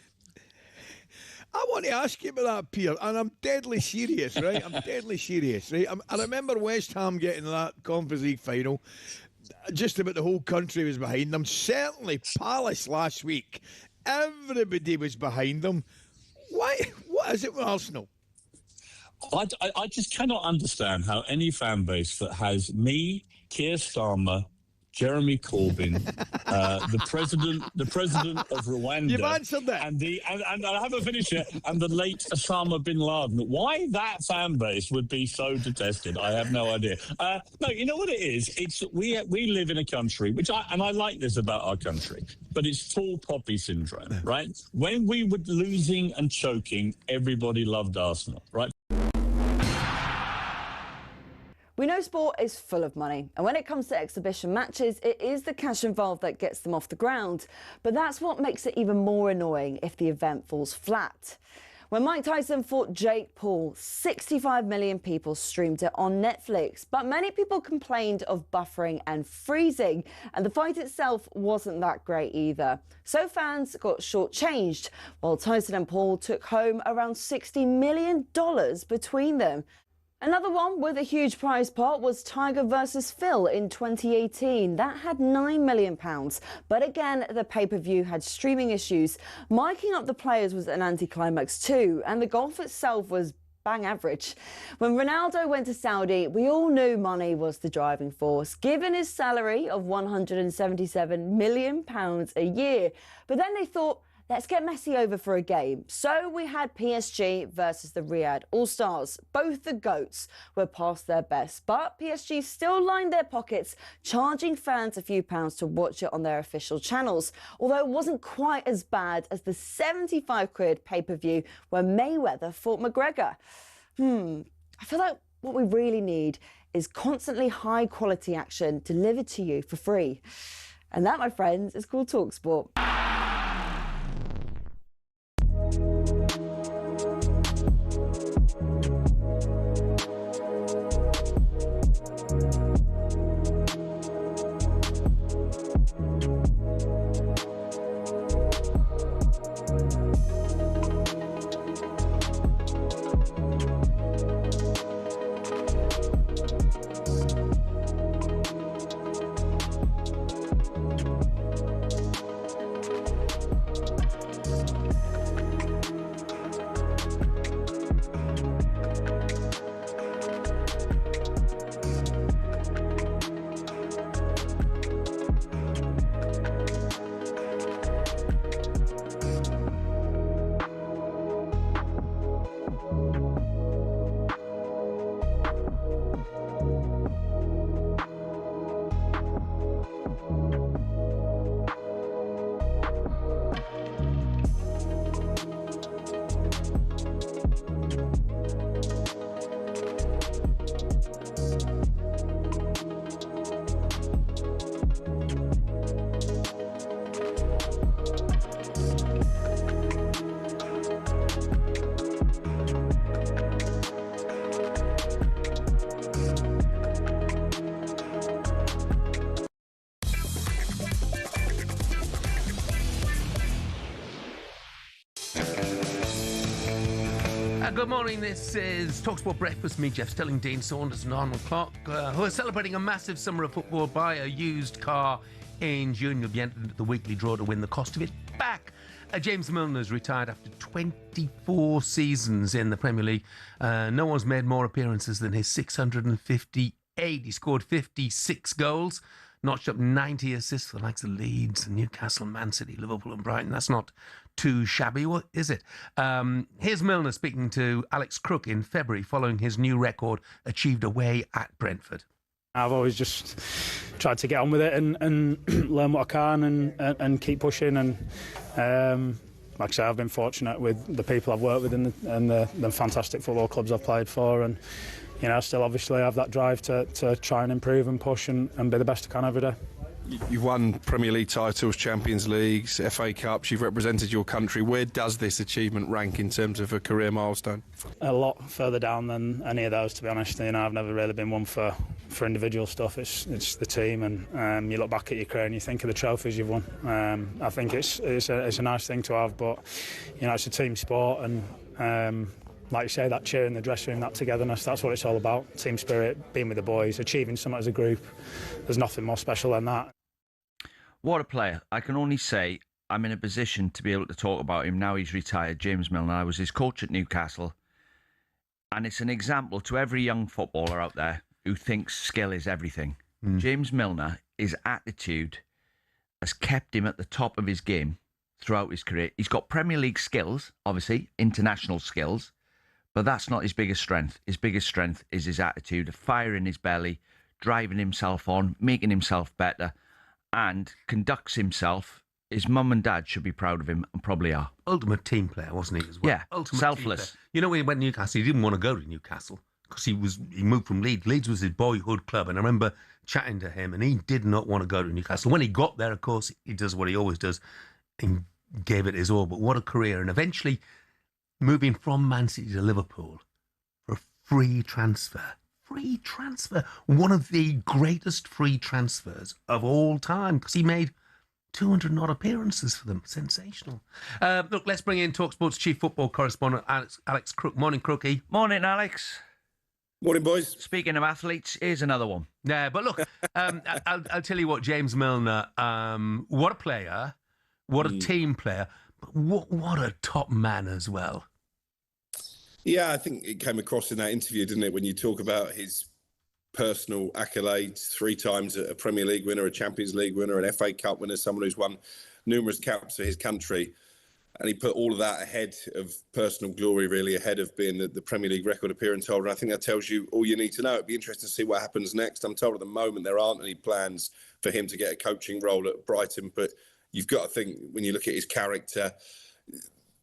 I want to ask you about that, Pierre, and I'm deadly serious, right? I'm deadly serious, right? I remember West Ham getting that Conference League final. Just about the whole country was behind them. Certainly Palace last week. Everybody was behind them. Why? What is it with Arsenal? I just cannot understand how any fan base that has me, Keir Starmer, Jeremy Corbyn, the president of Rwanda, You've answered that, and I haven't finished yet, and the late Osama bin Laden. Why that fan base would be so detested, I have no idea. No, you know what it is? It's we live in a country I like this about our country, but it's full poppy syndrome, right? When we were losing and choking, everybody loved Arsenal, right? We know sport is full of money, and when it comes to exhibition matches, it is the cash involved that gets them off the ground. But that's what makes it even more annoying if the event falls flat. When Mike Tyson fought Jake Paul, 65 million people streamed it on Netflix, but many people complained of buffering and freezing, and the fight itself wasn't that great either. So fans got shortchanged, while Tyson and Paul took home around $60 million between them. Another one with a huge prize pot was Tiger versus Phil in 2018. That had £9 million. But again, the pay-per-view had streaming issues. Miking up the players was an anticlimax too, and the golf itself was bang average. When Ronaldo went to Saudi, we all knew money was the driving force, given his salary of £177 million a year. But then they thought, let's get Messi over for a game. So we had PSG versus the Riyadh All-Stars. Both the GOATs were past their best, but PSG still lined their pockets, charging fans a few pounds to watch it on their official channels. Although it wasn't quite as bad as the 75 quid pay-per-view where Mayweather fought McGregor. I feel like what we really need is constantly high-quality action delivered to you for free. And that, my friends, is called talkSPORT. Good morning, this is talkSPORT Breakfast. Me, Jeff Stelling Dean Saunders and Arnold Clark, who are celebrating a massive summer of football. Buy a used car in June. You'll be entered into the weekly draw to win the cost of it back. James Milner's retired after 24 seasons in the Premier League. No one's made more appearances than his 658. He scored 56 goals, notched up 90 assists for the likes of Leeds and Newcastle, Man City, Liverpool and Brighton. That's not too shabby, what is it? Here's Milner speaking to Alex Crook in February following his new record achieved away at Brentford. I've always just tried to get on with it and learn what I can and keep pushing. And like I say, I've been fortunate with the people I've worked with and the fantastic football clubs I've played for. And I still obviously have that drive to try and improve and push and be the best I can every day. You've won Premier League titles, Champions Leagues, FA Cups. You've represented your country. Where does this achievement rank in terms of a career milestone? A lot further down than any of those, to be honest. I've never really been one for individual stuff. It's the team, and you look back at your career and you think of the trophies you've won. I think it's a nice thing to have, but it's a team sport, and like you say, that cheer in the dressing room, that togetherness, that's what it's all about. Team spirit, being with the boys, achieving something as a group. There's nothing more special than that. What a player. I can only say I'm in a position to be able to talk about him now he's retired, James Milner. I was his coach at Newcastle. And it's an example to every young footballer out there who thinks skill is everything. James Milner, his attitude has kept him at the top of his game throughout his career. He's got Premier League skills, obviously, international skills, but that's not his biggest strength. His biggest strength is his attitude, a fire in his belly, driving himself on, making himself better, and conducts himself. His mum and dad should be proud of him, and probably are. Ultimate team player, wasn't he, as well? Yeah, Ultimate selfless. When he went to Newcastle, he didn't want to go to Newcastle because he moved from Leeds. Leeds was his boyhood club, and I remember chatting to him, and he did not want to go to Newcastle. When he got there, of course, he does what he always does, and gave it his all. But what a career. And eventually moving from Man City to Liverpool for a free transfer. Free transfer. One of the greatest free transfers of all time, because he made 200 odd appearances for them. Sensational. Look, let's bring in talkSPORT's chief football correspondent, Alex Crook. Morning, Crookie. Morning, Alex. Morning, boys. Speaking of athletes, here's another one. Yeah, but look, I'll tell you what, James Milner, what a player, what a team player, but what a top man as well. Yeah, I think it came across in that interview, didn't it, when you talk about his personal accolades, 3 times a Premier League winner, a Champions League winner, an FA Cup winner, someone who's won numerous caps for his country. And he put all of that ahead of personal glory, really, ahead of being the Premier League record appearance holder. And I think that tells you all you need to know. It'd be interesting to see what happens next. I'm told at the moment there aren't any plans for him to get a coaching role at Brighton, but you've got to think, when you look at his character,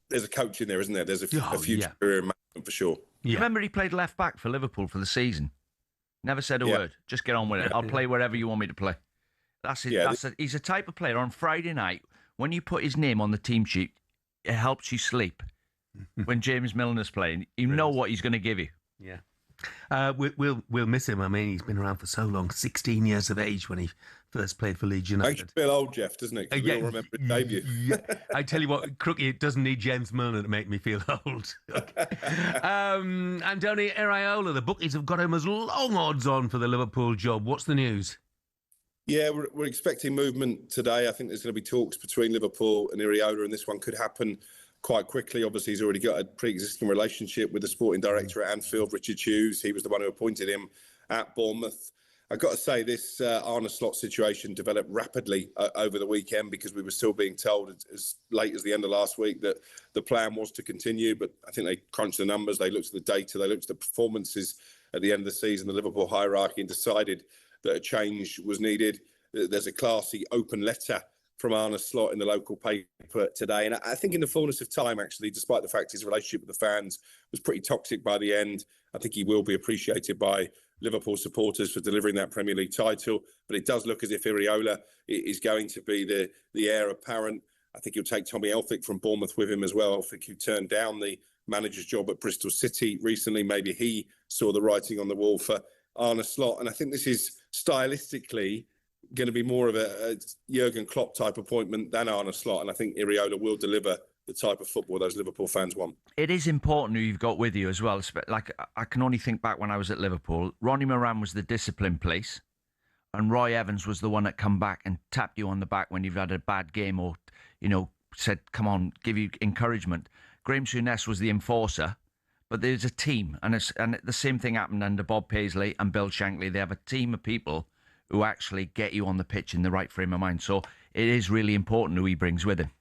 there's a coach in there, isn't there? There's a future career in management for sure. Yeah. Remember, he played left back for Liverpool for the season. Never said a word. Just get on with it. I'll play wherever you want me to play. That's it. He's a type of player. On Friday night, when you put his name on the team sheet, it helps you sleep. When James Milner's playing, you know what he's going to give you. Yeah. We'll miss him. I mean, he's been around for so long. 16 years of age when he first played for Leeds United. Makes you feel old, Jeff, doesn't it? 'Cause we all remember his debut. Yeah. I tell you what, Crookie, it doesn't need James Milner to make me feel old. Andoni Iraola, the bookies have got him as long odds on for the Liverpool job. What's the news? Yeah, we're expecting movement today. I think there's going to be talks between Liverpool and Iraola, and this one could happen quite quickly. Obviously, he's already got a pre-existing relationship with the sporting director at Anfield, Richard Hughes. He was the one who appointed him at Bournemouth. I've got to say, this Arne Slot situation developed rapidly over the weekend, because we were still being told as late as the end of last week that the plan was to continue. But I think they crunched the numbers, they looked at the data, they looked at the performances at the end of the season, the Liverpool hierarchy, and decided that a change was needed. There's a classy open letter from Arne Slot in the local paper today. And I think in the fullness of time, actually, despite the fact his relationship with the fans was pretty toxic by the end, I think he will be appreciated by Liverpool supporters for delivering that Premier League title. But it does look as if Iraola is going to be the heir apparent. I think he'll take Tommy Elphick from Bournemouth with him as well. Elphick, who turned down the manager's job at Bristol City recently. Maybe he saw the writing on the wall for Arne Slot. And I think this is stylistically going to be more of a Jurgen Klopp type appointment than Arne Slot. And I think Iraola will deliver the type of football those Liverpool fans want. It is important who you've got with you as well. Like, I can only think back when I was at Liverpool. Ronnie Moran was the discipline police, and Roy Evans was the one that come back and tapped you on the back when you've had a bad game, or, said, come on, give you encouragement. Graham Souness was the enforcer, but there's a team. And the same thing happened under Bob Paisley and Bill Shankly. They have a team of people who actually get you on the pitch in the right frame of mind. So it is really important who he brings with him.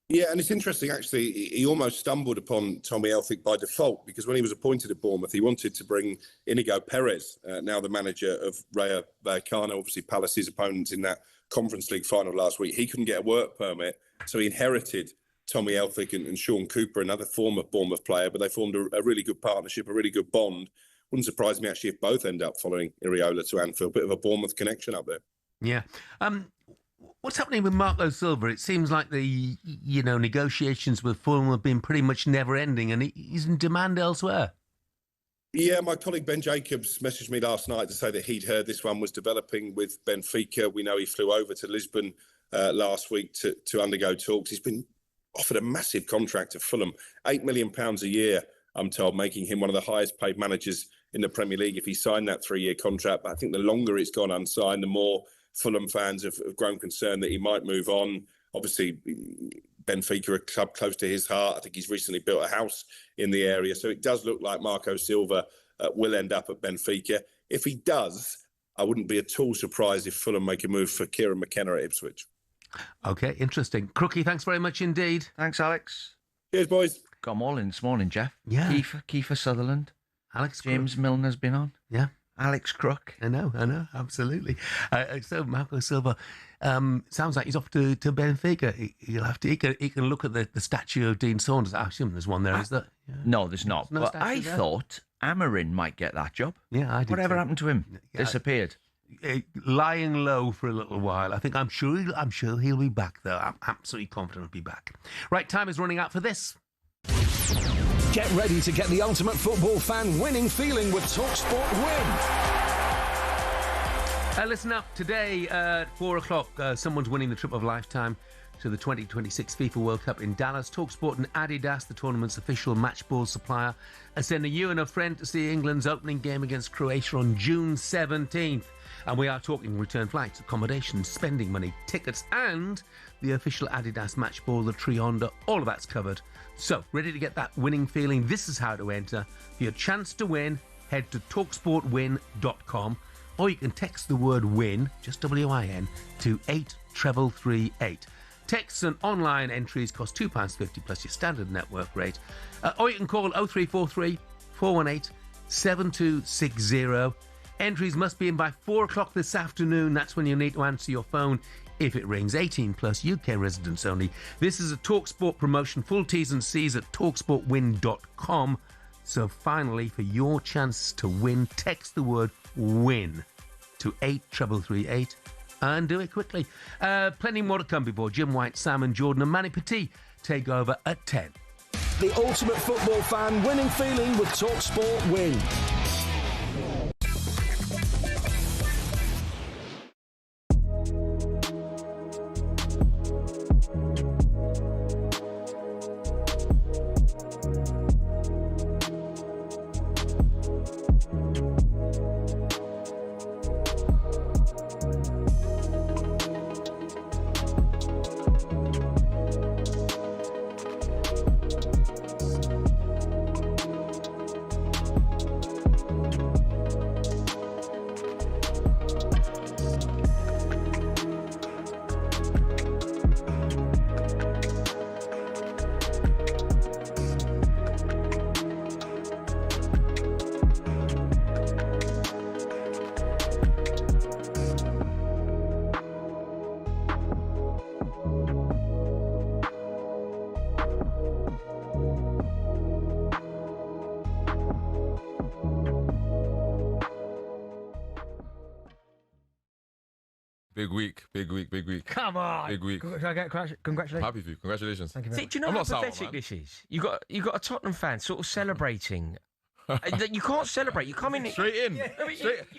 Yeah, and it's interesting, actually, he almost stumbled upon Tommy Elphick by default, because when he was appointed at Bournemouth, he wanted to bring Inigo Perez, now the manager of Rayo Vallecano, obviously Palace's opponents in that Conference League final last week. He couldn't get a work permit, so he inherited Tommy Elphick and Sean Cooper, another former Bournemouth player, but they formed a really good partnership, a really good bond. Wouldn't surprise me, actually, if both end up following Iriola to Anfield. Bit of a Bournemouth connection up there. Yeah. What's happening with Marco Silva? It seems like the negotiations with Fulham have been pretty much never-ending, and he's in demand elsewhere. Yeah, my colleague Ben Jacobs messaged me last night to say that he'd heard this one was developing with Benfica. We know he flew over to Lisbon last week to undergo talks. He's been offered a massive contract to Fulham, £8 million a year, I'm told, making him one of the highest paid managers in the Premier League if he signed that 3-year contract. But I think the longer it's gone unsigned, the more Fulham fans have grown concerned that he might move on. Obviously, Benfica, a club close to his heart. I think he's recently built a house in the area. So it does look like Marco Silva will end up at Benfica. If he does, I wouldn't be at all surprised if Fulham make a move for Kieran McKenna at Ipswich. OK, interesting. Crookie, thanks very much indeed. Thanks, Alex. Cheers, boys. Got them all in this morning, Jeff. Yeah. Kiefer Sutherland. Alex James Milner's been on. Yeah. Alex Crook. I know, absolutely. So Marco Silva sounds like he's off to Benfica. He can look at the statue of Dean Saunders. I assume there's one there, is there? Yeah. No, there's not. No but statue I there? thought Amarin might get that job. Yeah, I did. Whatever too. happened to him? Yeah, Disappeared. Lying low for a little while. I'm sure he'll be back though. I'm absolutely confident he'll be back. Right, time is running out for this. Get ready to get the ultimate football fan winning feeling with talkSPORT Win. Listen up, today at 4 o'clock, someone's winning the trip of a lifetime to the 2026 FIFA World Cup in Dallas. talkSPORT and Adidas, the tournament's official match ball supplier, are sending you and a friend to see England's opening game against Croatia on June 17th. And we are talking return flights, accommodation, spending money, tickets, and the official Adidas match ball, the Trionda. All of that's covered. So, ready to get that winning feeling? This is how to enter. For your chance to win, head to talksportwin.com, or you can text the word WIN, just W-I-N, to 83338. Texts and online entries cost £2.50 plus your standard network rate. Or you can call 0343 418 7260. Entries must be in by 4 o'clock this afternoon. That's when you need to answer your phone if it rings. 18 plus, UK residents only. This is a talkSPORT promotion. Full T's and C's at talksportwin.com. So finally, for your chance to win, text the word WIN to 83338 and do it quickly. Plenty more to come before Jim White, Sam Jordan and Manny Petit take over at 10. The ultimate football fan winning feeling with talkSPORT Win. Big week, big week, big week. Come on. Big week. Should I get congratulations? Happy for you. Congratulations. Thank you very See, much. do you know I'm how not sour, pathetic man. this is? You got a Tottenham fan sort of celebrating. You can't celebrate. You come in Straight in.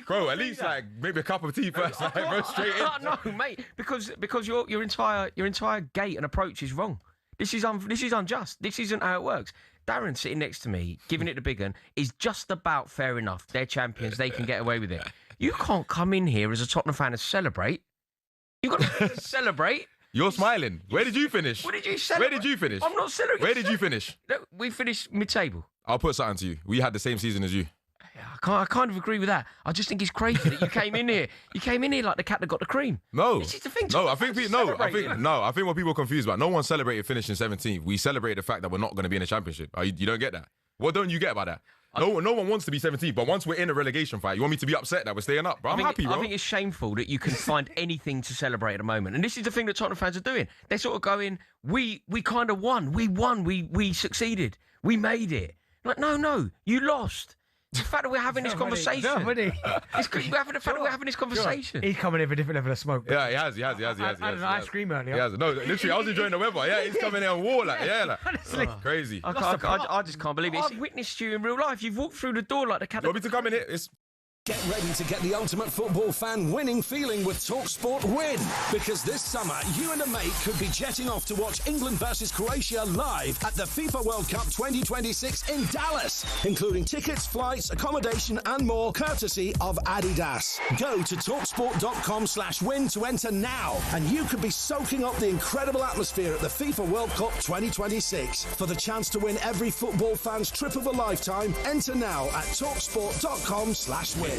Bro, at least like maybe a cup of tea first. Like, bro, straight in. No, mate, because your entire gait and approach is wrong. This is unjust. This isn't how it works. Darren sitting next to me, giving it the big one, is just about fair enough. They're champions. They can get away with it. You can't come in here as a Tottenham fan and celebrate. You got to celebrate. You're smiling. Where did you finish? What did you celebrate? Where did you finish? I'm not celebrating. Where did you finish? No, we finished mid-table. I'll put something to you. We had the same season as you. I kind of agree with that. I just think it's crazy that you came in here. You came in here like the cat that got the cream. No, This is the thing. I think what people are confused about. No one celebrated finishing 17th. We celebrated the fact that we're not going to be in the championship. You don't get that. What don't you get about that? No one wants to be 17th, but once we're in a relegation fight, you want me to be upset that we're staying up? Bro, I'm happy, bro. I think it's shameful that you can find anything to celebrate at the moment. And this is the thing that Tottenham fans are doing. They're sort of going, we kind of won. We won. We succeeded. We made it. Like, no, you lost. The fact that we're having this conversation. Somebody. It's the fact that we're having this conversation. He's coming in for a different level of smoke. Yeah, he has. I had an ice cream earlier. He has. No, literally, I was enjoying the weather. Yeah, he's coming in on war, honestly. Crazy. I just can't believe it. I've witnessed you in real life. You've walked through the door like the cat. You want me to come in here? Get ready to get the ultimate football fan winning feeling with talkSPORT Win. Because this summer, you and a mate could be jetting off to watch England versus Croatia live at the FIFA World Cup 2026 in Dallas, including tickets, flights, accommodation and more, courtesy of Adidas. Go to talksport.com/win to enter now, and you could be soaking up the incredible atmosphere at the FIFA World Cup 2026. For the chance to win every football fan's trip of a lifetime, enter now at talksport.com/win.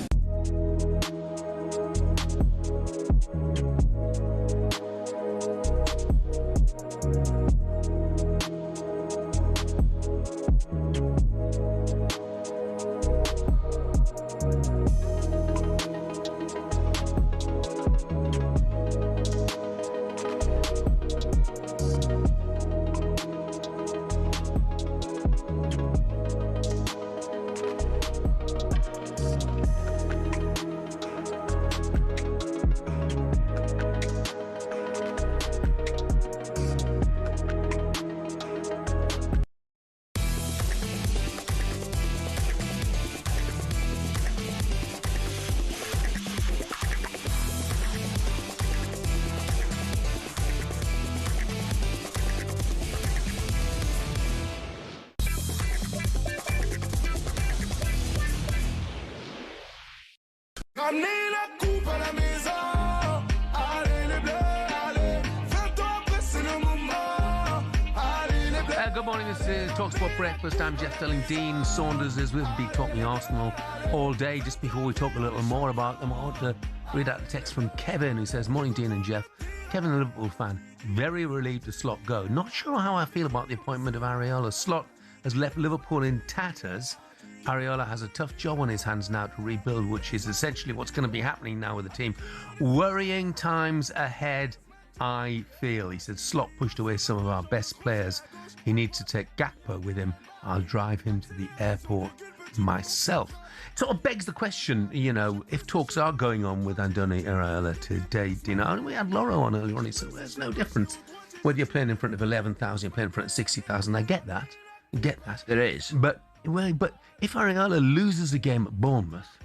Good morning, this is talkSPORT Breakfast. I'm Jeff Stelling Dean Saunders is with me talking Arsenal all day. Just before we talk a little more about them, I want to read out a text from Kevin who says, "Morning Dean and Jeff. Kevin, a Liverpool fan, very relieved to Slot go. Not sure how I feel about the appointment of Areola. Slot has left Liverpool in tatters. Areola has a tough job on his hands now to rebuild, which is essentially what's going to be happening now with the team. Worrying times ahead, I feel." He said, "Slot pushed away some of our best players. He needs to take Gakpo with him. I'll drive him to the airport myself." It sort of begs the question, if talks are going on with Andoni Areola today, and we had Loro on earlier on, he said, there's no difference whether you're playing in front of 11,000, you're playing in front of 60,000. I get that. There is. But if Areola loses a game at Bournemouth,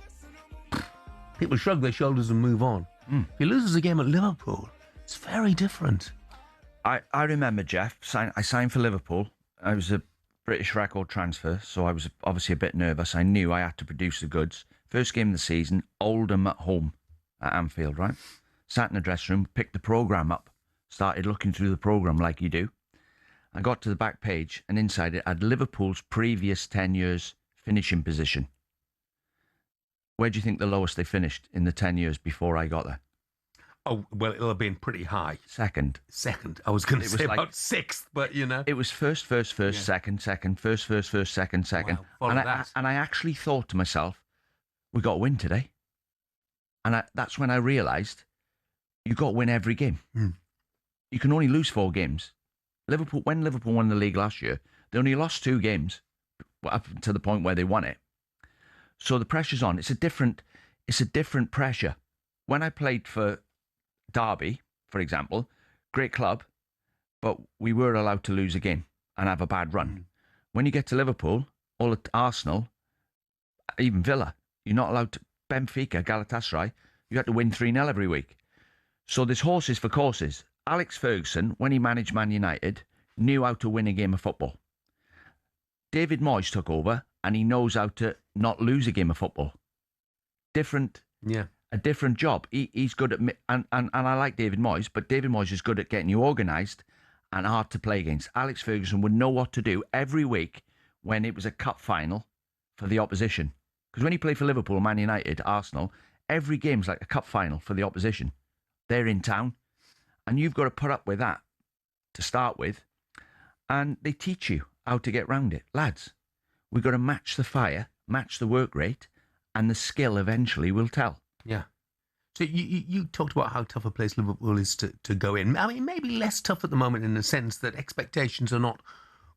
people shrug their shoulders and move on. If he loses a game at Liverpool, it's very different. I remember, Jeff, I signed for Liverpool. I was a British record transfer, so I was obviously a bit nervous. I knew I had to produce the goods. First game of the season, Oldham at home at Anfield, right? Sat in the dressing room, picked the programme up, started looking through the programme like you do. I got to the back page, and inside it had Liverpool's previous 10 years finishing position. Where do you think the lowest they finished in the 10 years before I got there? Oh, well, it'll have been pretty high. Second. I was going to say about sixth, but It was first, second, first, second. Wow, and I actually thought to myself, we got to win today. And that's when I realised you got to win every game. You can only lose 4 games. When Liverpool won the league last year, they only lost 2 games up to the point where they won it. So the pressure's on. It's a different pressure. When I played for Derby, for example, great club, but we were allowed to lose a game and have a bad run. When you get to Liverpool, or at Arsenal, even Villa, you're not allowed to. Benfica, Galatasaray, you had to win 3-0 every week. So there's horses for courses. Alex Ferguson, when he managed Man United, knew how to win a game of football. David Moyes took over, and he knows how to not lose a game of football. A different job. He's good at, and I like David Moyes, but David Moyes is good at getting you organised and hard to play against. Alex Ferguson would know what to do every week when it was a cup final for the opposition. Because when you play for Liverpool, Man United, Arsenal, every game's like a cup final for the opposition. They're in town, and you've got to put up with that to start with, and they teach you how to get round it. Lads, we've got to match the fire, match the work rate, and the skill eventually will tell. Yeah. So you talked about how tough a place Liverpool is to go in. I mean, maybe less tough at the moment in the sense that expectations are not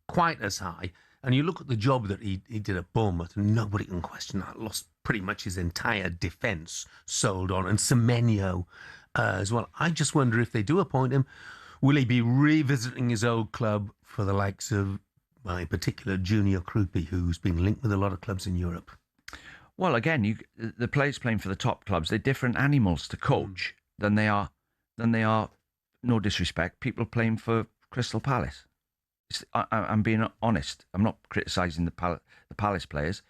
quite as high. And you look at the job that he did at Bournemouth, and nobody can question that. Lost pretty much his entire defence, sold on, and Semenyo as well. I just wonder if they do appoint him, will he be revisiting his old club for the likes of, well, in particular, Junior Krupi, who's been linked with a lot of clubs in Europe? Well, again, the players playing for the top clubs, they're different animals to coach than they are, no disrespect, people playing for Crystal Palace. I'm being honest. I'm not criticising the Palace players,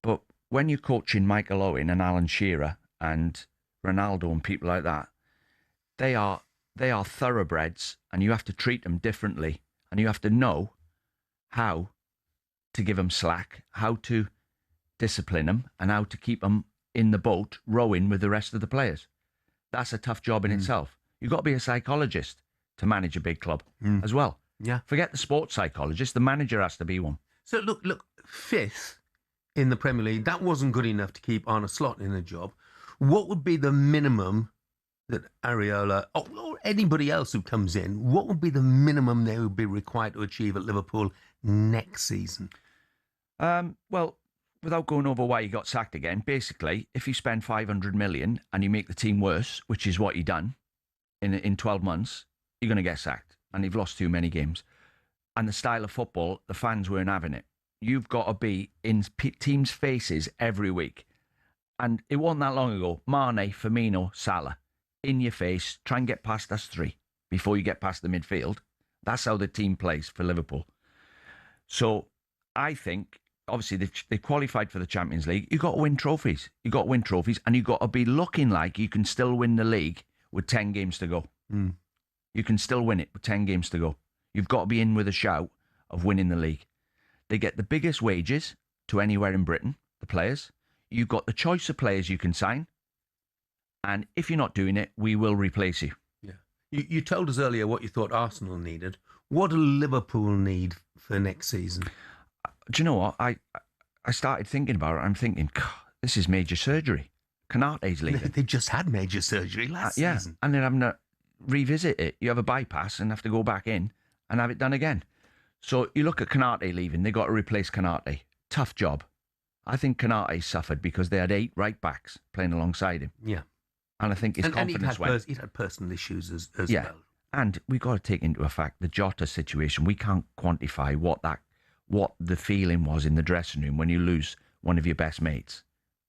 but when you're coaching Michael Owen and Alan Shearer and Ronaldo and people like that, they are thoroughbreds, and you have to treat them differently, and you have to know how to give them slack, how to discipline them, and how to keep them in the boat rowing with the rest of the players. That's a tough job in itself. You've got to be a psychologist to manage a big club as well. Yeah. Forget the sports psychologist. The manager has to be one. So look, fifth in the Premier League, that wasn't good enough to keep Arne Slot in a job. What would be the minimum that Areola, or anybody else who comes in, what would be the minimum they would be required to achieve at Liverpool next season? Well, without going over why he got sacked again, basically, if you spend 500 million and you make the team worse, which is what he done in 12 months, you're going to get sacked. And you've lost too many games. And the style of football, the fans weren't having it. You've got to be in teams' faces every week. And it wasn't that long ago. Mane, Firmino, Salah, in your face, try and get past us three before you get past the midfield. That's how the team plays for Liverpool. So I think, obviously, they've qualified for the Champions League. You've got to win trophies. You've got to win trophies, and you've got to be looking like you can still win the league with 10 games to go. You can still win it with 10 games to go. You've got to be in with a shout of winning the league. They get the biggest wages to anywhere in Britain, the players. You've got the choice of players you can sign. And if you're not doing it, we will replace you. Yeah. You told us earlier what you thought Arsenal needed. What do Liverpool need for next season? Do you know what? I started thinking about it. I'm thinking, God, this is major surgery. Canate's leaving. They just had major surgery last season. And they're having to revisit it. You have a bypass and have to go back in and have it done again. So you look at Canate leaving, they got to replace Canate. Tough job. I think Canate suffered because they had 8 right backs playing alongside him. Yeah. And I think his confidence went. He'd had personal issues as yeah. well. And we've got to take into account the Jota situation. We can't quantify what the feeling was in the dressing room when you lose one of your best mates.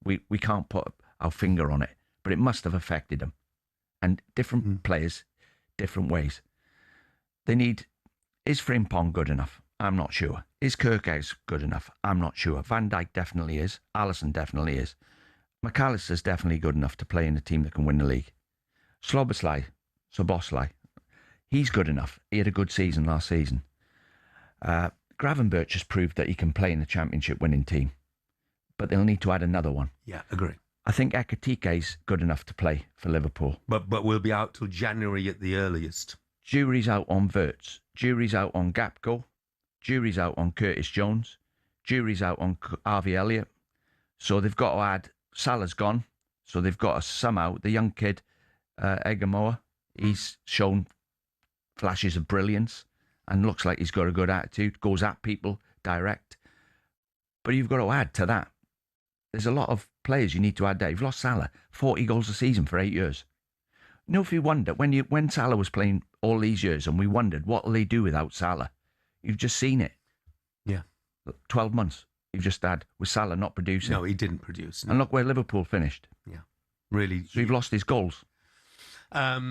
We can't put our finger on it, but it must have affected them. And different players, different ways. They need... Is Frimpong good enough? I'm not sure. Is Kirkhouse good enough? I'm not sure. Van Dijk definitely is. Alisson definitely is. McAllister's definitely good enough to play in a team that can win the league. Soboslai, he's good enough. He had a good season last season. Gravenberch has proved that he can play in the championship winning team. But they'll need to add another one. Yeah, agree. I think Ekitike's good enough to play for Liverpool. But we'll be out till January at the earliest. Jury's out on Wirtz. Jury's out on Gapco. Jury's out on Curtis Jones. Jury's out on Harvey Elliott. So they've got to add... Salah's gone. So they've got to somehow... The young kid, Egamoa, he's shown flashes of brilliance and looks like he's got a good attitude, goes at people direct. But you've got to add to that. There's a lot of players you need to add there. You've lost Salah, 40 goals a season for 8 years. You know, if you wonder, when Salah was playing all these years and we wondered, what will they do without Salah? You've just seen it. Yeah. 12 months you've just had with Salah not producing. No, he didn't produce. No. And look where Liverpool finished. Yeah. Really. So you've lost his goals. A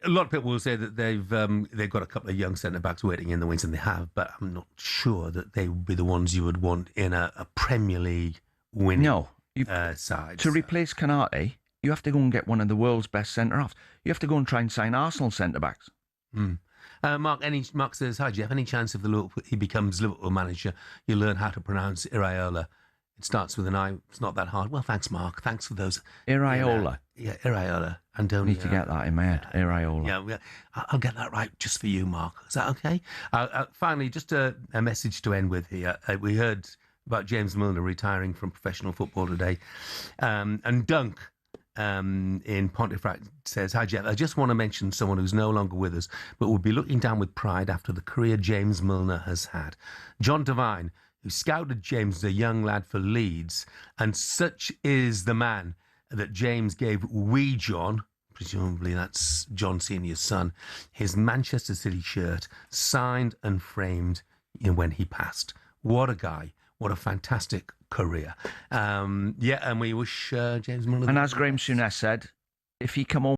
lot of people will say that they've got a couple of young centre-backs waiting in the wings, and they have, but I'm not sure that they would be the ones you would want in a Premier League winning side. To replace Canate, you have to go and get one of the world's best centre-halves. You have to go and try and sign Arsenal centre-backs. Mark says, hi Jeff, any chance if he becomes Liverpool manager, you learn how to pronounce Iraola It starts with an I. It's not that hard. Well, thanks, Mark. Thanks for those. Iraola. Yeah, Iraola. Antonio. Need to get that in my head. Iraola. Yeah, I'll get that right just for you, Mark. Is that okay? Finally, just a message to end with here. We heard about James Milner retiring from professional football today. And Dunk in Pontefract says, "Hi, Jeff. I just want to mention someone who's no longer with us, but will be looking down with pride after the career James Milner has had. John Devine, who scouted James as a young lad for Leeds, and such is the man that James gave wee John," presumably that's John Senior's son, "his Manchester City shirt, signed and framed when he passed. What a guy. What a fantastic career." And we wish James Milner... And as Graham Souness said, if he come on